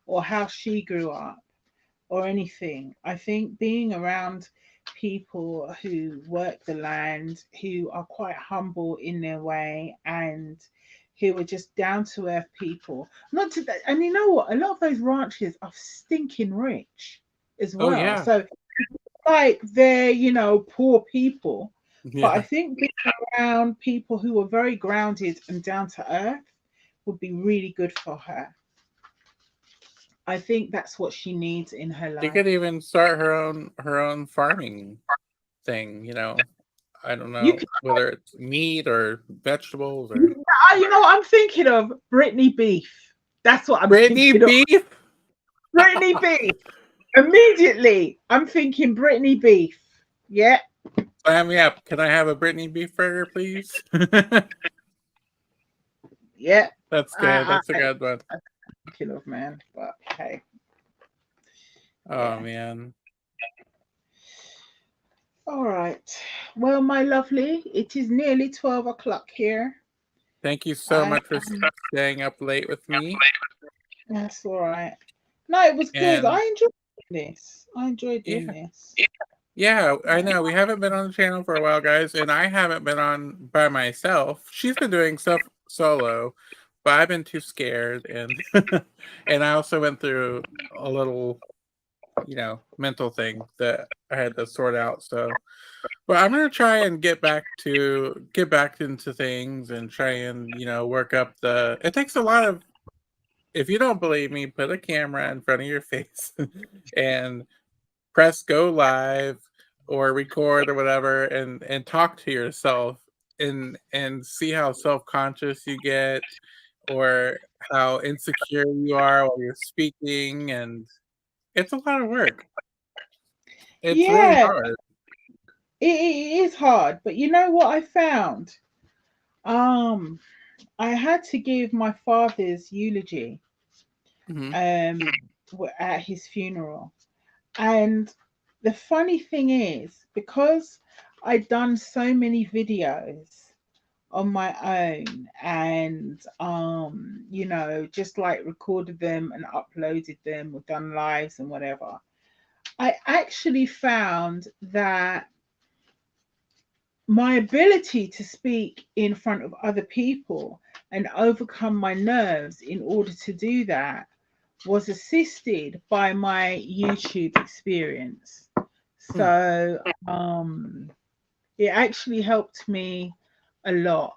or how she grew up or anything. I think being around people who work the land, who are quite humble in their way, and who are just down to earth people. Not to that, and you know what? A lot of those ranches are stinking rich as Oh well. yeah, So like they're, poor people. But I yeah. think being around people who are very grounded and down to earth would be really good for her. I think that's what she needs in her She life. could even start her own farming thing. I don't You know whether it's meat or vegetables or You know what I'm thinking of? Brittany Beef. That's what I'm Brittany thinking of. beef. Brittany Beef. Immediately, I'm thinking Brittany Beef. Yeah, Sign me up. Can I have a Brittany beef burger, please? yeah. That's good. I, That's a I good one. I'm thinking of, man. But hey, Oh yeah. man. All right. Well, my lovely, it is nearly 12 o'clock here. Thank you so I, much for staying up late with me. that's all right. No, it was good. I And enjoyed this. I enjoyed doing yeah, this. yeah, I Yeah. know we haven't been on the channel for a while, guys, and I haven't been on by myself. She's been doing stuff solo, but I've been too scared, and and I also went through a little, mental thing that I had to sort out. So, but I'm gonna try and get back into things and try and work up the. It takes a lot of. If you don't believe me, put a camera in front of your face and press go live or record or whatever and talk to yourself and see how self-conscious you get or how insecure you are while you're speaking, and it's a lot of work. It's really Yeah, hard. it is hard, but you know what I found? Um, I had to give my father's eulogy Hmm. um at his funeral. And the funny thing is, because I'd done so many videos on my own and just like recorded them and uploaded them or done lives and whatever, I actually found that my ability to speak in front of other people and overcome my nerves in order to do that was assisted by my YouTube experience. So it actually helped me a lot.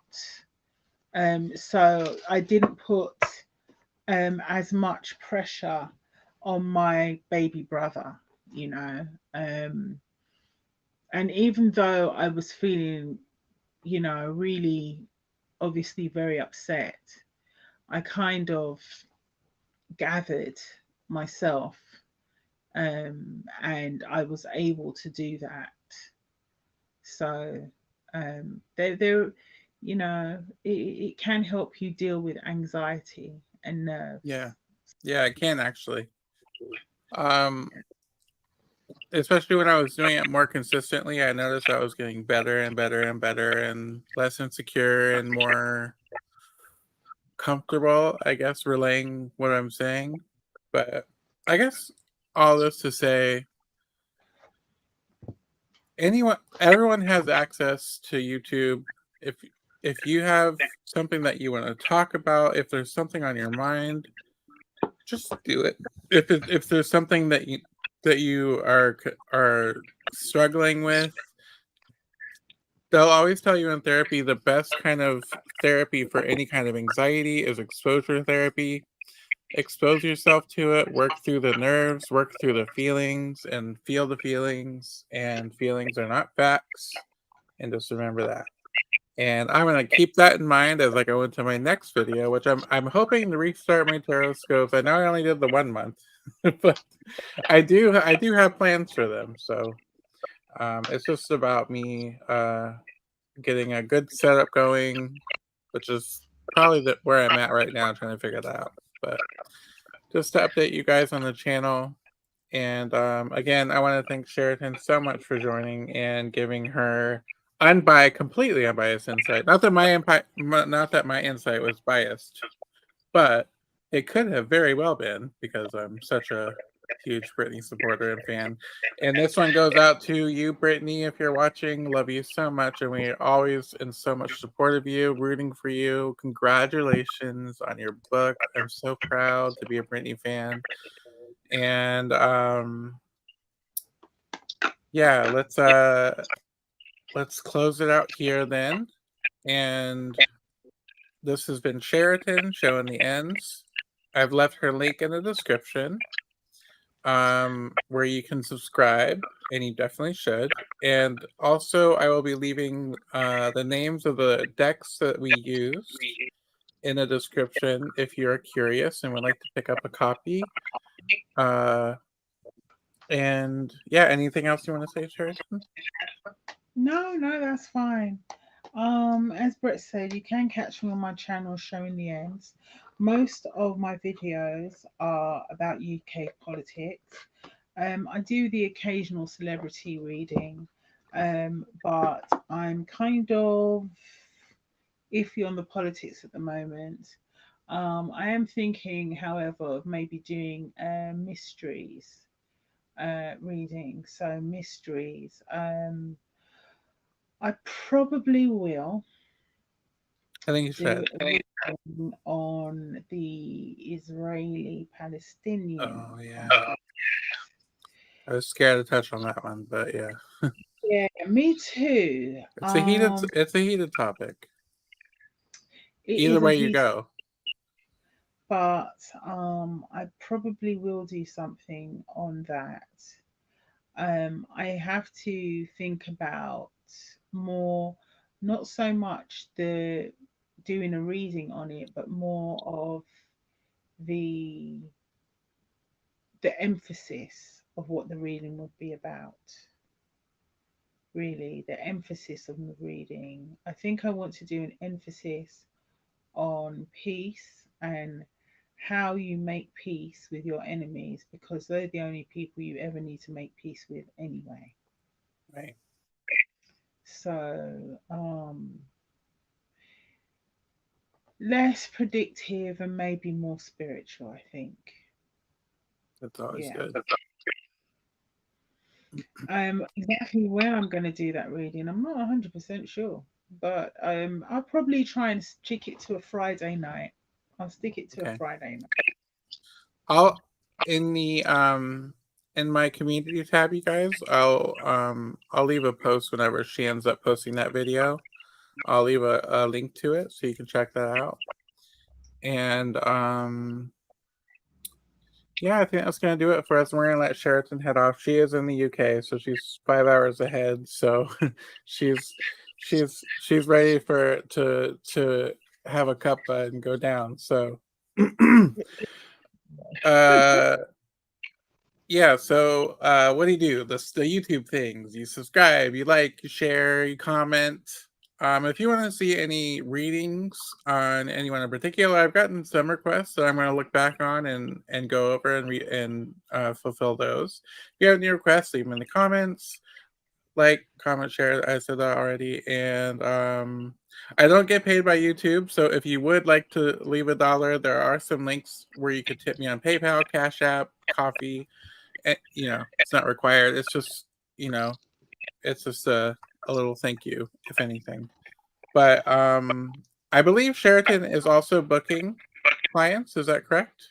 So I didn't put as much pressure on my baby brother, you know. And even though I was feeling, really obviously very upset, I kind of gathered myself and I was able to do that. So there, it can help you deal with anxiety and Yeah, nerves. yeah, I can actually. um Especially when I was doing it more consistently, I noticed I was getting better and better and better and less insecure and more comfortable, I guess, relaying what I'm saying. But I guess all this to say, everyone has access to YouTube. If you have something that you want to talk about, if there's something on your mind, just do it. If there's something that you are struggling with, they'll always tell you in therapy the best kind of therapy for any kind of anxiety is exposure therapy. Expose yourself to it, work through the nerves, work through the feelings, and feel the feelings. And feelings are not facts. And just remember that. And I'm gonna keep that in mind as I go into my next video, which I'm hoping to restart my tarot scopes. I know I only did the 1 month, but I do have plans for them. So it's just about me getting a good setup going, which is probably where I'm at right now, trying to figure that out. But just to update you guys on the channel. And again, I want to thank Sherryton so much for joining and giving her completely unbiased insight. Not that my insight was biased, but it could have very well been, because I'm such a huge Britney supporter and fan. And this one goes out to you, Britney, if you're watching. Love you so much, and we are always in so much support of you, rooting for you. Congratulations on your book. I'm so proud to be a Britney fan. And yeah, let's close it out here then. And this has been Sherryton showing the ends. I've left her link in the description, where you can subscribe, and you definitely should. And also, I will be leaving the names of the decks that we use in the description if you're curious and would like to pick up a copy. And yeah, anything else you want to say, Sherryton? No, that's fine. As Brett said, you can catch me on my channel showing the ends. Most of my videos are about UK politics. I do the occasional celebrity reading, but I'm kind of iffy on the politics at the moment. I am thinking, however, of maybe doing mysteries reading. So mysteries. I probably will I think you do should. a reading on the Israeli-Palestinian Oh yeah, conflict. I was scared to touch on that one, but yeah, Yeah, me too. it's a heated topic. It Either is a way you heat, go. but I probably will do something on that. I have to think about more, not so much the doing a reading on it, but more of the emphasis of what the reading would be about. Really, the emphasis of the reading. I think I want to do an emphasis on peace and how you make peace with your enemies, because they're the only people you ever need to make peace with anyway. Right. So, less predictive and maybe more spiritual, I think. That's always Yeah. good. Exactly where I'm going to do that reading, I'm not 100% sure, but I'll probably try and stick it to a Friday night. I'll stick it to a Okay. Friday night. I'll in the in my community tab, you guys, I'll leave a post whenever she ends up posting that video. I'll leave a link to it so you can check that out. And yeah, I think that's gonna do it for us. We're gonna let Sherryton head off. She is in the UK, so she's 5 hours ahead. So she's ready to have a cuppa and go down. So uh yeah, so what do? The YouTube things. You subscribe, you like, you share, you comment. If you want to see any readings on anyone in particular, I've gotten some requests that I'm going to look back on and go over and fulfill those. If you have any requests, leave them in the comments. Like, comment, share. I said that already. And I don't get paid by YouTube, so if you would like to leave $1, there are some links where you could tip me on PayPal, Cash App, Coffee. it's not required. It's just, it's just a little thank you, if anything. But I believe Sherryton is also booking clients. Is that correct?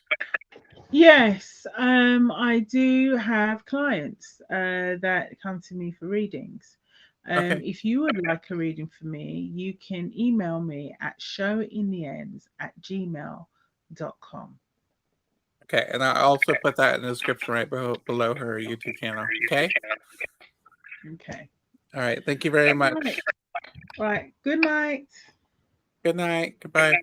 Yes, I do have clients that come to me for readings. Okay. If you would like a reading for me, you can email me at showintheends@gmail.com. Okay. And I'll also put that in the description right below her YouTube channel. Okay. Okay. All right. Thank you very much. Right. Right. Good night. Good night. Goodbye.